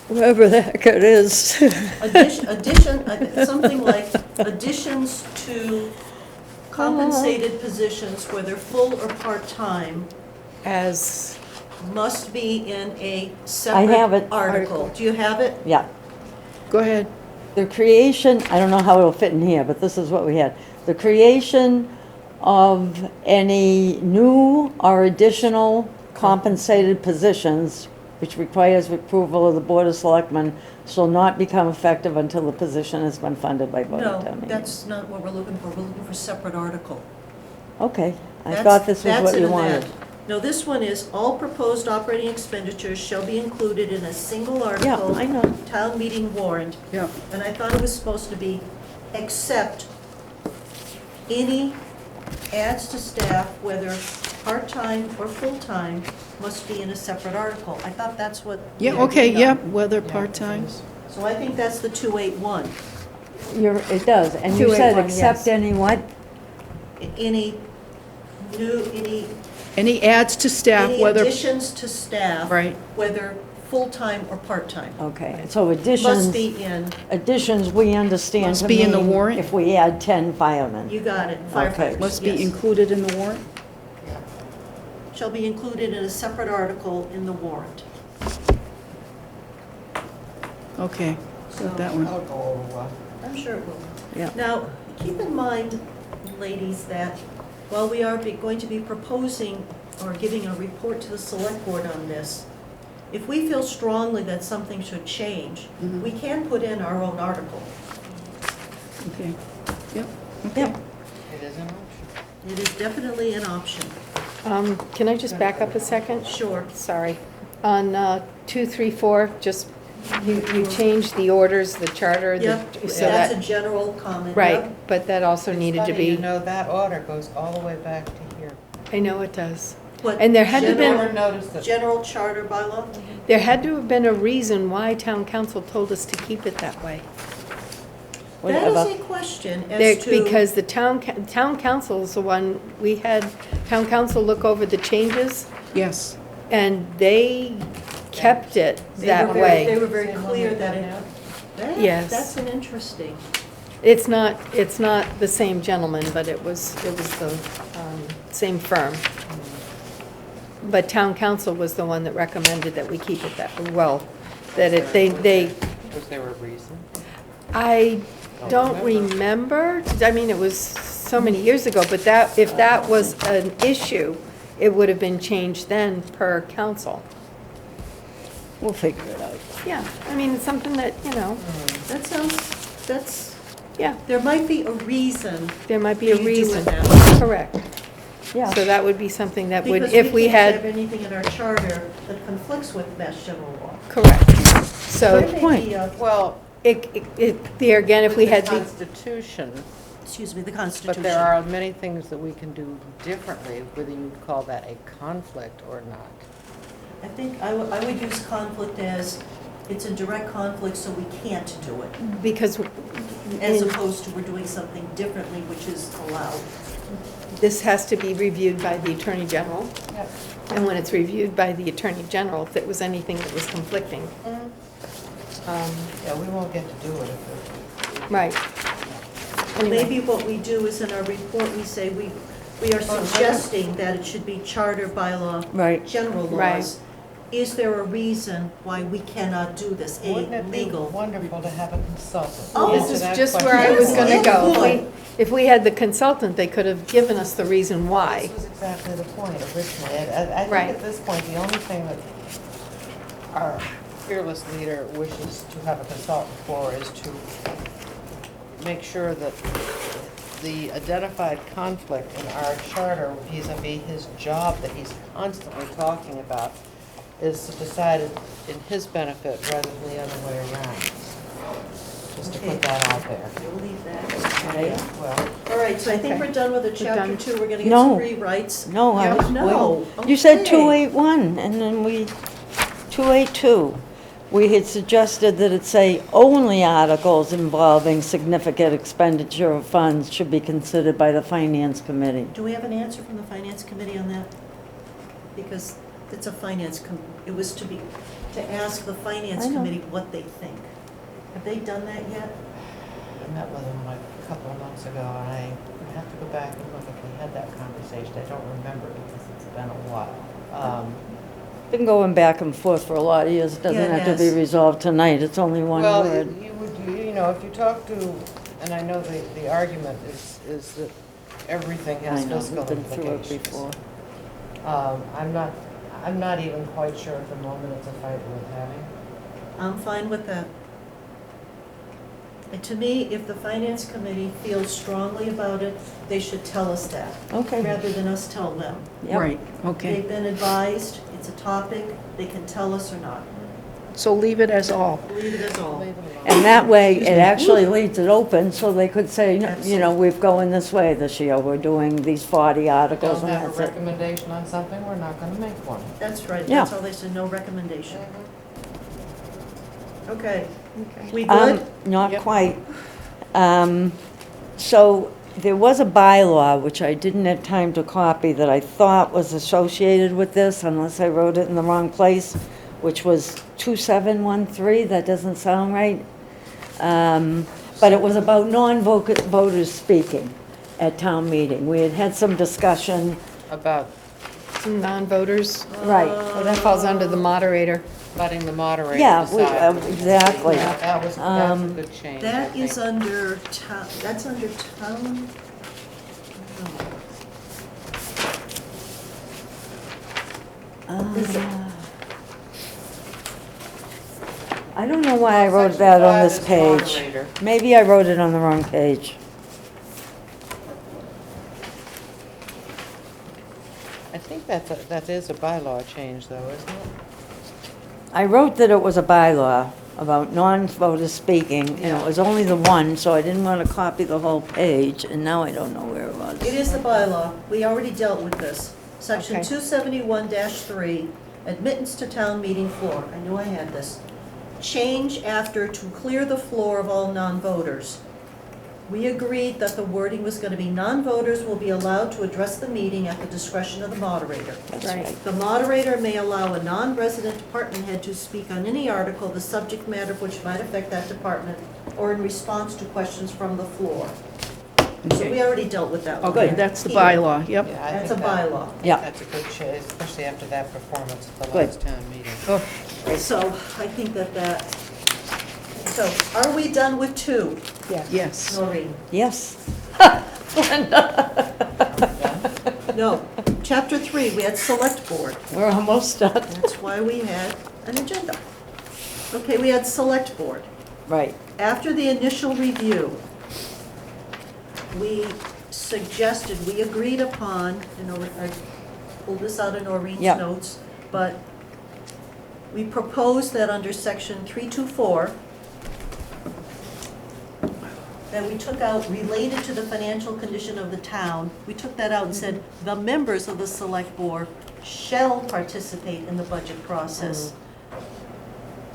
whoever the heck it is. something like additions to compensated positions, whether full or part-time, As, must be in a I separate have it. article. Do you have it? Yeah. go ahead. The creation, I don't know how it'll fit in here, but this is what we had. The creation of any new or additional compensated positions which requires approval of the Board of Selectmen shall not become effective until the position has been funded by vote No, of town meeting. that's not what we're looking for. We're looking for a separate article. Okay, I That's- thought this was that's what you in that. wanted. No, this one is, all proposed operating expenditures shall be included in a single Yeah, article. I know. Town meeting warrant. Yeah. And I thought it was supposed to be, except any adds to staff, whether part-time or full-time, must be in a separate article. I thought that's what. we Yeah, okay, agreed yeah, on. whether Yeah, part-time. So I think that's the 281. It does, and you said 281, accept yes. any what? any Any adds to staff, any whether, additions to staff. Right. Whether full-time or part-time. Okay, so Must additions, be in, additions, we understand Must to be in the mean warrant? if we add 10 firemen. you got it, Okay. firefighters, must be yes. included in the warrant? Shall be included in a separate article in the warrant. Okay, got that one. I'll go over well. I'm sure it will. Yeah. Now, keep in mind, ladies, that while we are going to be proposing or giving a report to the select board on this, if we feel strongly that something should change, Mhm. we can put in our own article. Okay, yep, Yeah. okay. It is an option. It is definitely an option. Can I just back up a second? Sure. Sorry. On 2, 3, 4, just, you changed the orders, the charter, Yep, so that's a that, general comment. right, Yep. but that also needed to Funny, you be, know, that order goes all the way back to here. I know it does. What, And there had to general- been- Never noticed it. General charter bylaw? There had to have been a reason why town council told us to keep it that way. That is Whatever. a question There- as to. Because the town council is the one, we had town council look over the changes, Yes, and they kept it They that were very- They way. were very Same one clear we've that done it. now? Yes. That's an interesting. It's not the same gentleman, but it was the same firm. But town council was the one that recommended that we keep it that, well, that it, they, Was there a reason? I don't remember, I mean, it was so many years ago, but that, if that was an issue, it would have been changed then per council. We'll figure it out. Yeah, I mean, it's something that, That sounds, that's, yeah, there might be a reason. there might be a for you doing reason. that. Correct. Yeah. So that would be something that would, Because if we can't have had, anything in our charter that conflicts with Mass General law. correct. So There may point. be a- Well, there again, if we had the the, Constitution, Excuse me, the but Constitution. there are many things that we can do differently, whether you call that a conflict or not. I think I would use conflict as, it's a direct conflict, so we can't do it. because As in- opposed to we're doing something differently, which is allowed. this has to be reviewed by the Attorney General. Yep. And when it's reviewed by the Attorney General, if it was anything that was conflicting. Yeah, we won't get to do it if Right. Anyway. Maybe what we do is in our report, we say we are suggesting that it should be charter bylaw. Right. General Right. laws. Is there a reason why we cannot do this? it. Wouldn't A, it be legal. wonderful to have a consultant? Oh, answer This is that just where I question? was Yes, gonna yes, go. boy. If we had the consultant, they could have given us the reason why. This was exactly the point originally. I think Right. at this point, the only thing that our fearless leader wishes to have a consultant for is to make sure that the identified conflict in our charter vis-à-vis his job that he's constantly talking about is decided in his benefit rather than the other way around. Just to Okay. put that out there. We'll leave that. Okay. Well, All right, so I think Okay. we're done with the chapter done. 2. We're gonna get No. some rewrites. No, I Yeah, was, no. you said Okay. 281, and then 282. We had suggested that it say only articles involving significant expenditure of funds should be considered by the Finance Committee. Do we have an answer from the Finance Committee on that? Because it's a it was to ask the Finance I know. Committee what they think. Have they done that yet? I met with him like a couple of months ago, and I have to go back and look if we had that conversation. I don't remember because it's been a while. Been going back and forth for a lot of years. It Yeah, doesn't it have to be has. resolved tonight. It's only one Well, word. you would, you know, if you talk to, and I know the argument is that everything I has know, fiscal we've been through it implications. before. I'm not even quite sure at the moment it's a fight worth having. I'm fine with that. And to me, if the Finance Committee feels strongly about it, they should tell us that, Okay. rather than us tell them. Yep. right, okay. They've been advised, it's a topic, they can tell us or not. So leave it as all. Leave it as all. Leave it alone. And that way, it actually leaves it open, so they could say, you know, we're going this way this year. We're doing these 40 articles, Don't and have a that's it. recommendation on something, we're not gonna make one. That's right, Yeah. that's all they said, no recommendation. Okay, Okay. we good? Not Yep. quite. So there was a bylaw, which I didn't have time to copy, that I thought was associated with this, unless I wrote it in the wrong place, which was 2713, that doesn't sound right. But it was about non-voters speaking at town meeting. We had had some discussion. About Some non-voters, Right. well, that falls under the moderator. letting the moderator Yeah, decide. exactly. That's a good change, I That is think. under town, that's under town. Is it? I don't know why I wrote Section that on 5 this is page. moderator. Maybe I wrote it on the wrong page. I think that is a bylaw change, though, isn't it? I wrote that it was a bylaw about non-voters speaking, and it was only the one, so I didn't want to copy the whole page, and now I don't know where it was. It is the bylaw. We already dealt with this. Section Okay. 271-3, admittance to town meeting floor. I knew I had this. Change after to clear the floor of all non-voters. We agreed that the wording was going to be non-voters will be allowed to address the meeting at the discretion of the moderator. That's Right. right. The moderator may allow a non-resident department head to speak on any article, the subject matter of which might affect that department, or in response to questions from the floor. So we already dealt with that one. Okay, that's the Here. bylaw, yep. Yeah, I That's a think that- bylaw. I think Yeah. That's a good change, especially after that performance at the Good. last town meeting. Oh, So I think that, so are we done with 2, yes. Noreen? Yes. No. Chapter 3, we had select board. We're almost done. That's why we had an agenda. Okay, we had select board. Right. After the initial review, we suggested, we agreed upon, I pulled this out of Noreen's Yeah. notes, but we proposed that under section 324, that we took out related to the financial condition of the town, we took that out and said, the members of the select board shall participate in the budget process.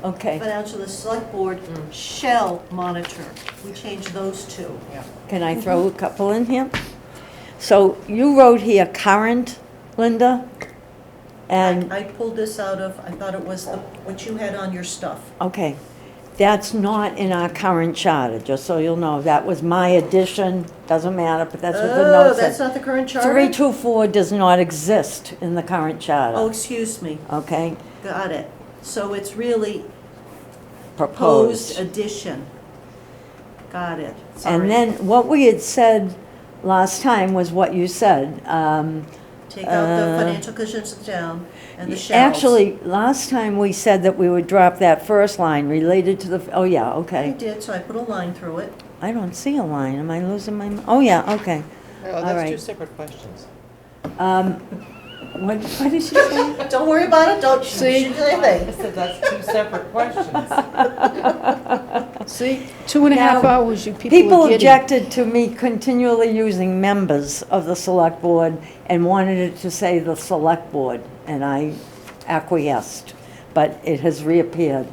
Okay. Financial, the select board shall monitor. We changed those two. Yeah. Can I throw a couple in here? So you wrote here current, Linda? And, I pulled this out of, I thought it was what you had on your stuff. okay, that's not in our current charter, just so you'll know. That was my addition, doesn't matter, but that's what the Oh, note that's said. not the current charter? 324 does not exist in the current Oh, charter, excuse me. okay? Got it. So it's really Proposed. proposed addition. Got it. Sorry. And then what we had said last time was what you said. Take out the financial conditions down and the shalls. Actually, last time we said that we would drop that first line related to the, oh yeah, I okay. did, so I put a line through it. I don't see a line, am I losing my, oh yeah, okay. Oh, All that's right. two separate questions. What did you say? Don't worry about it, don't See? shoot anything. I said that's two separate questions. See, 2.5 Now, hours you people People are getting. objected to me continually using members of the select board and wanted it to say the select board, and I acquiesced, but it has reappeared.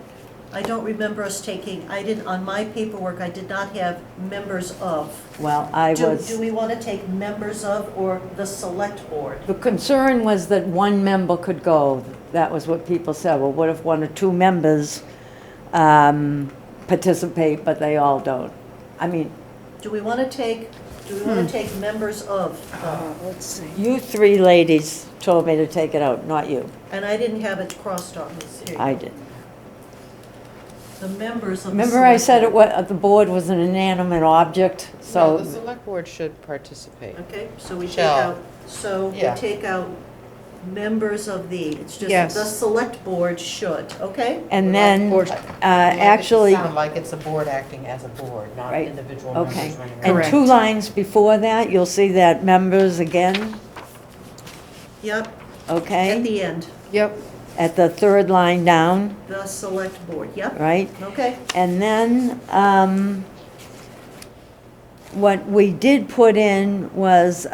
I don't remember us taking, on my paperwork, I did not have members of. Well, I Do was, we want to take members of or the select board? the concern was that one member could go. That was what people said. Well, what if one or two members participate, but they all don't? I mean, Do we want to take members of? Let's see. you three ladies told me to take it out, not you. And I didn't have it crossed off. Here. I did. The members of the Remember I select said it board. the board was an inanimate object, No, so, the select board should participate. Okay, so we take Shall. out, so we Yeah. take out members of the, it's just Yes. the select board should, okay? and then, Or- actually, Sound like it's a board acting as a board, not Right. individual members okay. running around. And Correct. 2 lines before that, you'll see that members again, Yep, at okay? the end, Yep, At the 3rd line down, the select board, yep, right? okay. And then, what we did put in was,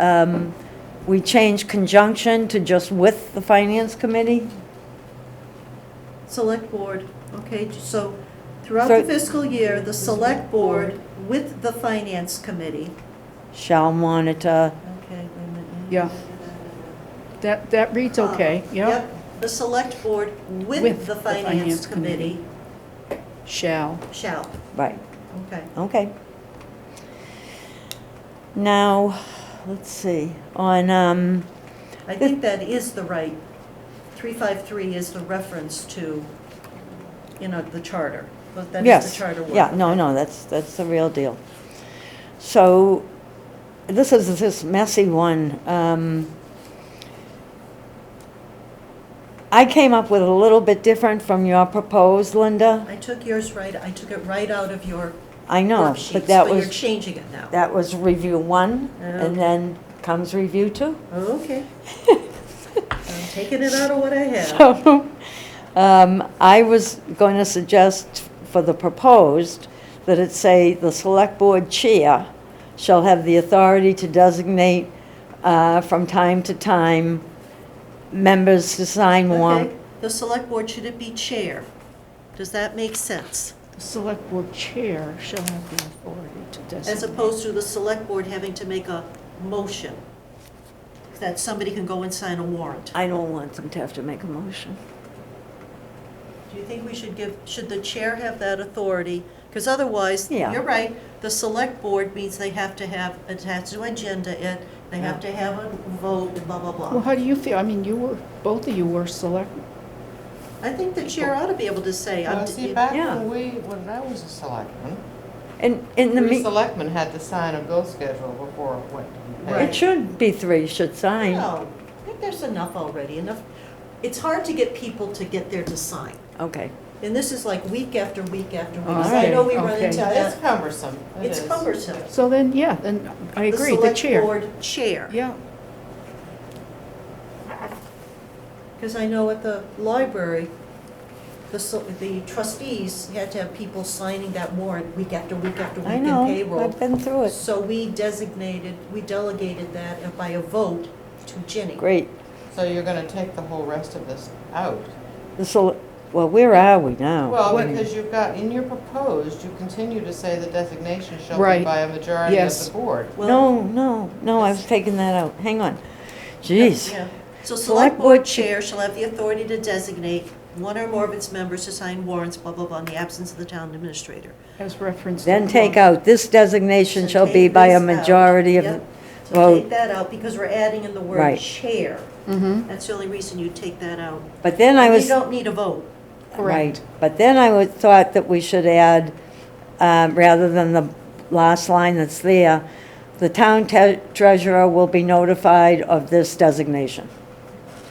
we changed conjunction to just with the finance committee. Select board, okay, so throughout the So- fiscal year, the select board with the finance committee shall monitor. Okay, wait a minute. Yeah. That reads okay, yeah. Yep, the select board with the finance committee Shall. shall, Right, okay. okay. Now, let's see, on, I think that is the right, 353 is the reference to, the charter. But that is yes, the charter word. yeah, no, that's the real deal. So, this is this messy one. I came up with a little bit different from your proposed, Linda. I took yours right, I took it right out of your I know, worksheets, but that but you're was, changing it now. that was review 1, and Okay. then comes review 2. Okay. I'm taking it out of what I have. So, I was going to suggest for the proposed that it say, "The select board chair shall have the authority to designate from time to time members to sign Okay, warrant." the select board, should it be chair? Does that make sense? The select board chair shall have the authority to designate. As opposed to the select board having to make a motion that somebody can go and sign a warrant. I don't want them to have to make a motion. Do you think we should the chair have that authority? Because otherwise, Yeah. you're right, the select board means they have to have attached to agenda it, they have to have a vote, and blah, blah, Well, blah. how do you feel? I mean, both of you were select, I think the chair ought to be able to say, Well, see, back Yeah. when I was a selectman, And in the, 3 me- selectmen had to sign a bill schedule before it went to be paid. it should be 3 should sign. no, I think there's enough already, enough. It's hard to get people to get there to sign. Okay, And this is like week after week after week. Oh, So I know we okay, run okay. into Yeah, it's that. cumbersome. It It's is. cumbersome. so then, yeah, then I agree, the chair. select board chair. Yeah, Because I know at the library, the trustees had to have people signing that warrant week after week after week I in know, payroll. I've been through it. So we delegated that by a vote to Ginny. Great. So you're gonna take the whole rest of this out? Well, where are we now? Well, What- because you've got, in your proposed, you continue to say the designation shall be Right. by a majority of Yes. the board. Well, No, I was taking that out. Hang on. Jeez. Yeah. So Select select board board chair shall have the authority to designate one or more of its members to sign warrants, blah, blah, blah, in the absence of the town administrator. as referenced. Then in take the- out, this designation So shall be take by a this out. majority of, Yep. So vote. take that out because we're adding in the word Right. chair. Mhm, That's the only reason you take that out. but then I And was. you don't need a vote. Right, but then I thought that we should add, rather than the last line that's there, the town treasurer will be notified of this designation.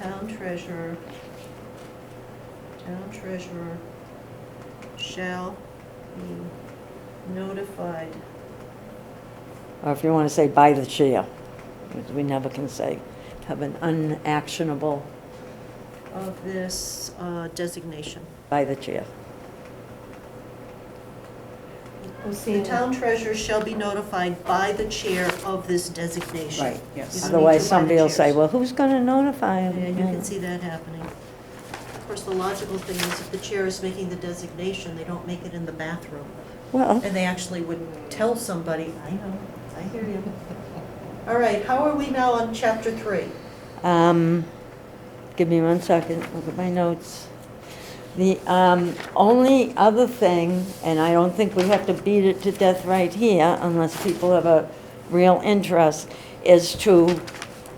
Town treasurer shall be notified. Or if you want to say by the chair, which we never can say, have an unactionable Of this designation. by the chair. The town treasurer shall be notified by the chair of this designation. Right, yes. You don't need Otherwise, to by the somebody will say, chairs. well, who's going to notify Yeah, him? you can see that happening. Of course, the logical thing is if the chair is making the designation, they don't make it in the bathroom. Well, And they actually would tell somebody, I know, I hear you. All right, how are we now on chapter 3? give me 1 second, look at my notes. The only other thing, and I don't think we have to beat it to death right here unless people have a real interest, is to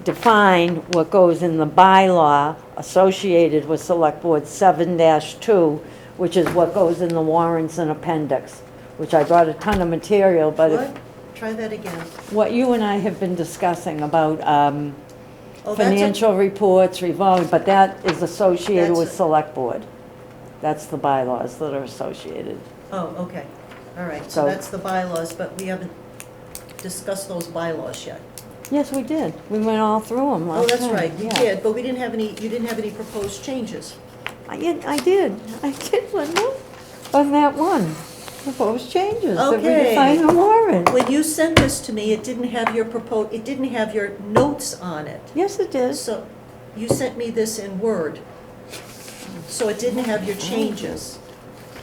define what goes in the bylaw associated with Select Board 7-2, which is what goes in the warrants and appendix, which I brought a ton of material, but if, What? Try that again. what you and I have been discussing about Oh, that's a- financial reports, revolving, but that is associated That's with a- Select Board. That's the bylaws that are associated. Oh, okay. All right, so So- that's the bylaws, but we haven't discussed those bylaws yet. Yes, we did. We went all through them last Oh, that's time. right, you Yeah. did, but you didn't have any proposed changes. I did, Linda, on that one. Proposed changes, that we Okay. define the warrant. When you sent this to me, it didn't have your notes on it. Yes, it is. So, you sent me this in Word, so it didn't have your changes.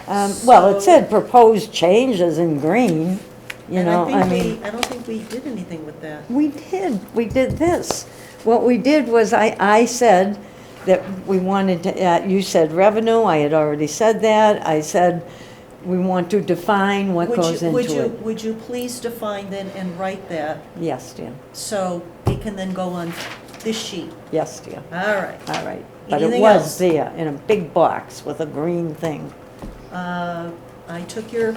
Well, it So- said proposed changes in green. You And know, I think mean. I don't think we did anything with that. We did this. What we did was I said that we wanted to, you said revenue, I had already said that. I said we want to define what goes into it. Would you please define then and write that, Yes, dear, so it can then go on this sheet? yes, dear, All right. all right. But it Anything was else? there in a big box with a green thing. I took your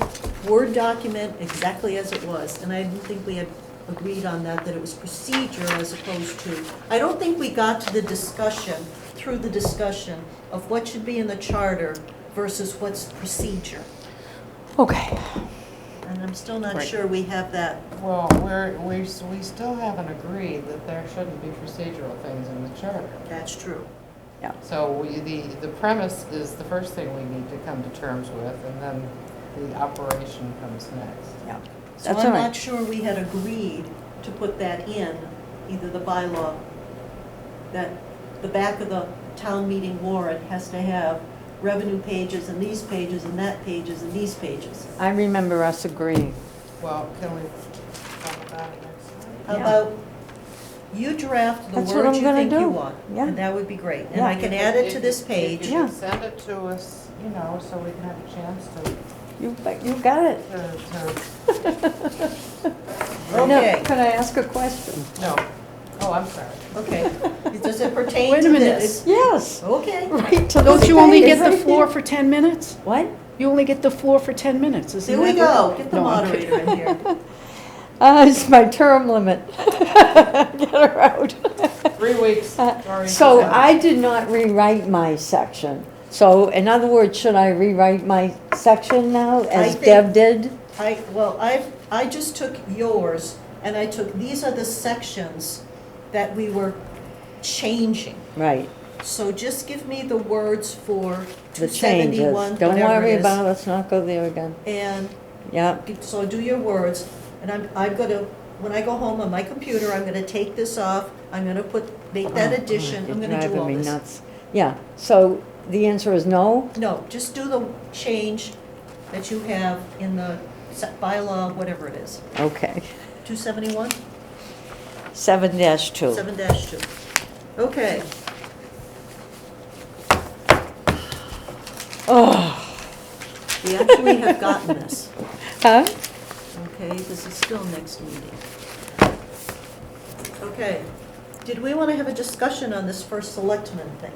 Word document exactly as it was, and I didn't think we had agreed on that it was procedure as opposed to, I don't think we got to the discussion, through the discussion, of what should be in the charter versus what's procedure. Okay. And I'm still not Right. sure we have that. Well, we still haven't agreed that there shouldn't be procedural things in the charter. That's true. So the premise is the first thing we need to come to terms with, and then the operation comes next. Yeah. So That's I'm all right. not sure we had agreed to put that in, either the bylaw, that the back of the town meeting warrant has to have revenue pages and these pages and that pages and these pages. I remember us agreeing. Well, can we talk about it next time? How Yeah. about you draft the That's what words I'm you gonna think you do. want? Yeah. And that would be great. And Yeah. I can add it to this If page. you Yeah. could send it to us, so we can have a chance You got it. Okay. No, could I ask a question? no. Oh, I'm sorry. Okay. Does it pertain Wait a to minute, this? Yes, Okay. right to Don't this you only page, get the right floor there. for 10 minutes? What? You only get the floor for 10 minutes, isn't There we that go. what- Get the No, I'm kidding. moderator in here. It's my term limit. Get her out. 3 weeks. Sorry. So I did not rewrite my section. So in other words, should I rewrite my section now as think- Deb did? I just took yours, and I took, these are the sections that we were changing. Right, So just give me the words for the changes. 271, Don't whatever worry it is. about it, let's not go there again. And Yeah, so do your words, and I'm gonna, when I go home on my computer, I'm gonna take this off, I'm gonna make that Oh, addition, you're I'm gonna do driving all me this. nuts. Yeah, so the answer is no? No, just do the change that you have in the bylaw, whatever it is. Okay. 271? 7-2. 7-2. Okay. Oh, We actually have gotten this. huh? Okay, this is still next meeting. Okay, did we want to have a discussion on this first selectman thing?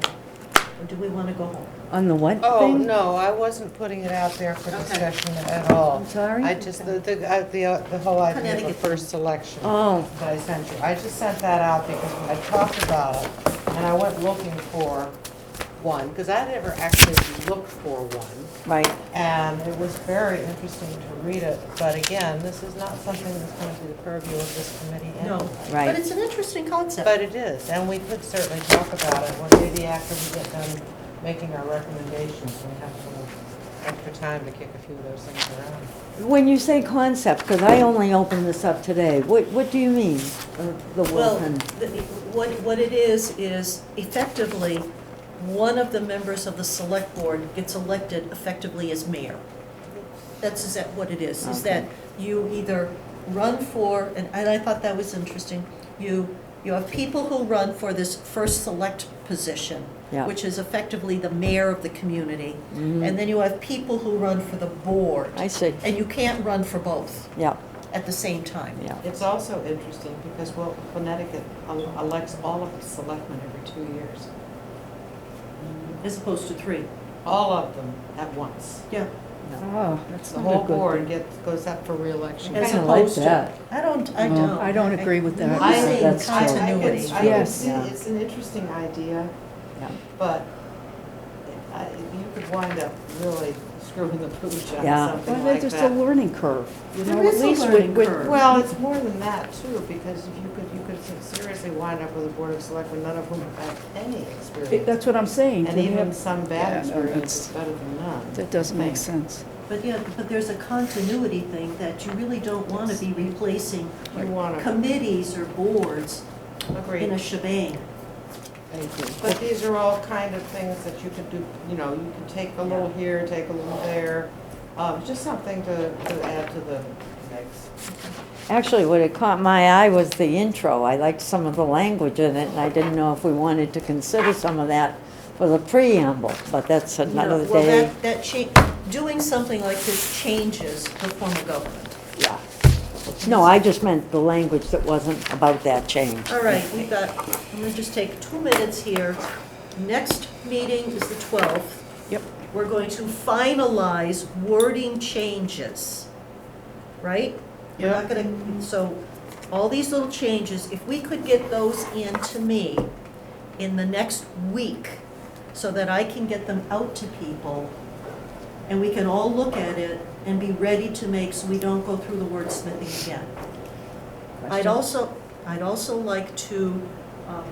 Or do we want to go home? On the what Oh, thing? no, I wasn't putting it out there for Okay. discussion at all. I'm sorry? I just, the whole idea of a Connecticut. first selection Oh, that I sent you. I just sent that out because I talked about it, and I went looking for one, because I never actually looked for one. right. And it was very interesting to read it, but again, this is not something that's going to be the purview of this committee No. anyway. Right. But it's an interesting concept. But it is, and we could certainly talk about it when maybe after we get done making our recommendations, we have a little extra time to kick a few of those things around. When you say concept, because I only opened this up today, what do you mean, the Well, Wilton? what it is effectively, one of the members of the select board gets elected effectively as mayor. That's what it is that you either run for, and I thought that was interesting, you have people who run for this first select position, Yeah. which is effectively the mayor of the community, Mhm. and then you have people who run for the board. I see, And you can't run for both yeah, at the same time. yeah. It's also interesting because, well, Connecticut elects all of its selectmen every 2 years. As opposed to 3. All of them at once. Yeah. Oh, that's The not a whole good board thing. goes up for reelection. As Kinda like opposed to. that. I don't. No, I don't agree with that. I'm saying That's true. continuity. I Yes. see, Yeah. it's an interesting idea, Yeah. but you could wind up really screwing the pooch on Yeah. something Well, like there's just that. a learning curve, you know, There at is a least learning with- curve. Well, it's more than that too, because if you could seriously wind up with a board of selectmen, none of whom have had any experience. That's what I'm saying. And to even have- some Yeah, bad no, experience that's- is better than none. That doesn't make sense. But yeah, but there's a continuity thing that you really don't want to be replacing You want to, committees or boards in a agree. shebang. But these are all kind of things that you could do, you could take a little here, take a little there. Just something to add to the Actually, what it caught my eye was the intro. I liked some of the language in it, and I didn't know if we wanted to consider some of that for the preamble, but that's another Well, day. doing something like this changes the form of government. Yeah. No, I just meant the language that wasn't about that change. All right, I'm gonna just take 2 minutes here. Next meeting is the 12th. Yep. We're going to finalize wording changes, right? We're not gonna, so all these little changes, if we could get those in to me in the next week so that I can get them out to people and we can all look at it and be ready to make, so we don't go through the wordsmithing again. I'd also like to,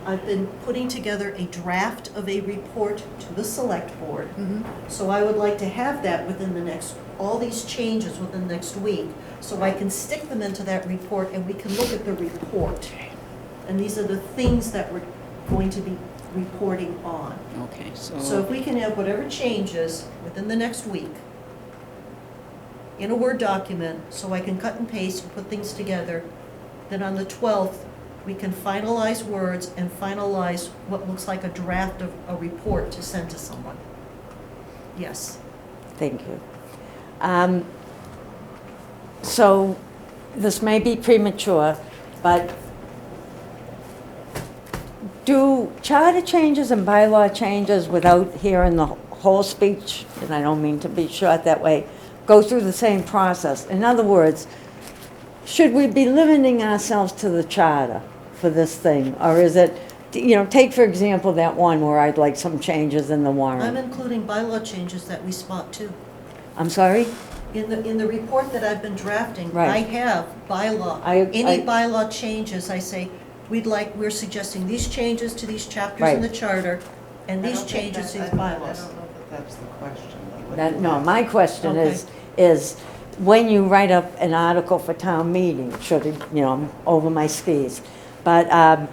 I've been putting together a draft of a report to the select board. So I would like to have that within the next, all these changes within the next week, so I can stick them into that report and we can look at the report. And these are the things that we're going to be reporting on. Okay, So if we can have whatever changes within the next week in a Word document, so I can cut and paste and put things together, then on the 12th, we can finalize words and finalize what looks like a draft of a report to send to someone. Yes. Thank you. So this may be premature, but do charter changes and bylaw changes, without hearing the whole speech, and I don't mean to be short that way, go through the same process? In other words, should we be limiting ourselves to the charter for this thing? Or is it, take for example that one where I'd like some changes in the I'm warrant. including bylaw changes that we spot too. I'm sorry? In the report that I've been drafting, Right. I have bylaw. Any bylaw changes, I say, we're suggesting these changes to these chapters in the Right. charter, and these changes to these bylaws. I don't know that that's the question. No, my question Okay. is when you write up an article for town meeting, should it, I'm over my skis. But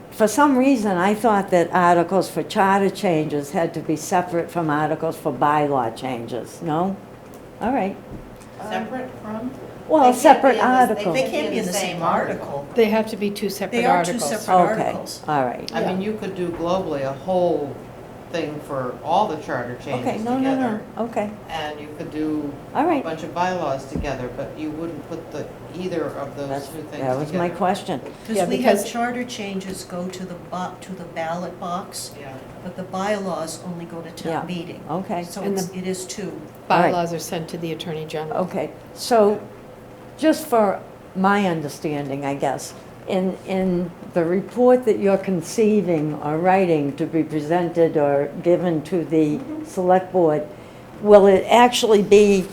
for some reason, I thought that articles for charter changes had to be separate from articles for bylaw changes. No? All right. Separate from? Well, a separate article. They can't be in the same article. They have to be two separate They are two articles. separate Okay, articles. all right. I mean, you could do globally a whole thing for all the charter Okay, changes no, together. okay, And you could do all a right. bunch of bylaws together, but you wouldn't put either of those That's, two things together. that was my question. Yeah, Because we have because- charter changes go to the ballot box, Yeah. but the bylaws only go to Yeah. town meeting. Okay, So And it is two. All right. Bylaws are sent to the Attorney General. okay. So just for my understanding, I guess, in the report that you're conceiving or writing to be presented or given to the select board, will it actually be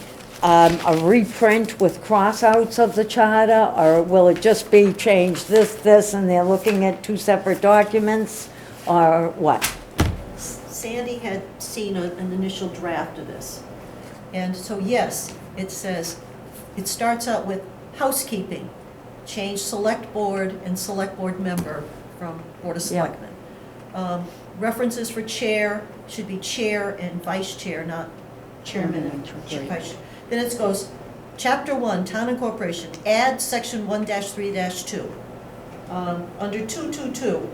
a reprint with crossouts of the charter, or will it just be change this, and they're looking at two separate documents, or what? Sandy had seen an initial draft of this. And so, yes, it says, it starts out with housekeeping, change select board and select board member from Board of Yeah. Selectmen. References for chair should be chair and vice chair, not chairman and vice. Then it goes, chapter 1, town and corporation, add section 1-3-2. Under 222,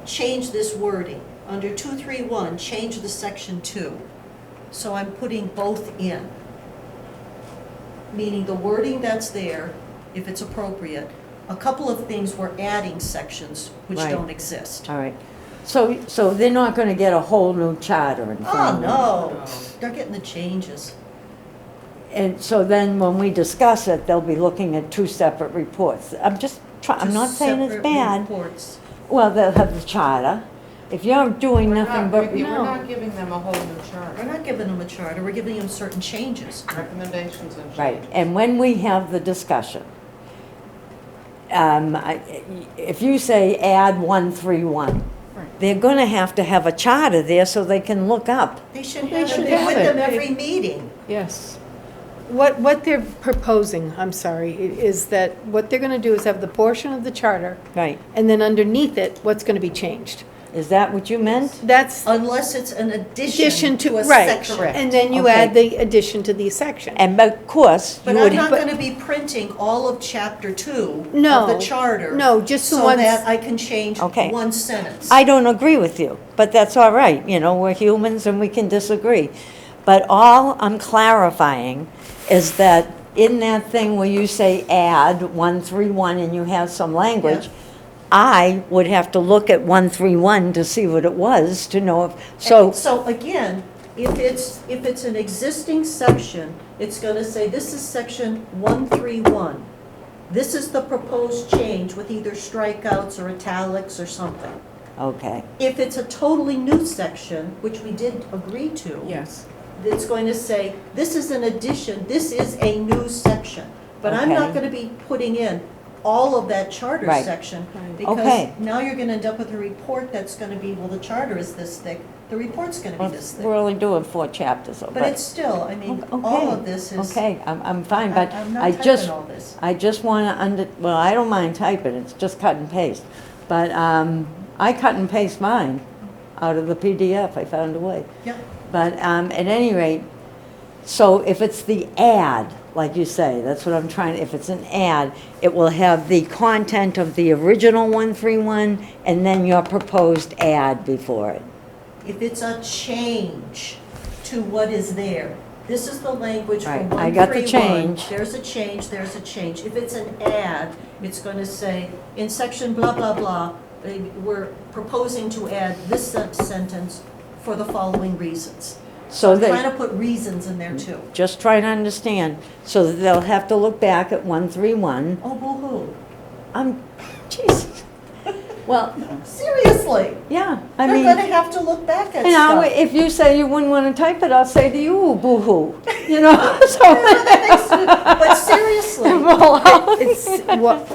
change this wording. Under 231, change the section 2. So I'm putting both in. Meaning the wording that's there, if it's appropriate. A couple of things we're adding sections which Right. don't exist. All right. So they're not going to get a whole new charter in front Oh, of them? no, they're getting the changes. And so then when we discuss it, they'll be looking at two separate reports. I'm not saying it's Separate bad. reports. Well, they'll have the charter. If you're doing nothing but, We're not giving them a whole new charter. We're not giving them a charter, we're giving them certain changes. Recommendations and changes. right, and when we have the discussion, if you say add 131, they're going to have a charter there so they can look up. They should They have should it have with it. them every meeting. Yes. What they're proposing, I'm sorry, is that what they're going to do is have the portion of the charter, Right, and then underneath it, what's going to be changed. Is that what you meant? That's Unless it's an addition addition to, to a right. section. And then you Okay. add the addition to the section. And of course, But you I'm would, not gonna be printing all of chapter 2 No, of the charter. no, just the So ones- that I can change Okay. one sentence. I don't agree with you, but that's all right, you know, we're humans and we can disagree. But all I'm clarifying is that in that thing where you say add 131 and you have some language, I would have to look at 131 to see what it was, to know if, so, So again, if it's an existing section, it's gonna say, this is section 131. This is the proposed change with either strikeouts or italics or something. okay, If it's a totally new section, which we did agree to. Yes. It's going to say, this is an addition, this is a new section. But I'm not Okay. gonna be putting in all of that charter Right. section. Right. Okay. Because now you're gonna end up with a report that's gonna be, well, the charter is this thick, the report's gonna be this thick. we're only doing 4 chapters, But it's still, I mean, all of this is. Okay, I'm fine, but I'm I not just, typing all this. I just want to well, I don't mind typing, it's just cut and paste. But I cut and paste mine out of the PDF, I found a way. Yep. But at any rate, so if it's the ad, like you say, that's what I'm trying, if it's an ad, it will have the content of the original 131 and then your proposed ad before it. If it's a change to what is there, this is the language from Right, I got the 131. change. There's a change, there's a change. If it's an add, it's going to say, in section blah, blah, blah, we're proposing to add this sentence for the following reasons. So I'm trying that, to put reasons in there too. just trying to understand, so that they'll have to look back at 131. Oh, boo-hoo. Jesus. Well, Seriously. yeah, I They're mean, going to have to look back at you know, stuff. if you say you wouldn't want to type it, I'll say to you, boo-hoo, you know, so. But seriously. It's, what,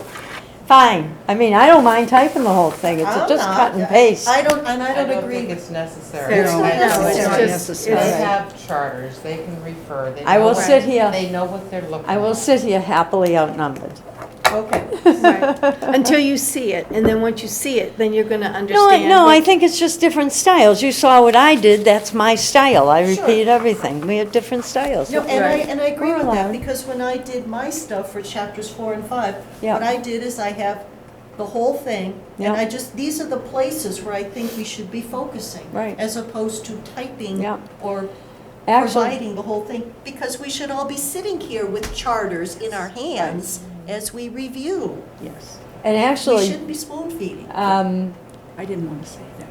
Fine, I mean, I don't mind typing the whole thing, it's I'm just not. cut and paste. I don't think agree. it's necessary. It's not I- necessary. it's not just, necessary. They it's, have charters, they can refer, they I know will what- sit here, They know what they're looking at. I will sit here happily outnumbered. Okay. right. Until you see it, and then once you see it, then you're gonna No, understand. no, I what- think it's just different styles, you saw what I did, that's my style, I Sure. repeat everything, we have different styles. No, and I agree We're with that, allowed. because when I did my stuff for chapters 4 and 5, Yeah. what I did is I have the whole thing, Yeah. and I just, these are the places where I think we should be focusing. Right. As opposed to typing Yeah. or Actually, providing the whole thing, because we should all be sitting here with charters in our hands as we review. Yes. and We actually, shouldn't be spoon feeding. I didn't want to say that.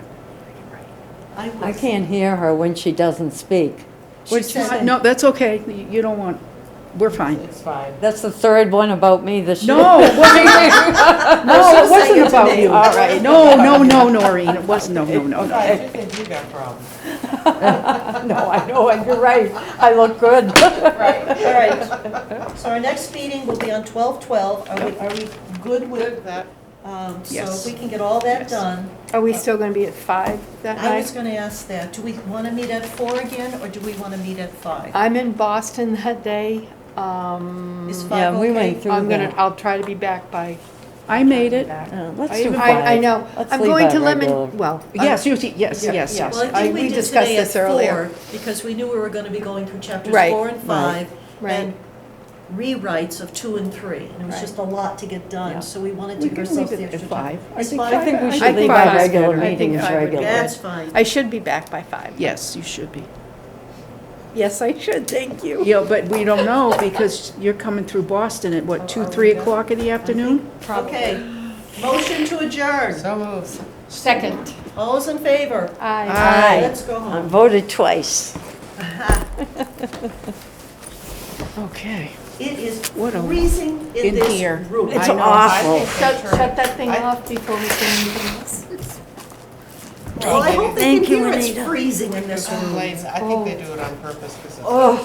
You're right. I can't hear her when she doesn't speak. She said, No, that's okay. You don't want, we're fine. It's fine. That's the third one about me this year. No, it wasn't, no, it wasn't about you. All right. No, Noreen, it wasn't, no. I do think you got problems. No, I know, and you're right, I look good. Right. all right. So our next meeting will be on 12/12. Are we good with, That, so Yes. if we can get all that Yes. done? Are we still gonna be at 5 that I was night? gonna ask that. Do we want to meet at 4 again, or do we want to meet at 5? I'm in Boston that day, Is 5 Yeah, we okay? went through I'm gonna, that. I'll try to be back by. I made it. Let's do I 5. know, Let's I'm leave going our to regular. lemon, well. Yes, yes. Well, I I- think we we did discussed today at this earlier. 4, because we knew we were going to be going through chapters Right. 4 and 5, Right. and rewrites of 2 and 3. And it was Right. just a lot to get Yeah. done, so we wanted to We give can ourselves leave the it extra at time. 5. Is I think we I should think leave five our is regular better. I think meetings five would be regular. That's fine. I should be back by 5. Yes, you should be. Yes, I should, thank you. Yeah, but we don't know because you're coming through Boston at what, 2, 3 o'clock in the afternoon? Okay, motion to adjourn. so moves. Second. All those in favor? Aye. Aye. Let's go I home. voted twice. Okay. It is What a- freezing in in this here. room. It's I know. awful. Shut that thing I- off before we say anything else. Well, I hope they Thank can you, hear it's Anita. freezing in this room. I think they do it on purpose because it's. Oh,